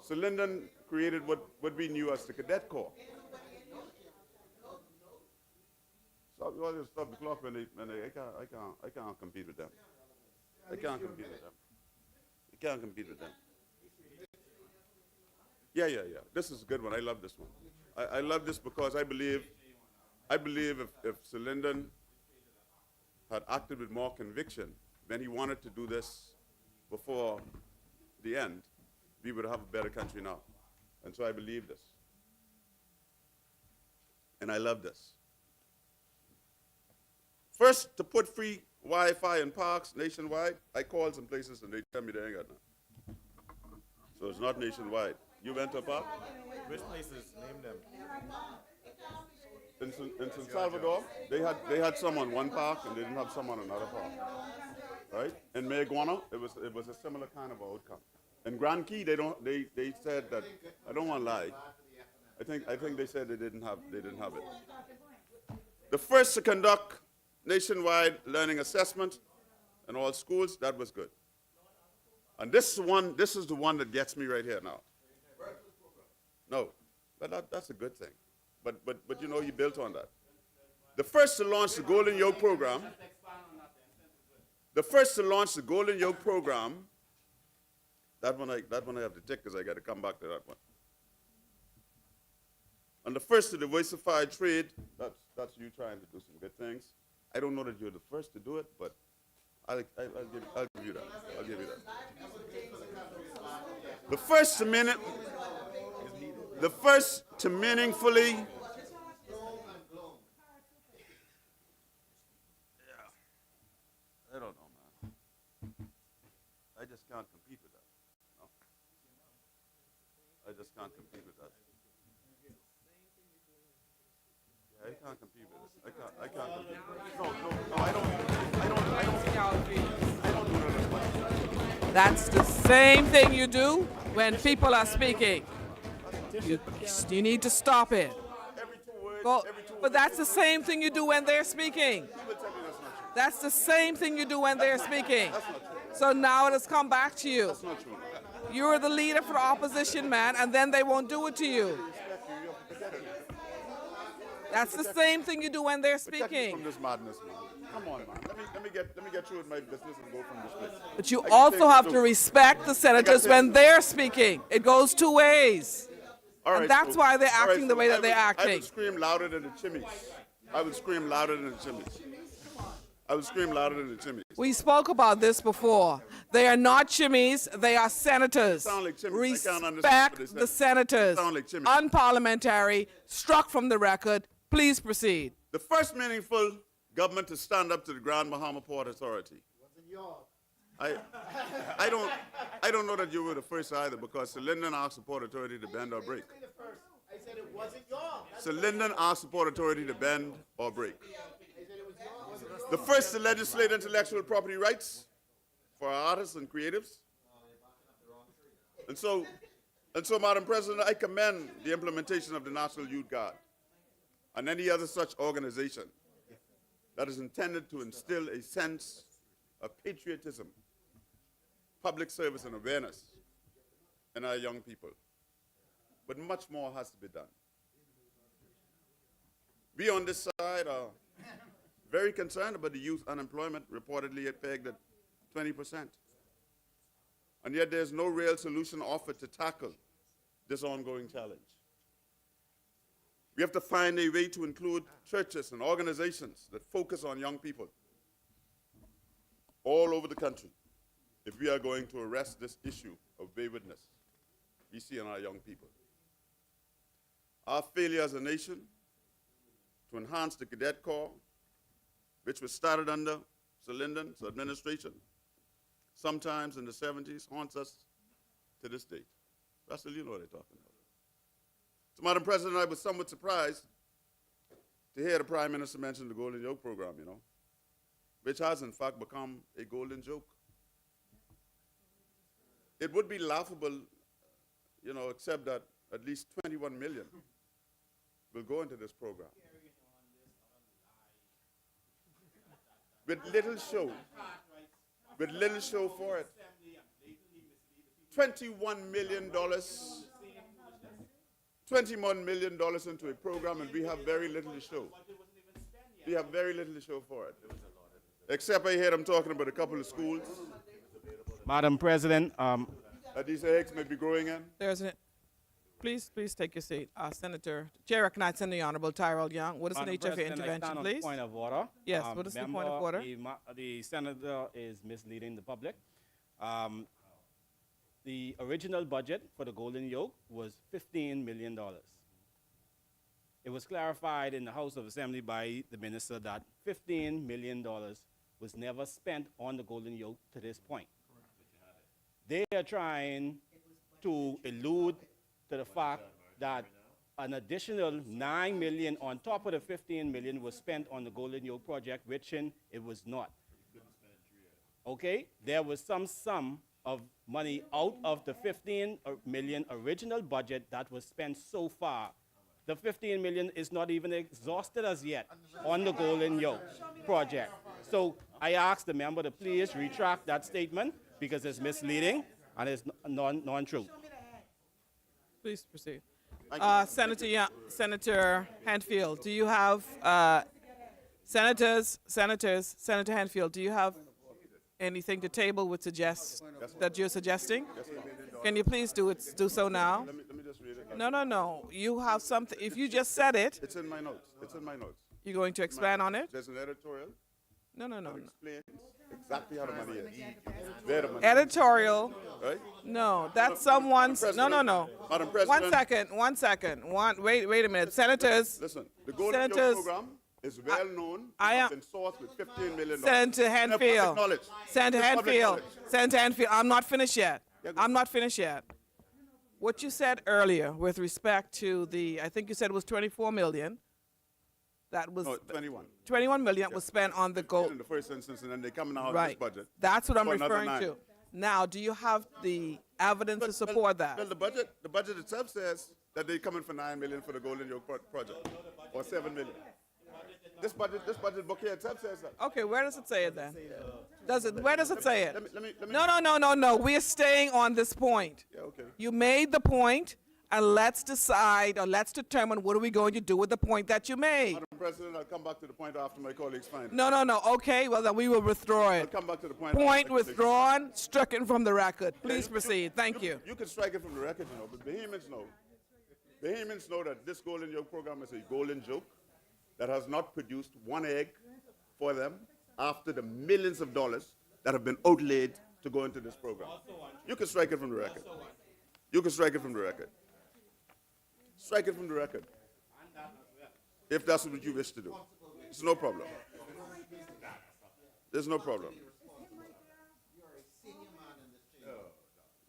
Sir Lyndon created what we knew as the Cadet Corps. So you always stop the clock when I can't compete with them. I can't compete with them. Yeah. This is a good one. I love this one. I love this because I believe if Sir Lyndon had acted with more conviction when he wanted to do this before the end, we would have a better country now. And so I believe this. And I love this. First, to put free Wi-Fi in parks nationwide. I called some places and they tell me they ain't got none. So it's not nationwide. You went to a park? Which places? Name them. In San Salvador, they had some on one park and they didn't have some on another park. Right? In Mayguana, it was a similar kind of outcome. In Grand Key, they said that, I don't want to lie, I think they said they didn't have it. The first to conduct nationwide learning assessment in all schools, that was good. And this is the one that gets me right here now. No, but that's a good thing. But you know, you built on that. The first to launch the Golden Yolk program. That one I have to take because I got to come back to that one. And the first to diversify trade, that's you trying to do some good things. I don't know that you're the first to do it, but I'll give you that. I'll give you that. The first to meaningfully. I don't know, man. I just can't compete with that. No. I just can't compete with that. Yeah, I can't compete with this. I can't compete with this. No, I don't do that as much. That's the same thing you do when people are speaking. You need to stop it. Every 2 words, Go, but that's the same thing you do when they're speaking. people tell me that's not true. That's the same thing you do when they're speaking. That's not true. So now it has come back to you. That's not true. You're the leader for the opposition, man, and then they won't do it to you. That's the same thing you do when they're Protect me speaking. from this madness, man. Come on, man. Let me get through with my business and go from this place. But you I can also take have it to respect the senators take when it. they're speaking. It goes two ways. All And right, that's why they're all right, acting the way that they're I acting. would scream louder than the chimneys. I would scream louder than the chimneys. I would scream louder than the chimneys. We spoke about this before. They are not chimneys, they are senators. Sound like chimneys. I can't understand what they Respect said. the senators. Sound like chimneys. Unparliamentary, struck from the record. Please proceed. The first meaningful government to stand up to the Grand Bahama Port Authority. I don't know that you were the first either, because Sir Lyndon asked the Port Authority to bend or break. I said it wasn't y'all. Sir Lyndon asked the Port Authority to bend or break. The first to legislate intellectual property rights for our artists and creatives. And so, Madam President, I commend the implementation of the National Youth Guard and any other such organization that is intended to instill a sense of patriotism, public service, and awareness in our young people. But much more has to be done. We on this side are very concerned about the youth unemployment, reportedly pegged at 20%. And yet there's no real solution offered to tackle this ongoing challenge. We have to find a way to include churches and organizations that focus on young people all over the country if we are going to arrest this issue of waywardness we see in our young people. Our failure as a nation to enhance the Cadet Corps, which was started under Sir Lyndon's administration, sometimes in the 70s, haunts us to this date. Russell, you know what they're talking about. So, Madam President, I was somewhat surprised to hear the Prime Minister mention the Golden Yoke program, which has in fact become a golden joke. It would be laughable, except that at least 21 million will go into this program. With little show for it. $21 million into a program, and we have very little to show. We have very little to show for it. Except I hear them talking about a couple of schools Madam President, that these eggs may be growing in. Please take your seat. Senator, Chair recognizes the Honorable Tyrell Young. What is the Madam nature of your President, I intervention, stand on please? point of order. Yes, what is the point of order? The senator is misleading the public. The original budget for the Golden Yoke was $15 million. It was clarified in the House of Assembly by the minister that $15 million was never spent on the Golden Yoke to this point. They are trying to allude to the fact that an additional $9 million on top of the $15 million was spent on the Golden Yoke project, which it was not. Okay, there was some sum of money out of the $15 million original budget that was spent so far. The $15 million is not even exhausted as yet on the Golden Yoke project. So I ask the member to please retract that statement because it's misleading and it's non-true. Please proceed. Senator Handfield, do you have, Senator Handfield, do you have anything to table which suggests that you're suggesting? Can you please do so now? Let me just read it. No. You have something. If you just said it, It's in my notes. you're going to expand on it? There's an editorial No. that explains exactly how the money is. Where the money is, Editorial. right? No, that's someone's. No. Madam President. One second. Wait a minute. Senators. Listen, the Golden Yoke Senators, program is well known. I am- It's been sourced with $15 million. Senator Handfield. Senator Handfield. I'm not finished yet. What you said earlier with respect to I think you said it was 24 million. That was No, 21. 21 million was spent on the gold. In the first instance, and then they come out with Right. this budget. That's what I'm for another referring 9. to. Now, do you have the evidence to support that? Well, the budget itself says that they're coming for $9 million for the Golden Yoke project, or $7 million. This budget book here itself says that. Okay, where does it say it then? Where does it say it? Let me. No. We're staying on this point. Yeah, okay. You made the point, and let's decide or let's determine what are we going to do with the point that you made. Madam President, I'll come back to the point after my colleagues find it. No. Okay, well, then we will withdraw I'll it. come back to the point. Point after my colleagues- withdrawn, stricken from the record. Please proceed. Thank you. You can strike it from the record, you know, but Bahamians know. Bahamians know that this Golden Yolk program is a golden joke that has not produced one egg for them after the millions of dollars that have been outlaid to go into this program. You can strike it from the record. You can strike it from the record. Strike it from the record. If that's what you wish to do. It's no problem. There's no problem.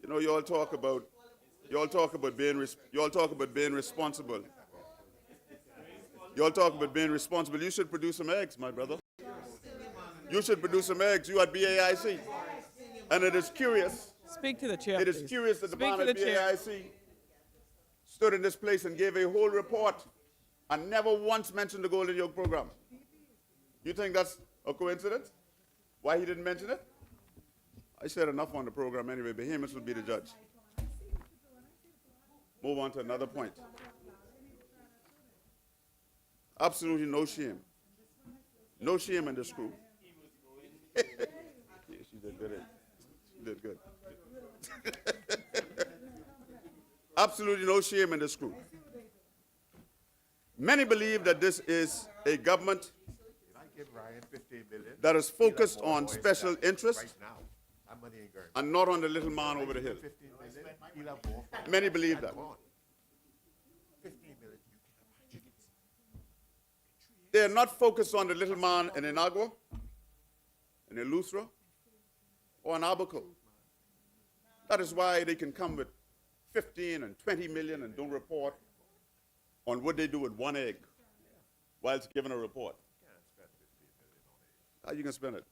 You know, you all talk about being responsible. You all talk about being responsible. You should produce some eggs, my brother. You should produce some eggs. You at BAIC. And it is curious. Speak to the chair, It is please. curious that the Speak man to at the chair. BAIC stood in this place and gave a whole report and never once mentioned the Golden Yolk program. You think that's a coincidence? Why he didn't mention it? I said enough on the program anyway. Bahamians will be the judge. Move on to another point. Absolutely no shame. No shame in this crew. Yeah, she did good. She did good. Absolutely no shame in this crew. Many believe that this is a government I give Ryan 15 million. that is focused He'll have on more boys special right interests now. That money ain't going. and not on the little man over the hill. 15 million. He'll have more. Many believe that. Come on. 15 million. You can imagine it. They are not focused on the little man in Inagua, in Elusra, or in Abaco. That is why they can come with 15 and 20 million and don't report on what they do with one egg whilst giving a report. How you gonna spend it?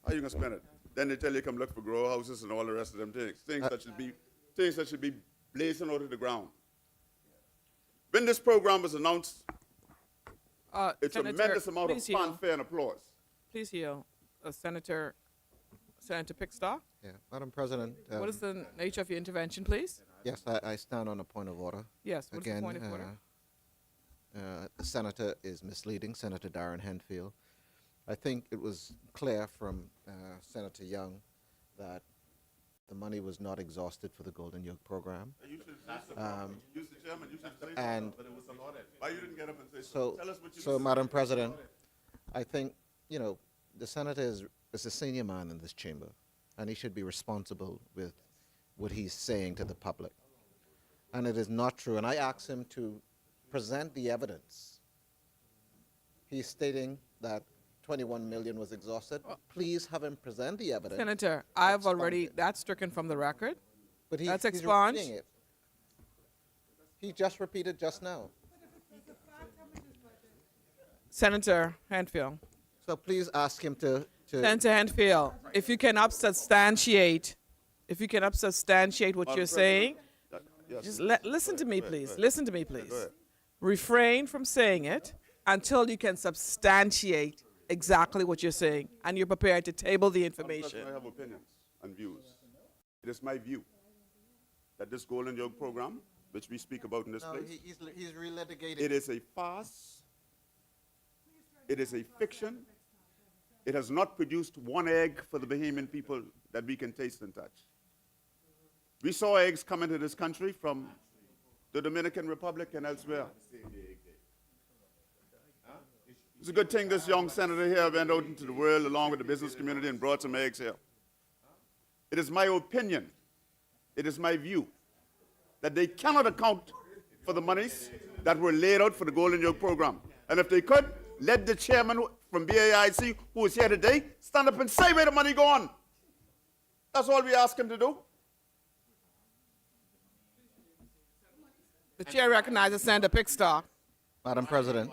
How you gonna spend it? Then they tell you come look for grow houses and all the rest of them things. Things that should be blazing out of the ground. When this program was announced, a Senator, tremendous amount of please yield. fanfare and applause. Please yield. Senator Pickstock, Yeah, Madam President. what is the nature of your intervention, please? Yes, I stand on a point of order. Yes, what is the Again, point of order? The senator is misleading, Senator Darren Henfield. I think it was clear from Senator Young that the money was not exhausted for the Golden Yolk program. You should use the chairman. You should say And but it was why you didn't get up and say so, Tell us what you so Madam President, I think, you know, the senator is a senior man in this chamber, and he should be responsible with what he's saying to the public. And it is not true. And I asked him to present the evidence. He's stating that 21 million was exhausted. Please have him present the evidence. Senator, I've already, that's stricken from the record. But that's he's expunged. repeating it. He just repeated just now. Senator Handfield. So please ask him to Senator Handfield, if you cannot substantiate what you're saying, just listen to me, please. Listen to me, please. Go ahead. Refrain from saying it until you can substantiate exactly what you're saying, and you're prepared to table the information. I have opinions and views. It is my view that this Golden Yolk program, which we speak about in this No, place, he's relitigating. it is a farce. It is a fiction. It has not produced one egg for the Bahamian people that we can taste and touch. We saw eggs come into this country from the Dominican Republic and elsewhere. It's a good thing this young senator here went out into the world along with the business community and brought some eggs here. It is my opinion, it is my view, that they cannot account for the monies that were laid out for the Golden Yolk program. And if they could, let the chairman from BAIC, who is here today, stand up and say where the money gone. That's all we ask him to do. The chair recognizes Senator Pickstock. Madam President.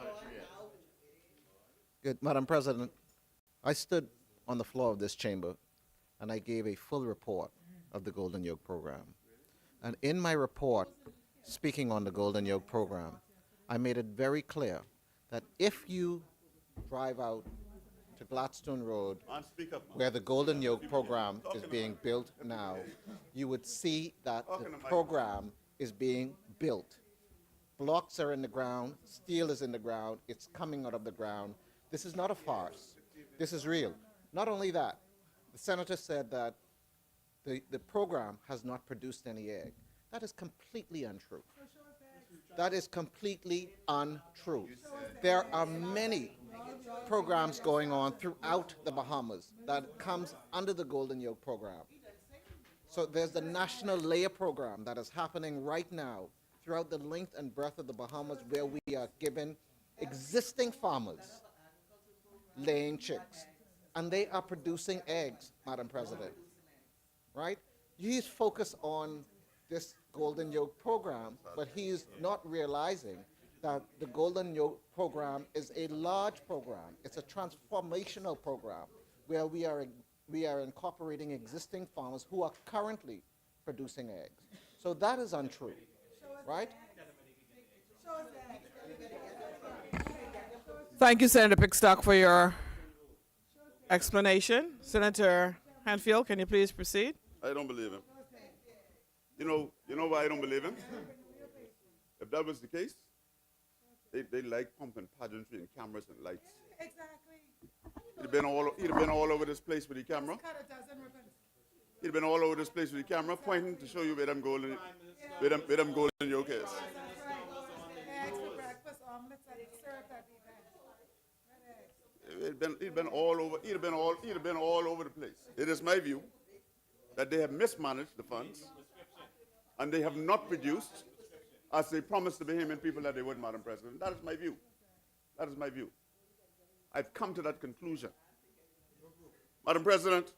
Good. Madam President, I stood on the floor of this chamber and I gave a full report of the Golden Yolk program. And in my report, speaking on the Golden Yolk program, I made it very clear that if you drive out to Gladstone Road, And speak up. where the Golden Yolk program is being built now, you would see that the program is being built. Blocks are in the ground, steel is in the ground, it's coming out of the ground. This is not a farce. This is real. Not only that, the senator said that the program has not produced any egg. That is completely untrue. That is completely untrue. There are many programs going on throughout the Bahamas that comes under the Golden Yolk program. So there's the National Layer Program that is happening right now throughout the length and breadth of the Bahamas, where we are giving existing farmers laying chicks, and they are producing eggs, Madam President, right? He's focused on this Golden Yolk program, but he's not realizing that the Golden Yolk program is a large program. It's a transformational program where we are incorporating existing farmers who are currently producing eggs. So that is untrue, right? Thank you, Senator Pickstock, for your explanation. Senator Hanfield, can you please proceed? I don't believe him. You know why I don't believe him? If that was the case, they like pumping pageantry and cameras and lights. Exactly. He'd have been all over this place with the camera. He'd have been all over this place with the camera, pointing to show you where them golden yolk is. Eggs for breakfast, omelets, and syrup at the event. He'd been all over. He'd have been all over the place. It is my view that they have mismanaged the funds, and they have not produced as they promised the Bahamian people that they would, Madam President. That is my view. That is my view. I've come to that conclusion. Madam President,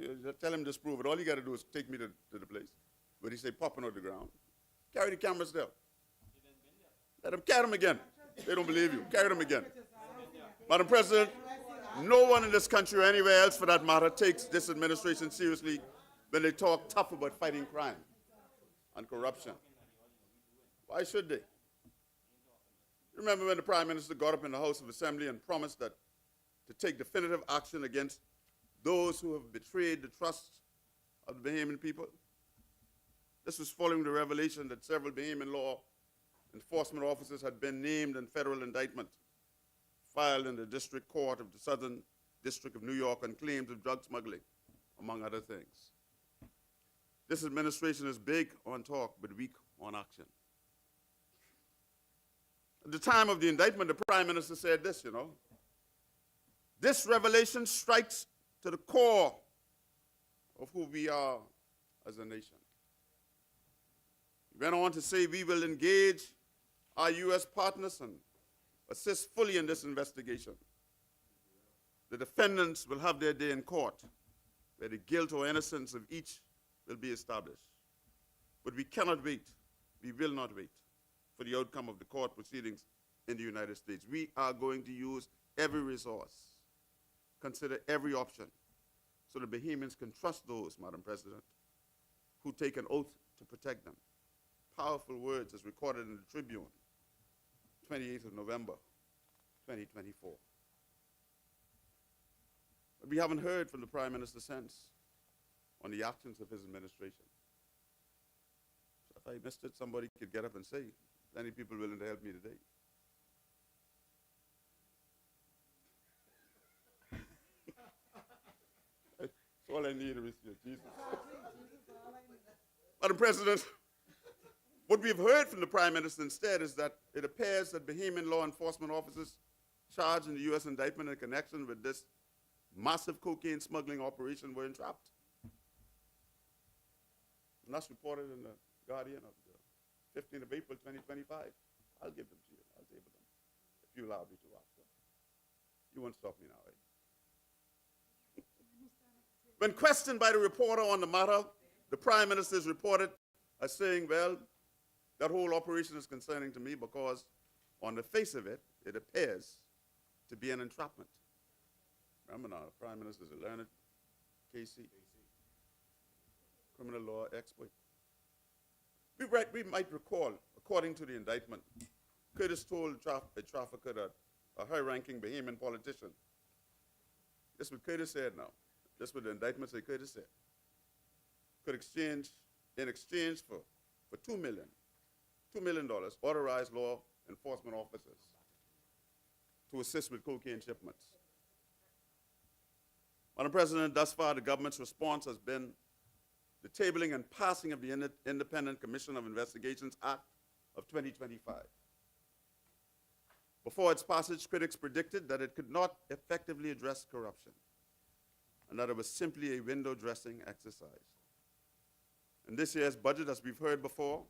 you just tell him disprove it. All you got to do is take me to the place where he say popping out the ground. Carry the cameras there. Let them carry them again. They don't believe you. Carry them again. Madam President, no one in this country or anywhere else for that matter takes this administration seriously when they talk tough about fighting crime and corruption. Why should they? Remember when the Prime Minister got up in the House of Assembly and promised that to take definitive action against those who have betrayed the trust of the Bahamian people? This was following the revelation that several Bahamian law enforcement officers had been named in federal indictment filed in the District Court of the Southern District of New York on claims of drug smuggling, among other things. This administration is big on talk, but weak on action. At the time of the indictment, the Prime Minister said this, this revelation strikes to the core of who we are as a nation. He went on to say we will engage our U.S. partners and assist fully in this investigation. The defendants will have their day in court, where the guilt or innocence of each will be established. But we cannot wait, we will not wait for the outcome of the court proceedings in the United States. We are going to use every resource, consider every option, so the Bahamians can trust those, Madam President, who take an oath to protect them. Powerful words as recorded in the Tribune, 28th of November, 2024. But we haven't heard from the Prime Minister since on the actions of his administration. So if I missed it, somebody could get up and say, any people willing to help me today? That's all I need is your Jesus. Madam President, what we've heard from the Prime Minister instead is that it appears that Bahamian law enforcement officers charged in the U.S. indictment in connection with this massive cocaine smuggling operation were entrapped. And that's reported in the Guardian of the 15th of April, 2025. I'll give them to you. I'll table them, if you allow me to ask them. You won't stop me now, eh? When questioned by the reporter on the matter, the Prime Minister is reported as saying, well, that whole operation is concerning to me because on the face of it, it appears to be an entrapment. Remember now, the Prime Minister is a learned KC, criminal law expert. We might recall, according to the indictment, Curtis told a trafficker that a high-ranking Bahamian politician, this is what Curtis said now, this is what the indictment said Curtis said, could in exchange for for $2 million, authorized law enforcement officers to assist with cocaine shipments. Madam President, thus far the government's response has been the tabling and passing of the Independent Commission of Investigations Act of 2025. Before its passage, critics predicted that it could not effectively address corruption and that it was simply a window dressing exercise. In this year's budget, as we've heard before,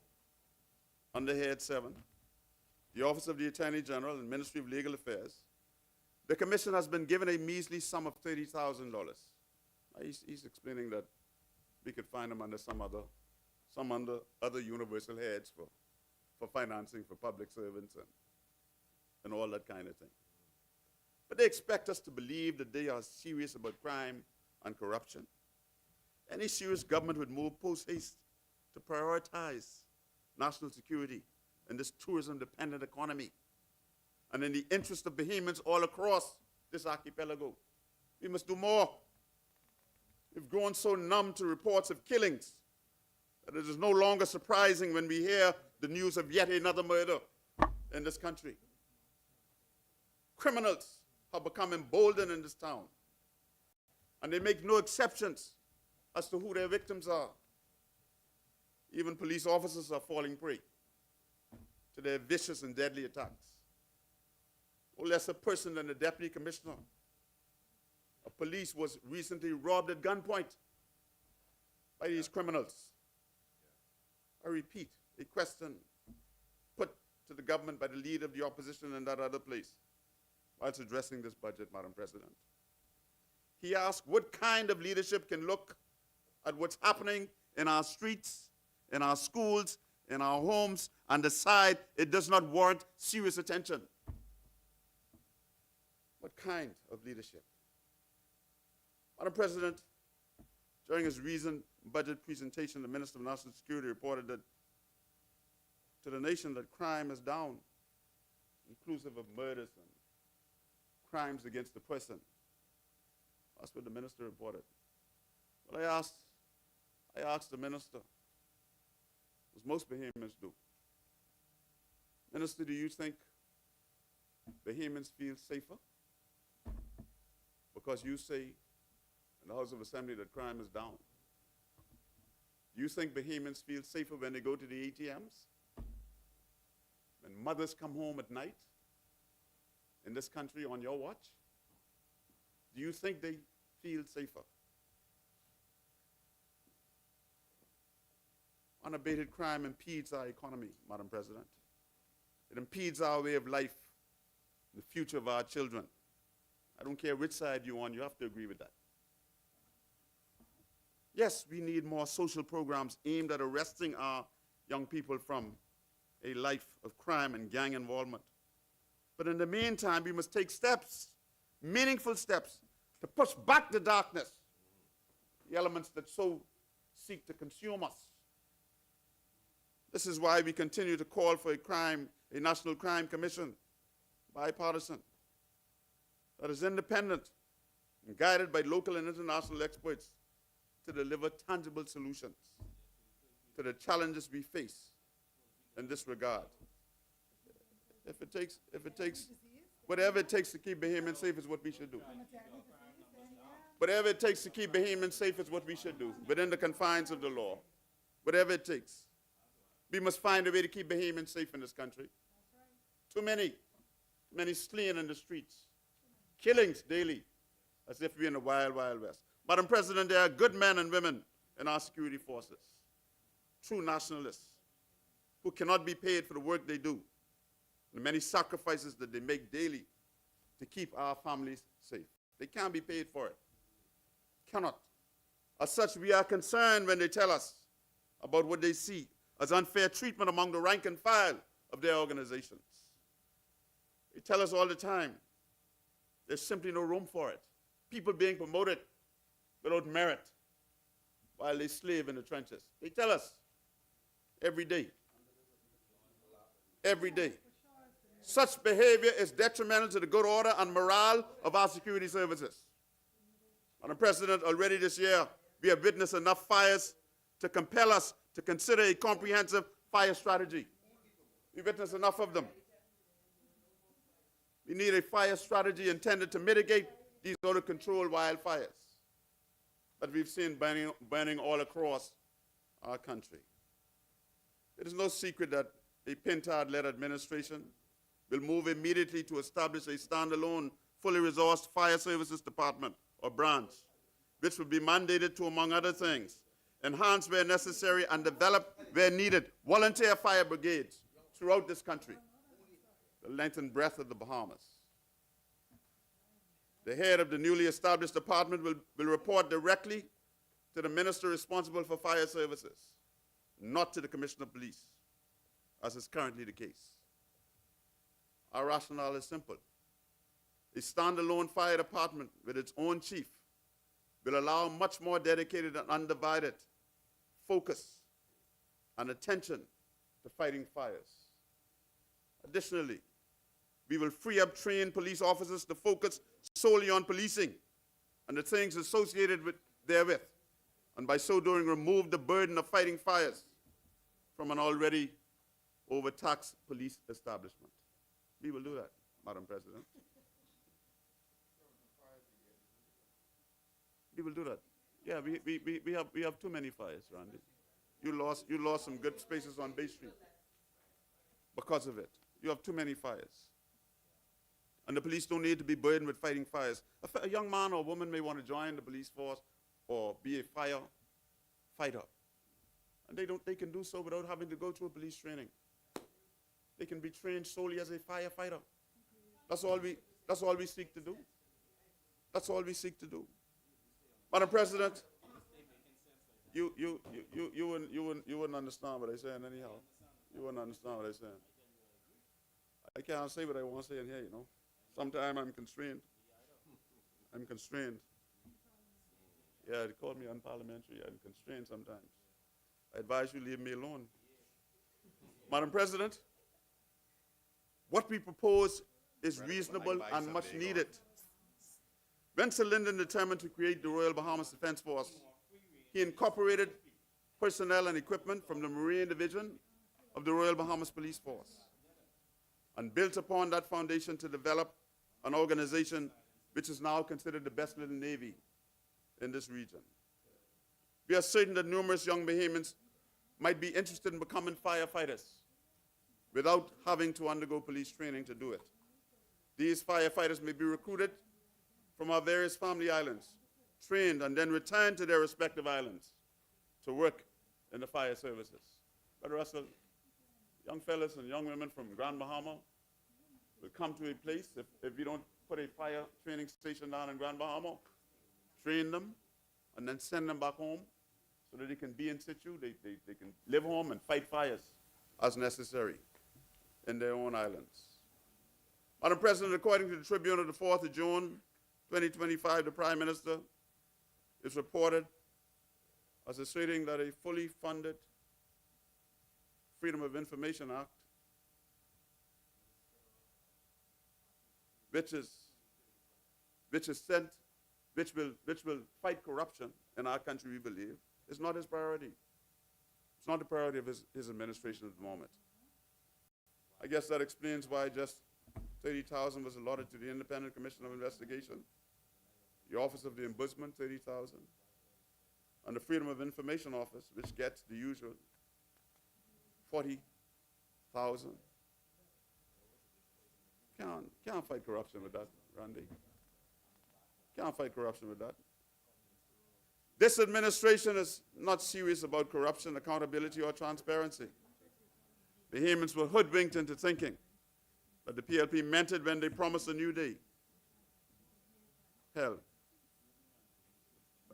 under Head 7, the Office of the Attorney General and Ministry of Legal Affairs, the Commission has been given a measly sum of $30,000. He's explaining that we could find them under some other universal heads for financing for public servants and all that kind of thing. But they expect us to believe that they are serious about crime and corruption. Any serious government would move post-haste to prioritize national security in this tourism-dependent economy. And in the interest of Bahamians all across this archipelago, we must do more. We've grown so numb to reports of killings that it is no longer surprising when we hear the news of yet another murder in this country. Criminals have become emboldened in this town, and they make no exceptions as to who their victims are. Even police officers are falling prey to their vicious and deadly attacks. No less a person than the Deputy Commissioner of Police was recently robbed at gunpoint by these criminals. I repeat, a question put to the government by the leader of the opposition in that other place whilst addressing this budget, Madam President. He asked what kind of leadership can look at what's happening in our streets, in our schools, in our homes, and decide it does not warrant serious attention. What kind of leadership? Madam President, during his recent budget presentation, the Minister of National Security reported that to the nation that crime is down, inclusive of murders and crimes against the person. That's what the minister reported. Well, I asked the minister, as most Bahamians do, Minister, do you think Bahamians feel safer because you say in the House of Assembly that crime is down? Do you think Bahamians feel safer when they go to the ATMs? When mothers come home at night in this country on your watch? Do you think they feel safer? Unabated crime impedes our economy, Madam President. It impedes our way of life, the future of our children. I don't care which side you're on, you have to agree with that. Yes, we need more social programs aimed at arresting our young people from a life of crime and gang involvement. But in the meantime, we must take steps, meaningful steps, to push back the darkness, the elements that so seek to consume us. This is why we continue to call for a National Crime Commission, bipartisan, that is independent and guided by local and international experts to deliver tangible solutions to the challenges we face in this regard. If it takes, whatever it takes to keep Bahamians safe is what we should do. Whatever it takes to keep Bahamians safe is what we should do, within the confines of the law. Whatever it takes. We must find a way to keep Bahamians safe in this country. Too many slain in the streets. Killings daily, as if we're in the wild, wild west. Madam President, there are good men and women in our security forces, true nationalists, who cannot be paid for the work they do, the many sacrifices that they make daily to keep our families safe. They can't be paid for it. Cannot. As such, we are concerned when they tell us about what they see as unfair treatment among the rank and file of their organizations. They tell us all the time there's simply no room for it. People being promoted without merit while they slave in the trenches. They tell us every day. Every day. Such behavior is detrimental to the good order and morale of our security services. Madam President, already this year, we have witnessed enough fires to compel us to consider a comprehensive fire strategy. We've witnessed enough of them. We need a fire strategy intended to mitigate these out-of-control wildfires that we've seen burning all across our country. It is no secret that a Pintard-led administration will move immediately to establish a standalone, fully resourced fire services department or branch, which will be mandated to, among other things, enhance where necessary and develop where needed volunteer fire brigades throughout this country, the length and breadth of the Bahamas. The head of the newly established department will report directly to the minister responsible for fire services, not to the Commissioner of Police, as is currently the case. Our rationale is simple. A standalone fire department with its own chief will allow much more dedicated and undivided focus and attention to fighting fires. Additionally, we will free up trained police officers to focus solely on policing and the things associated therewith, and by so doing remove the burden of fighting fires from an already overtaxed police establishment. We will do that, Madam President. We will do that. Yeah, we have too many fires, Randy. You lost some good spaces on Bay Street because of it. You have too many fires. And the police don't need to be burdened with fighting fires. A young man or woman may want to join the police force or be a firefighter. And they can do so without having to go through a police training. They can be trained solely as a firefighter. That's all we seek to do. That's all we seek to do. Madam President, you wouldn't understand what I'm saying anyhow. You wouldn't understand what I'm saying. I can't say what I want to say in here, you know. Sometimes I'm constrained. I'm constrained. Yeah, they call me unparliamentary. I'm constrained sometimes. I advise you leave me alone. Madam President, what we propose is reasonable and much needed. When Sir Lyndon determined to create the Royal Bahamas Defense Force, he incorporated personnel and equipment from the Marine Division of the Royal Bahamas Police Force and built upon that foundation to develop an organization which is now considered the best little navy in this region. We are certain that numerous young Bahamians might be interested in becoming firefighters without having to undergo police training to do it. These firefighters may be recruited from our various family islands, trained, and then returned to their respective islands to work in the fire services. Brother Russell, young fellas and young women from Grand Bahama will come to a place, if we don't put a fire training station down in Grand Bahama, train them, and then send them back home so that they can be in situ, they can live home and fight fires as necessary in their own islands. Madam President, according to the Tribune of the 4th of June, 2025, the Prime Minister is reported as asserting that a fully funded Freedom of Information Act, which will fight corruption in our country, we believe, is not his priority. It's not the priority of his administration at the moment. I guess that explains why just $30,000 was allotted to the Independent Commission of Investigation, the Office of the Ombudsman, $30,000, and the Freedom of Information Office, which gets the usual $40,000. Can't fight corruption with that, Randy. Can't fight corruption with that. This administration is not serious about corruption, accountability, or transparency. Bahamians were hoodwinked into thinking that the PLP meant it when they promised a new day. Hell.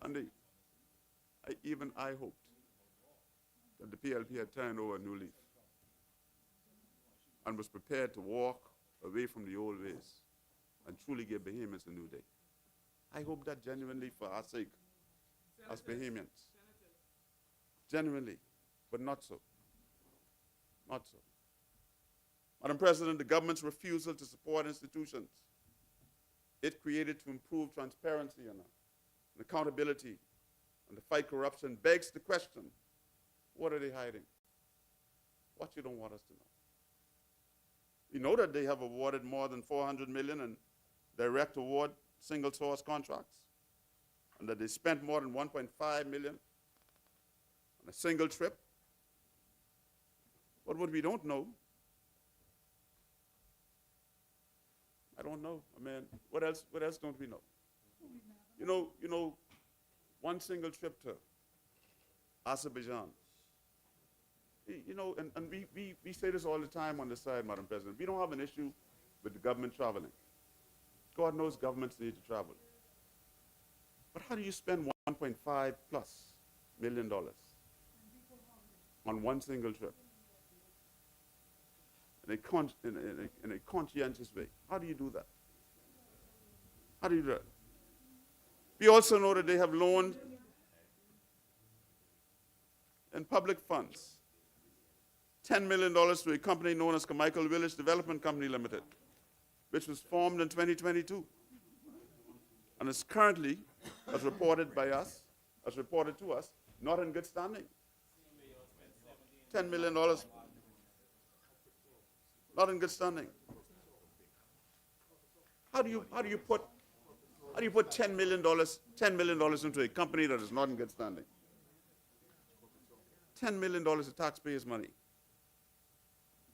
Randy, even I hoped that the PLP had turned over a new leaf and was prepared to walk away from the old ways and truly give Bahamians a new day. I hope that genuinely for our sake, as Bahamians. Genuinely, but not so. Not so. Madam President, the government's refusal to support institutions it created to improve transparency and accountability and to fight corruption begs the question, What are they hiding? What you don't want us to know? You know that they have awarded more than $400 million in direct award single source contracts, and that they spent more than $1.5 million on a single trip. But what we don't know, I don't know. I mean, what else don't we know? You know, one single trip to Azerbaijan. You know, and we say this all the time on the side, Madam President. We don't have an issue with the government traveling. God knows governments need to travel. But how do you spend $1.5+ million on one single trip in a conscientious way? How do you do that? How do you do that? We also know that they have loaned in public funds $10 million to a company known as Carmichael Village Development Company Limited, which was formed in 2022 and is currently, as reported to us, not in good standing. $10 million, not in good standing. How do you put $10 million into a company that is not in good standing? $10 million of taxpayers' money.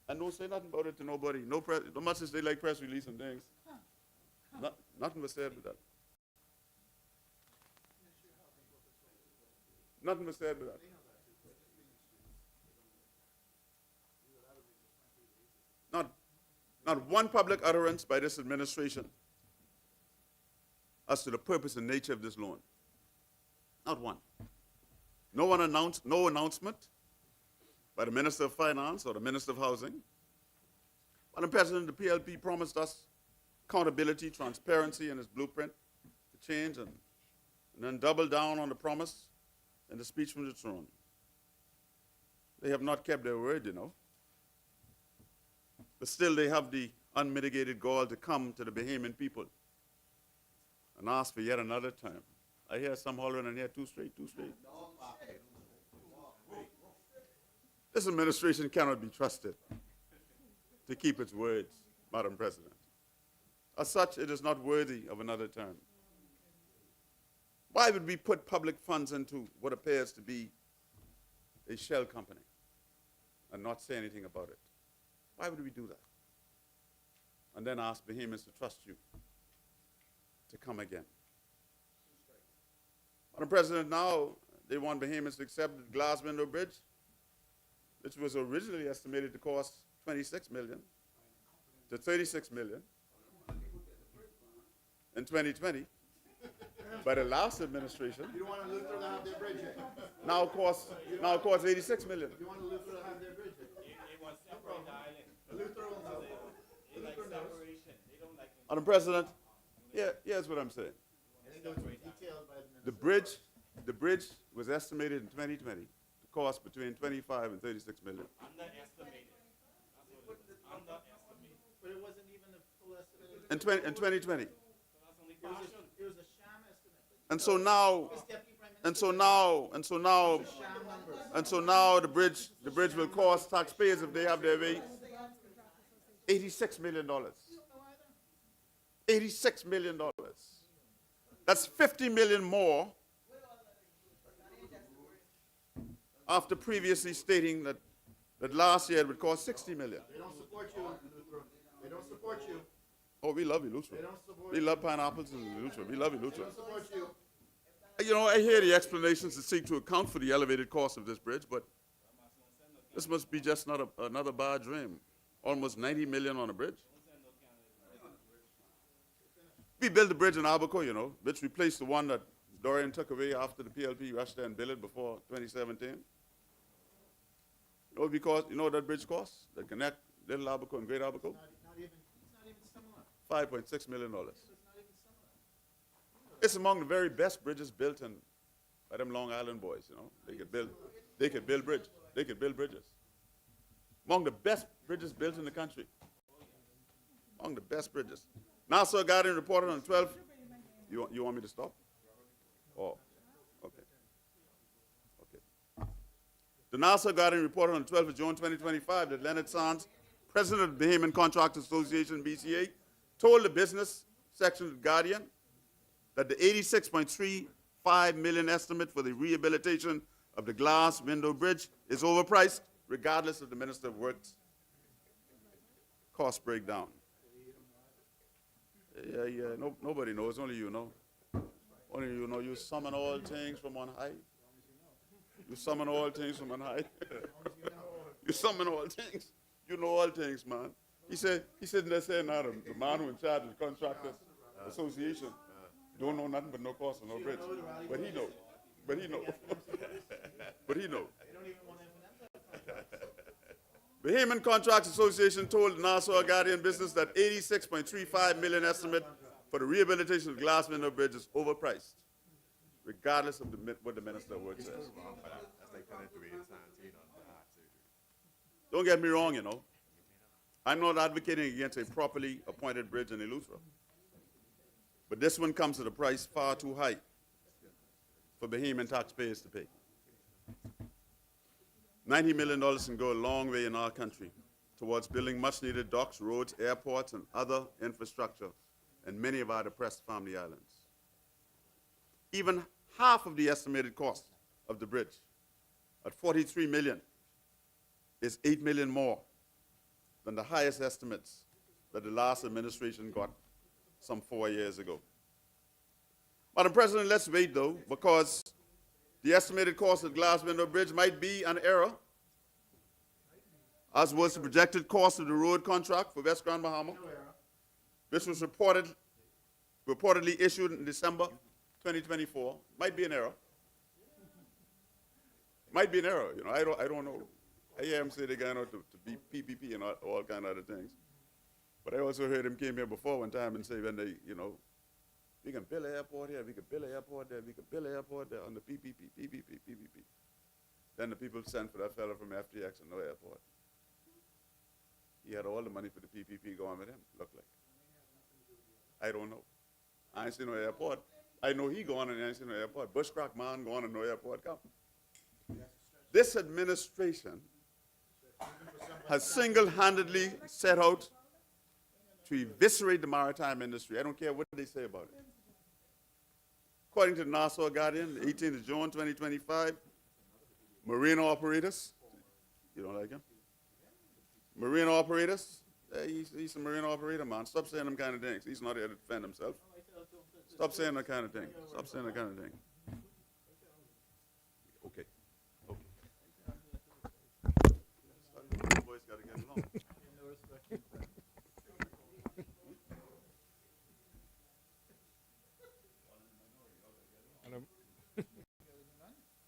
And don't say nothing about it to nobody. No press, much as they like press release and things. Nothing was said with that. Nothing was said with that. Not one public utterance by this administration as to the purpose and nature of this loan. Not one. No announcement by the Minister of Finance or the Minister of Housing. Madam President, the PLP promised us accountability, transparency in its blueprint to change, and then doubled down on the promise in the speech from the throne. They have not kept their word, you know. But still they have the unmitigated gall to come to the Bahamian people and ask for yet another term. I hear some hollering and hear two straight. This administration cannot be trusted to keep its words, Madam President. As such, it is not worthy of another term. Why would we put public funds into what appears to be a shell company and not say anything about it? Why would we do that? And then ask Bahamians to trust you to come again. Madam President, now they want Bahamians to accept the glass window bridge, which was originally estimated to cost $26 million to $36 million in 2020 by the last administration. You don't want Luther to have their bridge yet. Now costs $86 million. You want Luther to have their bridge yet. Luther will know. Luther knows. Madam President, here's what I'm saying. The bridge was estimated in 2020 to cost between 25 and 36 million. Underestimated. But it wasn't even a full estimate. In 2020. It was a sham estimate. And so now the bridge will cost taxpayers, if they have their way, $86 million. $86 million. That's $50 million more after previously stating that last year it would cost $60 million. They don't support you, Luther. They don't support you. Oh, we love you, Lutheran. They don't support We love pineapples and Lutheran. We love you, They Lutheran. don't support you. You know, I hear the explanations that seek to account for the elevated cost of this bridge, but this must be just not another bad dream. Almost $90 million on a bridge. We built the bridge in Abaco, you know, which replaced the one that Dorian took away after the PLP rushed there and built it before 2017. You know, because you know what that bridge costs that connect Little Abaco and Great Abaco? It's not even similar. $5.6 million. It's not even similar. It's among the very best bridges built by them Long Island boys, you know. They could build bridges. Among the best bridges built in the country. Among the best bridges. NASA Guardian reported on 12th. You want me to stop? Oh, okay. The Nassau Guardian reported on the 12th of June 2025 that Leonard Sands, president of the Bahamian Contractors Association, BCA, told the business section of the Guardian that the $86.35 million estimate for the rehabilitation of the glass window bridge is overpriced, regardless of the Minister of Works cost breakdown. Yeah, nobody knows, only you know. Only you know. You summon all things from on high. You summon all things from on high. You summon all things. You know all things, man. He said they're saying now the man who in charge of the Contractors Association don't know nothing but no cost and no bridge. But he know. But he know. But he know. The Bahamian Contractors Association told the Nassau Guardian business that $86.35 million estimate for the rehabilitation of the glass window bridge is overpriced, regardless of what the Minister of Works says. Don't get me wrong, you know. I'm not advocating against a properly appointed bridge in Eleuthera. But this one comes at a price far too high for Bahamian taxpayers to pay. $90 million can go a long way in our country towards building much-needed docks, roads, airports, and other infrastructure in many of our depressed family islands. Even half of the estimated cost of the bridge, at $43 million, is $8 million more than the highest estimates that the last administration got some 4 years ago. Madam President, let's wait though, because the estimated cost of the glass window bridge might be an error, as was the projected cost of the road contract for West Grand Bahama, which was reportedly issued in December 2024. Might be an error. Might be an error, you know, I don't know. I hear him say they're going out to be PPP and all kind of other things. But I also heard him came here before one time and say when they, you know, we can build an airport here, we can build an airport there, we can build an airport there on the PPP. Then the people sent for that fellow from FTX and no airport. He had all the money for the PPP going with him, looked like. I don't know. I ain't seen no airport. I know he going and I ain't seen no airport. Bushcrack man going and no airport come. This administration has single-handedly set out to eviscerate the maritime industry. I don't care what they say about it. According to the Nassau Guardian, the 18th of June 2025, marine operators, you don't like him? Marine operators, he's a marine operator, man. Stop saying them kind of things. He's not here to defend himself. Stop saying that kind of thing. Stop saying that kind of thing. Okay. You boys got to get along.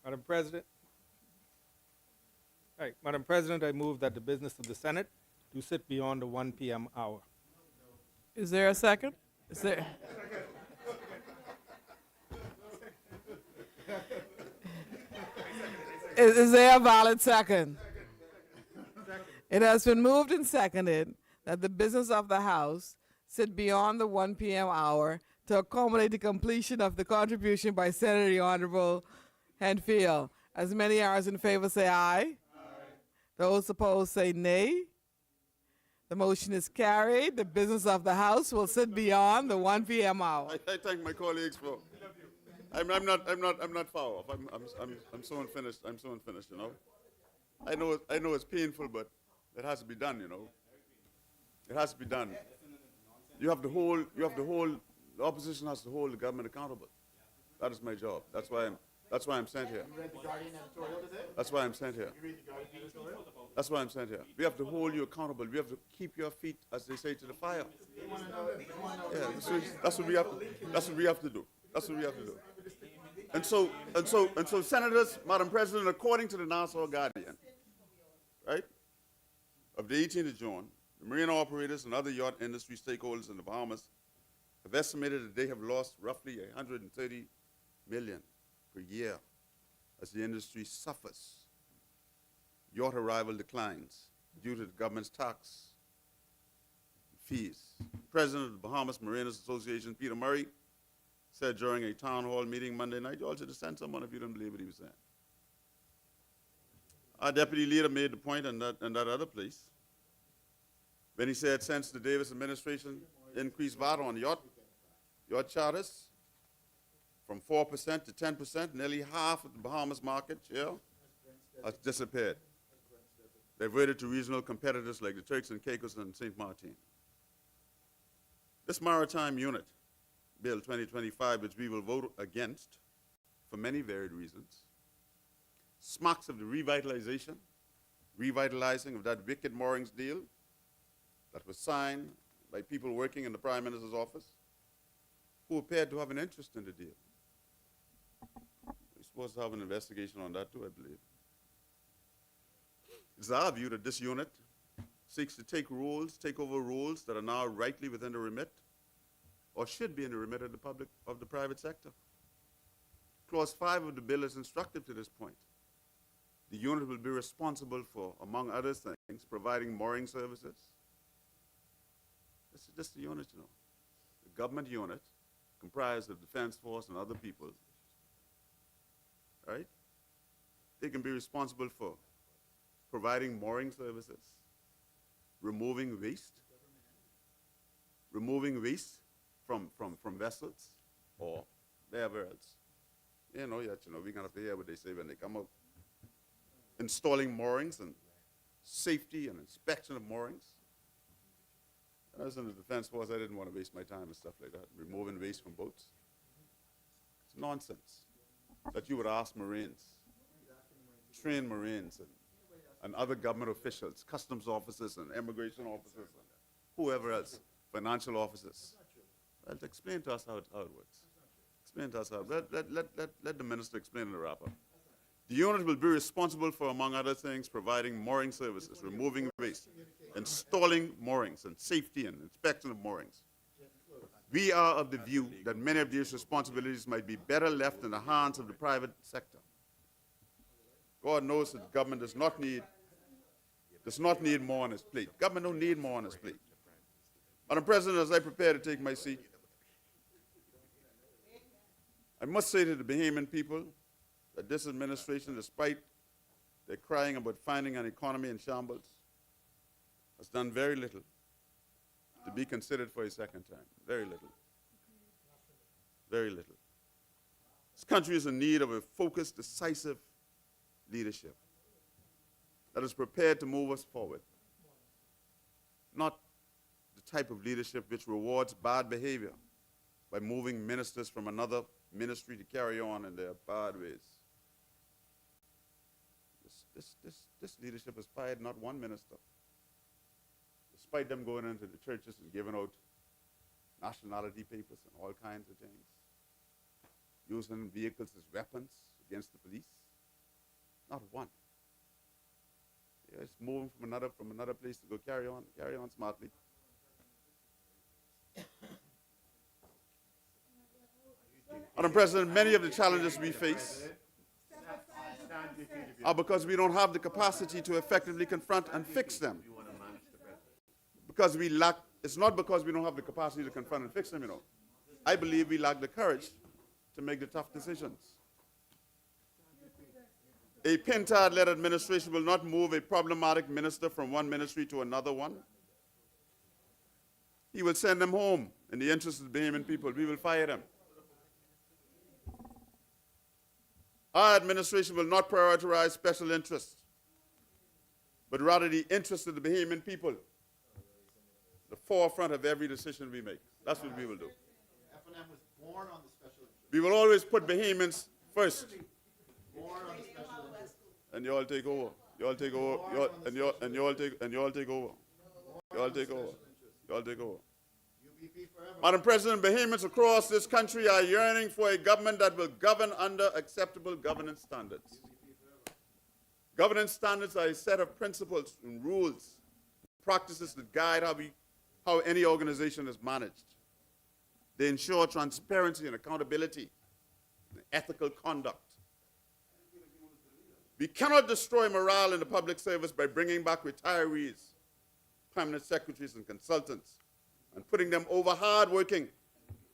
Madam President. Right, Madam President, I move that the business of the Senate do sit beyond the 1 p.m. hour. Is there a second? Is there? Is there a valid second? It has been moved and seconded that the business of the House sit beyond the 1 p.m. hour to accommodate the completion of the contribution by Senator the Honorable Henfield. As many as in favor say aye. Those opposed say nay. The motion is carried. The business of the House will sit beyond the 1 p.m. hour. I thank my colleagues for. I'm not far off. I'm so unfinished. I'm so unfinished. You know. I know it's painful, but it has to be done. You know. It has to be done. You have to hold. The opposition has to hold the government accountable. That is my job. That's why I'm sent here. You read the Guardian editorial today? That's why I'm sent here. You read the Guardian editorial? That's why I'm sent here. We have to hold you accountable. We have to keep your feet, as they say, to the fire. Yeah, that's what we have. That's what we have to do. That's what we have to do. And so, senators, Madam President, according to the Nassau Guardian, right, of the 18th of June, the marine operators and other yacht industry stakeholders in the Bahamas have estimated that they have lost roughly $130 million per year as the industry suffers. Yacht arrival declines due to the government's tax fees. President of the Bahamas Mariners Association, Peter Murray, said during a town hall meeting Monday night, you all should have sent someone if you didn't believe what he was saying. Our deputy leader made the point in that other place when he said since the Davis administration increased VAT on yacht charters from 4% to 10%, nearly half of the Bahamas market share has disappeared, diverted to regional competitors like the Turks and Caicos and St. Martin. This Maritime Unit, Bill 2025, which we will vote against for many varied reasons, smacks of the revitalizing of that wicked moorings deal that was signed by people working in the Prime Minister's office who appeared to have an interest in the deal. We're supposed to have an investigation on that too, I believe. It's our view that this unit seeks to take over roles that are now rightly within the remit or should be in the remit of the private sector. Clause 5 of the bill is instructive to this point. The unit will be responsible for, among other things, providing mooring services. This is just the unit, you know. The government unit comprised of Defense Force and other people, right? They can be responsible for providing mooring services, removing waste from vessels or wherever else. We're going to have to hear what they say when they come out. Installing moorings and safety and inspection of moorings. When I was in the Defense Force, I didn't want to waste my time and stuff like that, removing waste from boats. It's nonsense that you would ask Marines, trained Marines, and other government officials, customs officers and immigration officers, and whoever else, financial officers. Well, explain to us how it works. Explain to us how. Let the minister explain in the wrap-up. The unit will be responsible for, among other things, providing mooring services, removing waste, installing moorings, and safety and inspection of moorings. We are of the view that many of these responsibilities might be better left in the hands of the private sector. God knows that the government does not need more on its plate. Government don't need more on its plate. Madam President, as I prepare to take my seat, I must say to the Bahamian people that this administration, despite their crying about finding an economy in shambles, has done very little to be considered for a second time. Very little. Very little. This country is in need of a focused, decisive leadership that is prepared to move us forward. Not the type of leadership which rewards bad behavior by moving ministers from another ministry to carry on in their bad ways. This leadership has fired not one minister, despite them going into the churches and giving out nationality papers and all kinds of things, using vehicles as weapons against the police. Not one. Yeah, it's moving from another place to go carry on smartly. Madam President, many of the challenges we face are because we don't have the capacity to effectively confront and fix them. Because we lack, it's not because we don't have the capacity to confront and fix them, you know. I believe we lack the courage to make the tough decisions. A Pintard-led administration will not move a problematic minister from one ministry to another one. He will send them home in the interest of the Bahamian people. We will fire them. Our administration will not prioritize special interests, but rather the interests of the Bahamian people, the forefront of every decision we make. That's what we will do. F&M was born on the special interest. We will always put Bahamians first. Born on the special interest. And you all take over. You all take over. You all take over. You all take over. You all take over. UBP forever. Madam President, Bahamians across this country are yearning for a government that will govern under acceptable governance standards. Governance standards are a set of principles and rules, practices that guide how any organization is managed. They ensure transparency and accountability and ethical conduct. We cannot destroy morale in the public service by bringing back retirees, permanent secretaries, and consultants, and putting them over hard-working,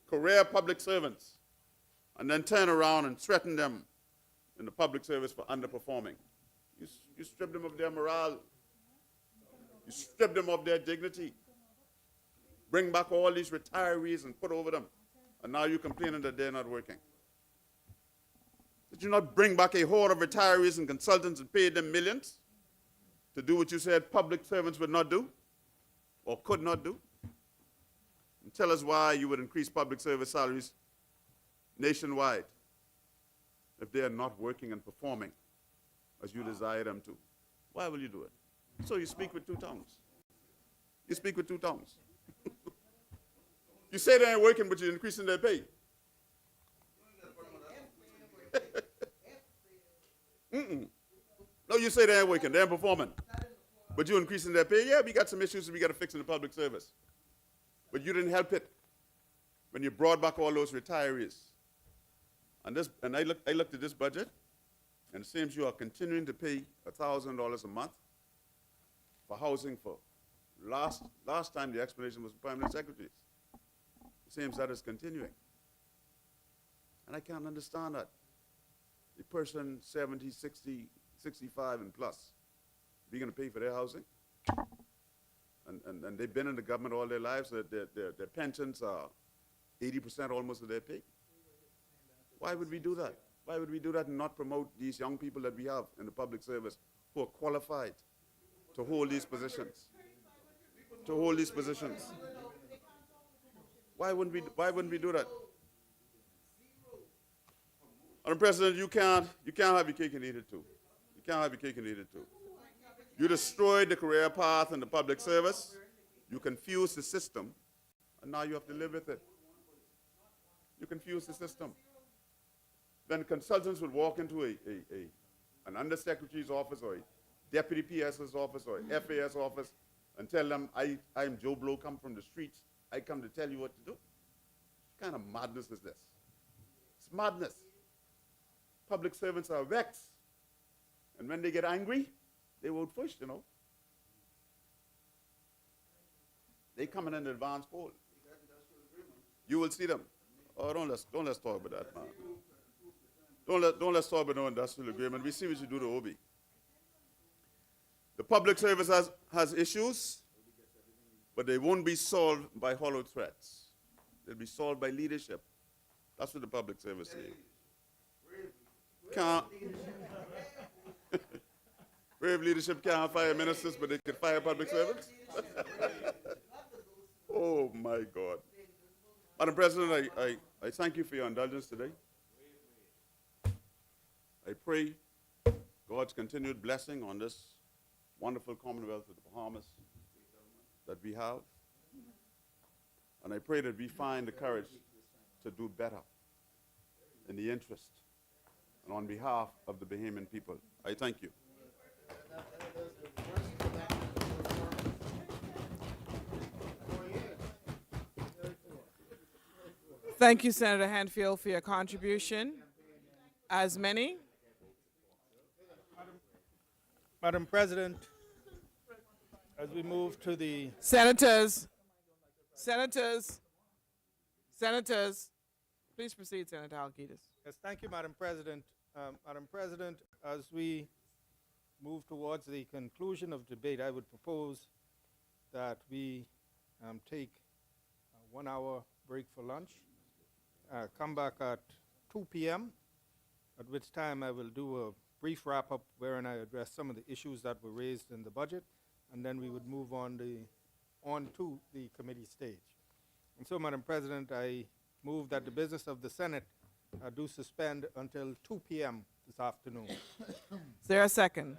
career public servants, and then turn around and threaten them in the public service for underperforming. You strip them of their morale. You strip them of their dignity. Bring back all these retirees and put over them. And now you're complaining that they're not working. Did you not bring back a horde of retirees and consultants and pay them millions to do what you said public servants would not do or could not do? And tell us why you would increase public service salaries nationwide if they are not working and performing as you desire them to. Why will you do it? So you speak with two tongues. You speak with two tongues. You say they ain't working, but you're increasing their pay. No, you say they ain't working, they ain't performing. But you're increasing their pay. Yeah, we got some issues we got to fix in the public service. But you didn't help it when you brought back all those retirees. And I looked at this budget, and it seems you are continuing to pay $1,000 a month for housing for last time the explanation was permanent secretaries. It seems that is continuing. And I can't understand that. The person 70, 60, 65 and plus, be going to pay for their housing? And they've been in the government all their lives, so their pensions are 80% almost of their pay. Why would we do that? Why would we do that and not promote these young people that we have in the public service who are qualified to hold these positions? To hold these positions. Why wouldn't we do that? Madam President, you can't have your cake and eat it too. You can't have your cake and eat it too. You destroyed the career path in the public service. You confused the system, and now you have to live with it. You confuse the system. Then consultants would walk into an undersecretary's office or a deputy PS's office or a FAS office and tell them, I'm Joe Blow, come from the streets. I come to tell you what to do. What kind of madness is this? It's madness. Public servants are vexed. And when they get angry, they vote first, you know. They come in an advance poll. You will see them. Oh, don't let's talk about that, man. Don't let's talk about no industrial agreement. We see what you do to Obi. The public service has issues, but they won't be solved by hollow threats. They'll be solved by leadership. That's what the public service is. Brave leadership can't fire ministers, but they can fire public servants? Oh, my God. Madam President, I thank you for your indulgence today. I pray God's continued blessing on this wonderful Commonwealth of the Bahamas that we have. And I pray that we find the courage to do better in the interest and on behalf of the Bahamian people. I thank you. Thank you, Senator Handfield, for your contribution. As many. Madam President, as we move to the Senators, please proceed, Senator Alkitis. Yes, thank you, Madam President. Madam President, as we move towards the conclusion of debate, I would propose that we take a 1 hour break for lunch, come back at 2 p.m., at which time I will do a brief wrap-up wherein I address some of the issues that were raised in the budget, and then we would move on to the committee stage. And so, Madam President, I move that the business of the Senate do suspend until 2 p.m. this afternoon. Is there a second?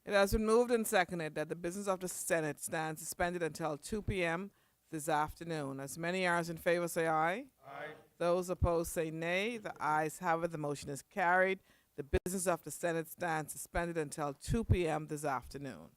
It has been moved and seconded that the business of the Senate stands suspended until 2 p.m. this afternoon. As many are in favor, say aye. Aye. Those opposed say nay. The ayes have it. The motion is carried. The business of the Senate stands suspended until 2 p.m. this afternoon.